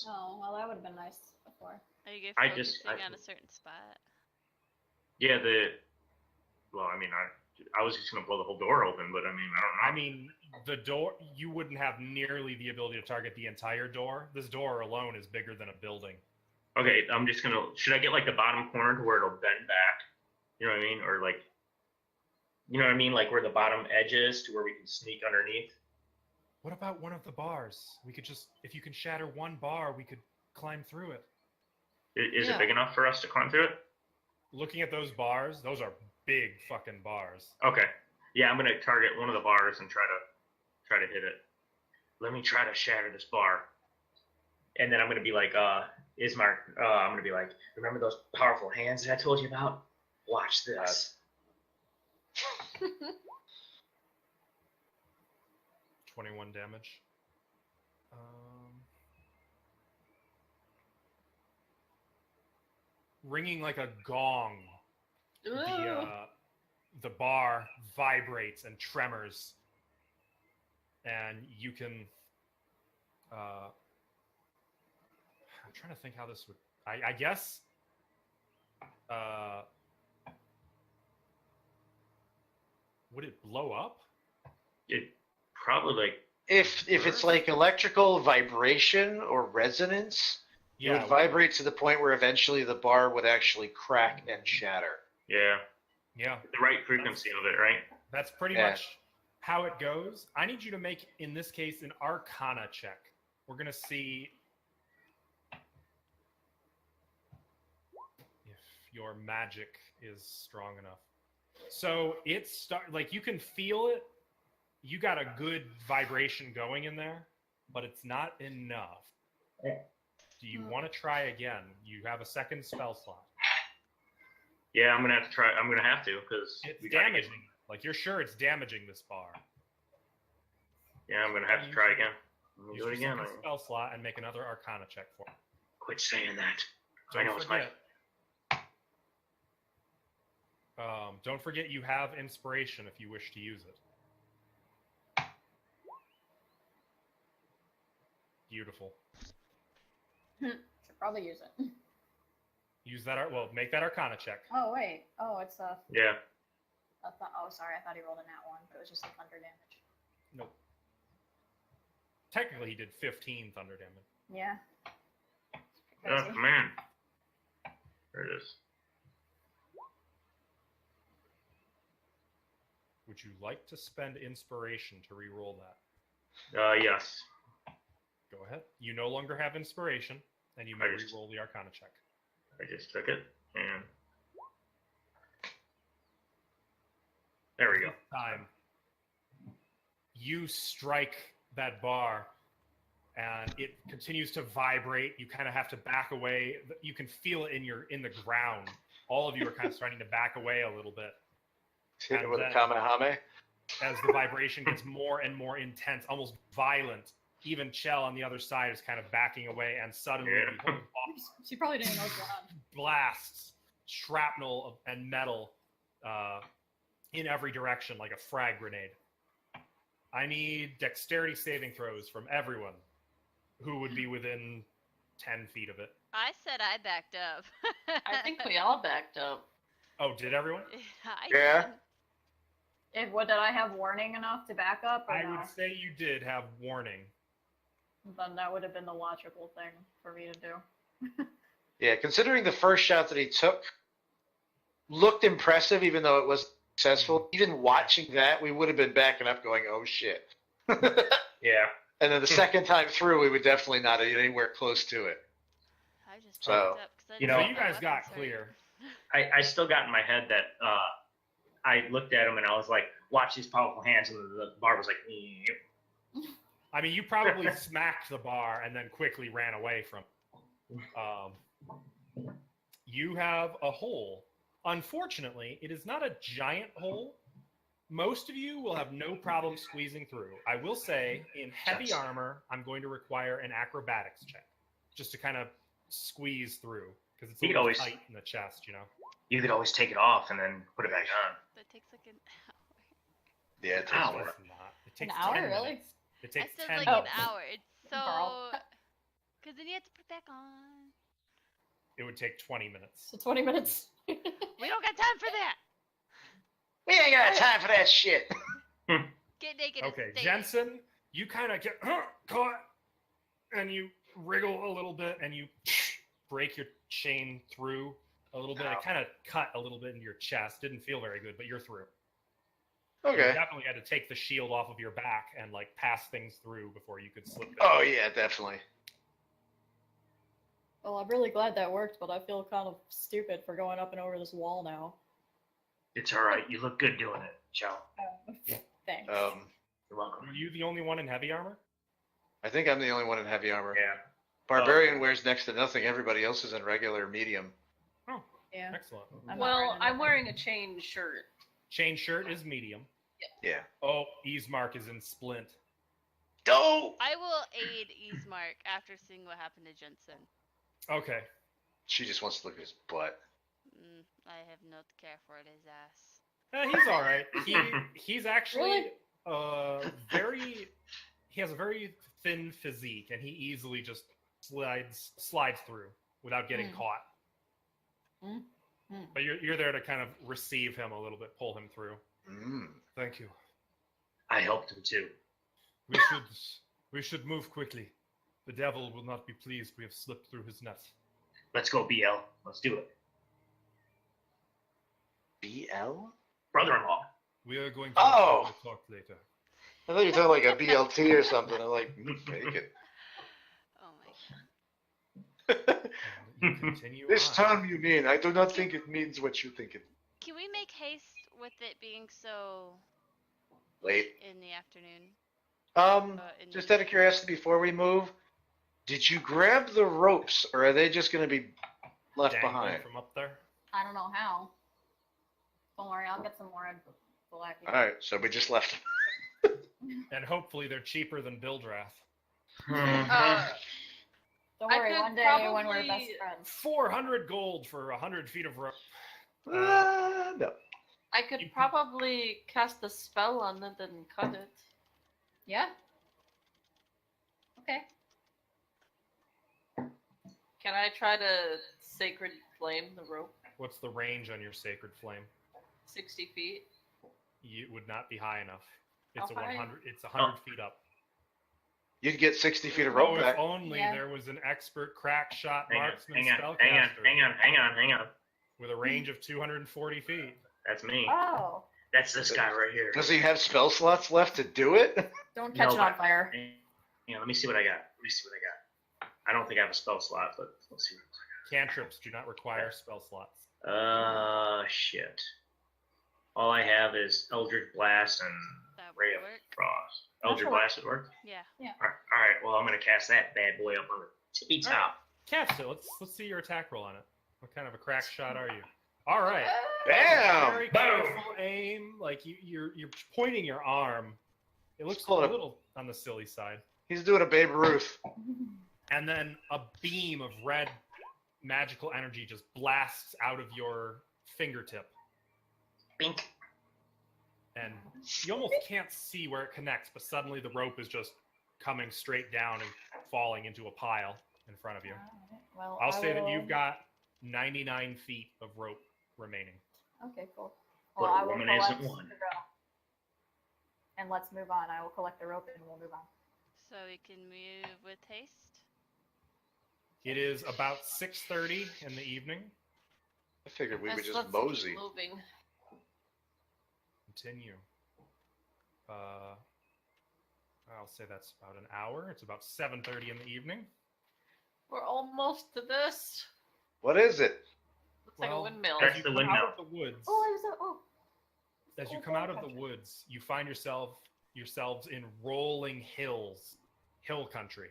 S3: Oh, well, that would have been nice before.
S5: Are you
S4: I
S5: focusing
S4: just-
S5: on a certain spot?
S4: Yeah, I was just going to blow the whole door open, but I mean, I don't know.
S1: I mean, the door, you wouldn't have nearly the ability to target the entire door. This door alone is bigger than a building.
S4: Okay, I'm just going to, should I get like the bottom corner to where it'll bend back? You know what I mean? Or like, you know what I mean? Like where the bottom edge is to where we can sneak underneath.
S1: What about one of the bars? We could just, if you can shatter one bar, we could climb through it.
S4: Is
S6: Yeah.
S4: it big enough for us to climb through it?
S1: Looking at those bars, those are big fucking bars.
S4: Okay. Yeah, I'm gonna target one of the bars and try to hit it. Let me try to shatter this bar. And then I'm gonna be like, Ismark, I'm gonna be like, remember those powerful hands that I told you about? Watch this.
S1: 21 damage. Ringing like a gong, the bar vibrates and tremors, and you can. I'm trying to think how this would. I guess. Would it blow up?
S4: It probably like
S2: If it's like electrical vibration or resonance, it would vibrate to the point where eventually the bar would actually crack and shatter.
S4: yeah,
S1: Yeah.
S4: the right frequency of it, right?
S1: That's pretty
S2: Yeah.
S1: much how it goes. I need you to make, in this case, an Arcana check. We're going to see if your magic is strong enough. So like you can feel it. You got a good vibration going in there, but it's not enough. Do you want to try again? You have a second spell slot.
S4: Yeah, I'm gonna have to try. I'm gonna have to because
S1: It's damaging. Like you're sure it's damaging this bar.
S4: Yeah, I'm gonna have to try again. Let me
S1: Use
S4: do it
S1: your
S4: again.
S1: second spell slot and make another Arcana check for me.
S4: Quit saying that.
S1: Don't
S4: I know it's my.
S1: forget. Don't forget you have inspiration if you wish to use it. Beautiful.
S3: Should probably use it.
S1: Use that. Well, make that Arcana check.
S3: Oh wait. Oh, it's a.
S4: Yeah.
S3: Oh, sorry. I thought he rolled a nat 1, but it was just the thunder damage.
S1: Nope. Technically, he did 15 thunder damage.
S3: Yeah.
S4: Oh,
S3: Crazy.
S4: man. There it is.
S1: Would you like to spend inspiration to re-roll that?
S4: Yes.
S1: Go ahead. You no longer have inspiration, and you may
S4: I just-
S1: re-roll the Arcana check.
S4: I just took it, and there we go.
S1: Time. You strike that bar, and it continues to vibrate. You kind of have to back away. You can feel it in the ground. All of you are kind of starting to back away a little bit
S2: Hit it
S1: And
S2: with a
S1: then-
S2: Kamehameha.
S1: as the vibration gets more and more intense, almost violent. Even Chell on the other side is kind of backing away, and suddenly
S4: Yeah.
S1: the whole box
S3: She probably didn't know what's going on.
S1: blasts shrapnel and metal in every direction like a frag grenade. I need dexterity saving throws from everyone who would be within 10 feet of it.
S5: I said I backed up.
S6: I think we all backed up.
S1: Oh, did everyone?
S5: I
S2: Yeah.
S5: did.
S3: Did I have warning enough to back up, or
S1: I
S3: no?
S1: would say you did have warning.
S3: Then that would have been the logical thing for me to do.
S2: Yeah, considering the first shot that he took looked impressive, even though it was successful. Even watching that, we would have been backing up, going, "Oh shit!"
S4: Yeah.
S2: And then the second time through, we would definitely not have anywhere close to it.
S5: I just
S2: So,
S5: backed up 'cause I
S4: you
S5: didn't
S4: know-
S1: So
S5: have
S1: you
S5: my
S1: guys got
S5: weapons ready.
S1: clear.
S4: I still got in my head that I looked at him and I was like, watch these powerful hands, and the bar was like, "Yep."
S1: I mean, you probably smacked the bar and then quickly ran away from it. You have a hole. Unfortunately, it is not a giant hole. Most of you will have no problem squeezing through. I will say, in heavy
S4: Yes.
S1: armor, I'm going to require an acrobatics check just to kind of squeeze through because it's a
S4: You could
S1: little
S4: always-
S1: tight in the chest, you know.
S4: You could always take it off and then put it back on.
S5: That takes like an hour.
S2: Yeah, it takes
S4: Ow.
S2: forever.
S1: It's not. It takes
S3: hour,
S1: 10
S3: really?
S1: minutes. It
S5: I
S1: takes
S5: said
S1: 10
S5: like
S1: minutes.
S5: an hour. It's
S3: Carl.
S5: so. Because then you have to put it back on.
S1: It would take 20 minutes.
S3: So 20 minutes.
S5: We don't got time for that.
S2: We ain't got time for that shit.
S5: Get naked. and
S1: Okay,
S5: stay.
S1: Jensen, you kind of get caught, and you wriggle a little bit, and you break your chain through a little bit.
S2: Ow.
S1: It kind of cut a little bit into your chest. Didn't feel very good, but you're through. You
S2: Okay.
S1: definitely had to take the shield off of your back and like pass things through before you could slip.
S2: Oh yeah, definitely.
S3: Well, I'm really glad that worked, but I feel kind of stupid for going up and over this wall now.
S4: It's all right. You look good doing it, Joe.
S3: Thanks.
S4: You're welcome.
S1: Were you the only one in heavy armor?
S2: I think I'm the only one in heavy armor.
S4: Yeah.
S2: Barbarian wears next to nothing. Everybody else is in regular medium.
S1: Oh,
S3: Yeah.
S1: excellent.
S3: I'm not
S6: Well,
S3: wearing
S6: I'm
S3: anything.
S6: wearing a chain shirt.
S1: Chain shirt is medium.
S2: Yeah.
S1: Oh, Easemark is in splint.
S2: Go!
S5: I will aid Eastmark after seeing what happened to Jensen.
S1: Okay.
S2: She just wants to look at his butt.
S5: I have no care for his ass.
S1: He's all right. He's actually
S3: Really?
S1: very. He has a very thin physique, and he easily just slides through without getting
S3: Mm.
S1: caught.
S3: Mm. Mm.
S1: But you're there to kind of receive him a little bit, pull him through.
S2: Mm.
S1: Thank you.
S4: I helped him too.
S1: We should move quickly. The devil will not be pleased we have slipped through his net.
S4: Let's go, BL. Let's do it.
S2: BL?
S4: Brother-in-law.
S1: We are going to
S2: Oh!
S1: talk later.
S2: I thought you were talking like a BLT or something. I'm like, bacon.
S5: Oh my god.
S1: And you continue
S2: This
S1: on.
S2: time you mean. I do not think it means what you think it
S5: Can we make haste with it being so
S2: late.
S5: in the afternoon?
S2: Just out of curiosity, before we move, did you grab the ropes, or are they just going to be left
S1: Dangling
S2: behind?
S1: from up there.
S3: I don't know how. Don't worry, I'll get some more in Vallaki.
S2: All right, so we just left.
S1: And hopefully they're cheaper than Bildrath.
S3: Don't
S6: I
S3: worry,
S6: could
S3: one day when we're best
S6: probably-
S3: friends.
S1: 400 gold for 100 feet of rope.
S2: No.
S6: I could
S1: You-
S6: probably cast a spell on it and cut it.
S3: Yeah. Okay.
S6: Can I try to sacred flame the rope?
S1: What's the range on your sacred flame?
S6: 60 feet.
S1: It would not be high enough. It's
S6: How
S1: a
S6: high?
S1: 100. It's 100 feet up.
S2: You'd get 60 feet of
S1: Oh,
S2: rope
S1: if
S2: back.
S1: only
S3: Yeah.
S1: there was an expert crack shot
S4: Hang on,
S1: marksman
S4: hang on,
S1: spellcaster
S4: hang on.
S1: with a range of 240 feet.
S4: That's me.
S3: Oh.
S4: That's this guy right here.
S2: Does he have spell slots left to do it?
S3: Don't catch
S4: No,
S3: it on
S4: but-
S3: fire.
S4: Yeah, let me see what I got. I don't think I have a spell slot, but let's see.
S1: Cantrips do not require spell slots.
S4: Shit. All I have is Eldritch Blast and
S5: That
S4: Ray
S5: would
S4: of
S5: work.
S4: Frost.
S3: That
S4: Eldritch
S3: should
S4: Blast would work?
S5: Yeah.
S4: All right, well, I'm going to cast that bad boy up on the tippy
S1: All right.
S4: top.
S1: Cast it. Let's see your attack roll on it. What kind of a crack shot are you? All right.
S2: Damn!
S1: Very
S4: Boom!
S1: careful aim. Like you're pointing your arm. It looks a
S2: Hold up.
S1: little on the silly side.
S2: He's doing a Babe Ruth.
S1: And then a beam of red magical energy just blasts out of your fingertip.
S4: Bink.
S1: And you almost can't see where it connects, but suddenly the rope is just coming straight down and falling into a pile in front of you.
S3: Alright, well,
S1: I'll say that
S3: will-
S1: you've got 99 feet of rope remaining.
S3: Okay, cool.
S4: But
S3: Well,
S4: a
S3: I will
S4: woman
S3: collect
S4: isn't one.
S3: the rope. And let's move on. I will collect the rope and we'll move on.
S5: So we can move with haste.
S1: It is about 6:30 in the evening.
S2: I figured we would
S6: Let's
S2: just
S6: keep
S2: mosey.
S6: moving.
S1: Continue. I'll say that's about an hour. It's about 7:30 in the evening.
S6: We're almost to this.
S2: What is it?
S6: Looks like a
S1: Well,
S6: windmill.
S4: That's
S1: As you
S4: the
S1: come
S4: windmill.
S1: out of the woods, as you
S3: Oh,
S1: come out of the
S3: country.
S1: woods, you find yourselves in rolling hills, hill country.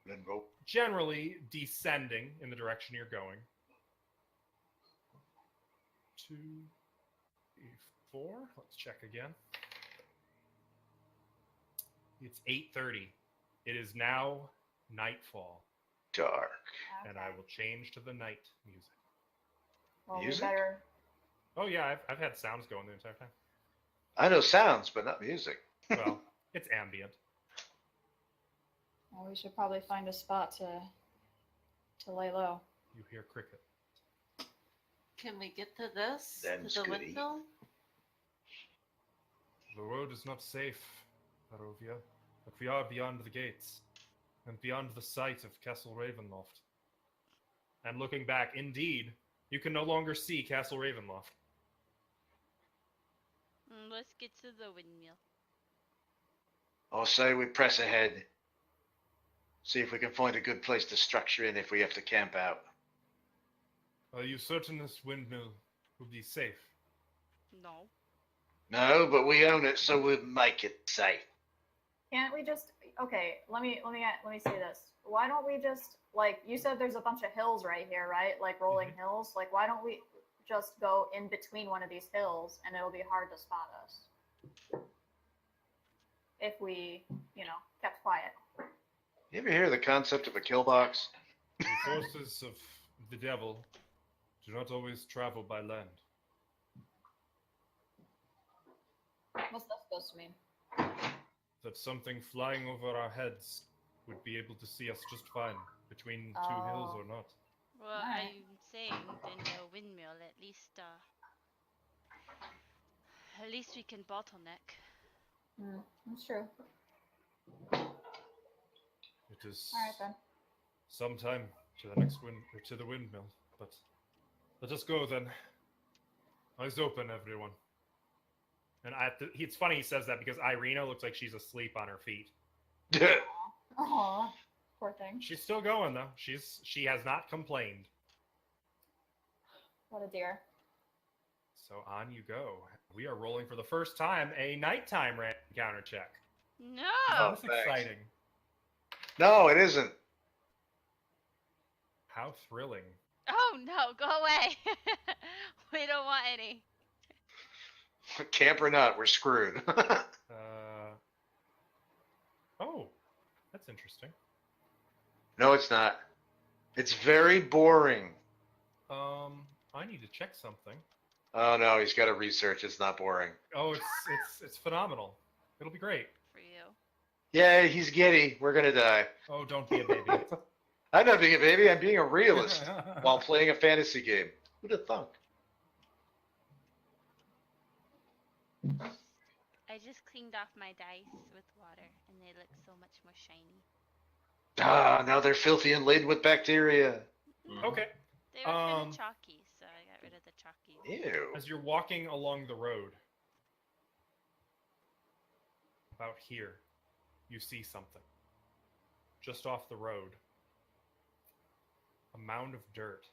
S2: Then rope.
S1: Generally descending in the direction you're going. 2, 3, 4. Let's check again. It's 8:30. It is now nightfall,
S2: Dark.
S1: and I will change to the night music.
S3: Well,
S2: Music?
S3: we better.
S1: Oh yeah, I've had sounds going the entire time.
S2: I know sounds, but not music.
S1: Well, it's ambient.
S3: Well, we should probably find a spot to lay low.
S1: You hear cricket.
S6: Can we get to this?
S2: Then
S6: to the
S2: Scooty.
S6: windmill?
S1: The road is not safe, Barovia, but we are beyond the gates, and beyond the sight of Castle Ravenloft. And looking back, indeed, you can no longer see Castle Ravenloft.
S5: Let's get to the windmill.
S2: I'll say we press ahead. See if we can find a good place to structure in if we have to camp out.
S1: Are you certain this windmill will be safe?
S5: No.
S2: No, but we own it, so we'll make it safe.
S3: Can't we just? Okay, let me say this. Why don't we just, like you said, there's a bunch of hills right here, right? Like rolling hills. Like, why don't we just go in between one of these hills, and it'll be hard to spot us if we, kept quiet.
S2: You ever hear the concept of a kill box?
S1: The forces of the devil do not always travel by land.
S3: What's that supposed to mean?
S1: That something flying over our heads would be able to see us just fine, between two hills or not.
S5: Well,
S3: Alright.
S5: I'm saying then the windmill. At least we can bottleneck.
S3: That's true.
S1: It is
S3: All right then.
S1: some time to the next to the windmill, but let us go then. Eyes open, everyone. And it's funny he says that because Irina looks like she's asleep on her feet.
S3: Aw, poor thing.
S1: She's still going though. She has not complained.
S3: What a dear.
S1: So on you go. We are rolling for the first time a nighttime encounter check.
S5: No.
S1: Oh, that's
S2: thanks.
S1: exciting.
S2: No, it isn't.
S1: How thrilling.
S5: Oh no, go away. We don't want any.
S2: Camp or not, we're screwed.
S1: Oh, That's interesting.
S2: No, it's not. It's very boring.
S1: I need to check something.
S2: Oh no, he's got to research. It's not boring.
S1: Oh, it's phenomenal. It'll be great.
S5: For you.
S2: Yay, he's giddy. We're gonna die.
S1: Oh, don't be a baby.
S2: I'm not being a baby. I'm being a realist while playing a fantasy game. Who'd have thunk?
S5: I just cleaned off my dice with water, and they look so much more shiny.
S2: Ah, now they're filthy and laden with bacteria.
S1: Okay.
S5: They were kind
S1: Um,
S5: of chalky, so I got rid of the chalky.
S2: Ew.
S1: As you're walking along the road, about here, you see something. Just off the road. A mound of dirt.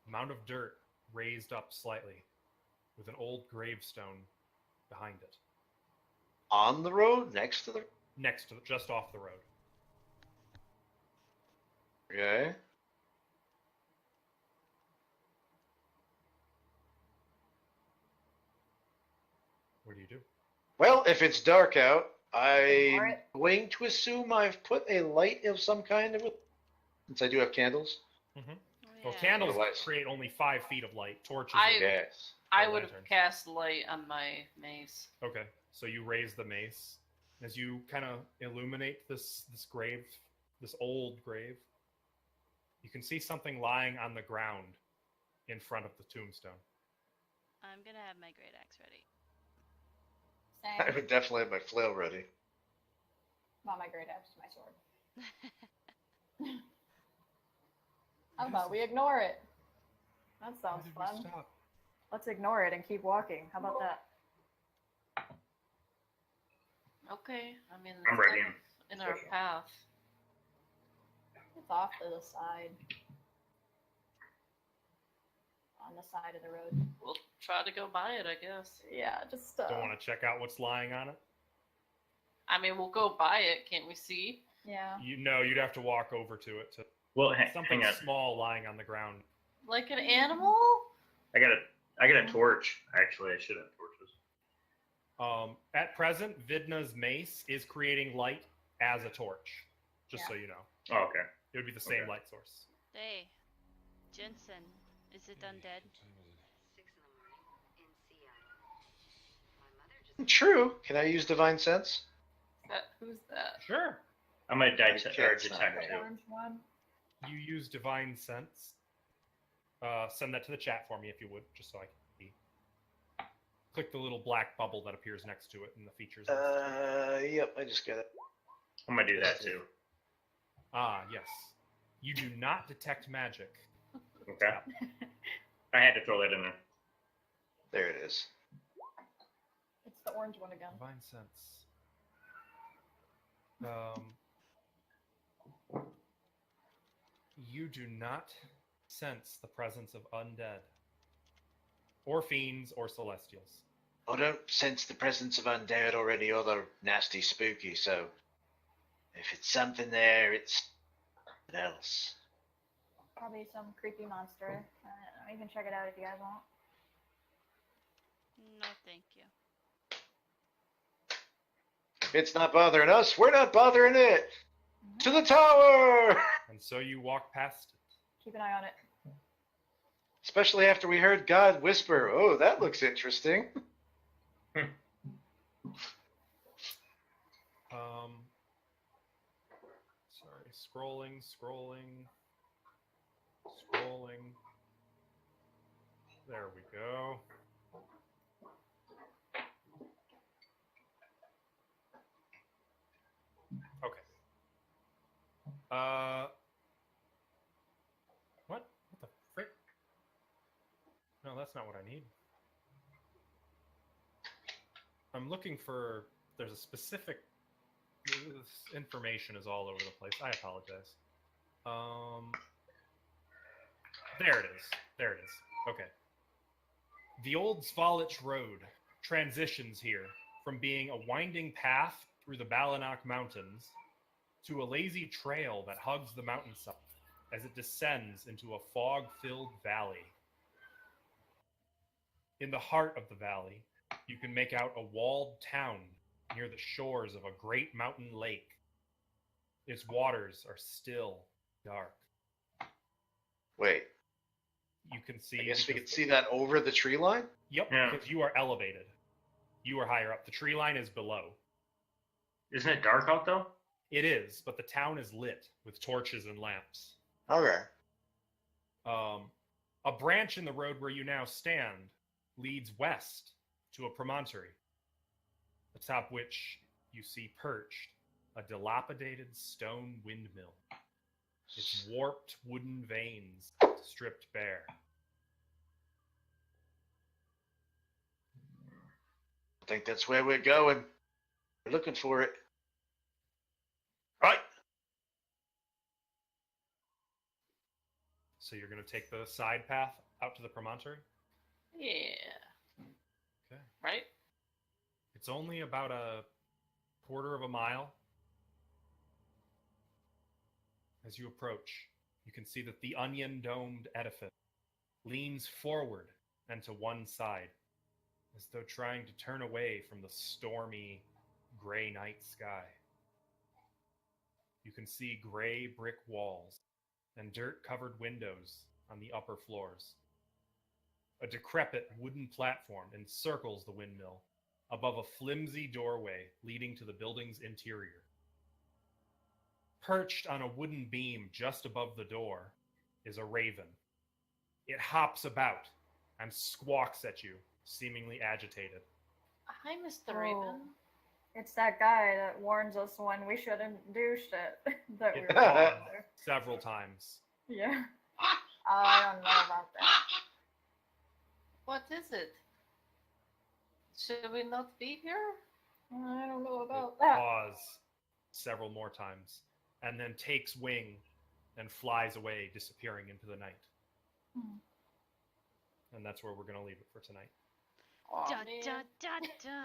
S1: A mound of dirt raised up slightly with an old gravestone behind it.
S2: On the road, next to the.
S1: Next to, just off the road.
S2: Okay.
S1: What do you do?
S2: Well, if it's dark out,
S3: Ignore
S2: I'm
S3: it.
S2: going to assume I've put a light of some kind of it, since I do have candles.
S1: Well,
S5: Yeah.
S1: candles
S2: Otherwise-
S1: create only 5 feet of light. Torches.
S6: I-
S1: are-
S2: Yes.
S6: I
S1: Or
S6: would have
S1: lanterns.
S6: cast light on my mace.
S1: Okay, so you raise the mace as you kind of illuminate this grave, this old grave. You can see something lying on the ground in front of the tombstone.
S5: I'm gonna have my great axe ready.
S2: I
S3: Same.
S2: would definitely have my flail ready.
S3: Not my great axe, my sword. How about we ignore it? That
S1: Why
S3: sounds
S1: did we
S3: fun.
S1: stop?
S3: Let's ignore it and keep walking. How about that?
S6: Okay, I mean,
S4: I'm
S6: it's
S4: ready.
S6: kind of in our path.
S3: It's off to the side. On the side of the road.
S6: We'll try to go by it, I guess.
S3: Yeah, just
S1: Don't want to check out what's lying on it?
S6: I mean, we'll go by it. Can't we see?
S3: yeah.
S1: You'd have to walk over to it to
S4: Well,
S1: something
S4: hang on.
S1: small lying on the ground.
S6: Like an animal?
S4: I got a torch. Actually, I should have torches.
S1: At present, Vidna's mace is creating light as a torch. Just
S3: Yeah.
S1: so you know,
S4: Oh, okay.
S1: it would be the same
S4: Okay.
S1: light source.
S5: Hey, Jensen, is it undead?
S2: True. Can I use divine sense?
S6: Who's that?
S1: Sure.
S4: I'm gonna
S2: can't
S4: detect
S2: stop
S3: The
S4: too.
S3: orange one.
S1: You use divine sense. Send that to the chat for me if you would, just so I can see. Click the little black bubble that appears next to it in the features list.
S2: Yep, I just got it.
S4: I'm gonna do that too.
S1: Ah, yes. You do not detect magic.
S4: Okay. I had to throw that in there.
S2: There it is.
S3: It's the orange one again.
S1: Divine sense. You do not sense the presence of undead, or fiends, or celestials.
S2: I don't sense the presence of undead or any other nasty spooky, so if it's something there, it's something else.
S3: Probably some creepy monster. You can check it out if you guys want.
S5: No, thank you.
S2: If it's not bothering us, we're not bothering it. To the tower!
S1: And so you walk past it.
S3: Keep an eye on it.
S2: Especially after we heard God whisper, oh, that looks interesting.
S1: Sorry, scrolling. There we go. Okay. What? What the frick? No, that's not what I need. I'm looking for. There's a specific. This information is all over the place. I apologize. There it is. There it is. Okay. The old Svalich Road transitions here from being a winding path through the Balanok Mountains to a lazy trail that hugs the mountainside as it descends into a fog-filled valley. In the heart of the valley, you can make out a walled town near the shores of a great mountain lake. Its waters are still dark.
S2: Wait,
S1: You can see.
S2: I guess we can
S1: because-
S2: see that over the tree line?
S1: Yep,
S4: Yeah.
S1: because you are elevated. You are higher up. The tree line is below.
S4: Isn't it dark out though?
S1: It is, but the town is lit with torches and lamps.
S2: Okay.
S1: A branch in the road where you now stand leads west to a promontory, atop which you see perched a dilapidated stone windmill, its warped wooden vanes stripped bare.
S2: I think that's where we're going. We're looking for it. Right.
S1: So you're going to take the side path out to the promontory?
S6: Yeah.
S1: Okay.
S6: Right?
S1: It's only about a quarter of a mile. As you approach, you can see that the onion-domed edifice leans forward and to one side, as though trying to turn away from the stormy, gray night sky. You can see gray brick walls and dirt-covered windows on the upper floors. A decrepit wooden platform encircles the windmill above a flimsy doorway leading to the building's interior. Perched on a wooden beam just above the door is a raven. It hops about and squawks at you, seemingly agitated.
S6: Hi, Mr.
S3: Oh.
S6: Raven.
S3: It's that guy that warns us when we shouldn't do shit that we
S1: It
S3: were
S1: paused
S3: doing.
S1: several times.
S3: Yeah. I don't know about that.
S6: What is it? Should we not be here?
S3: I don't know about
S1: It
S3: that.
S1: paws several more times, and then takes wing and flies away, disappearing into the night.
S3: Hmm.
S1: And that's where we're going to leave it for tonight.
S6: Aw,
S5: Da,
S6: man.
S5: da, da, da.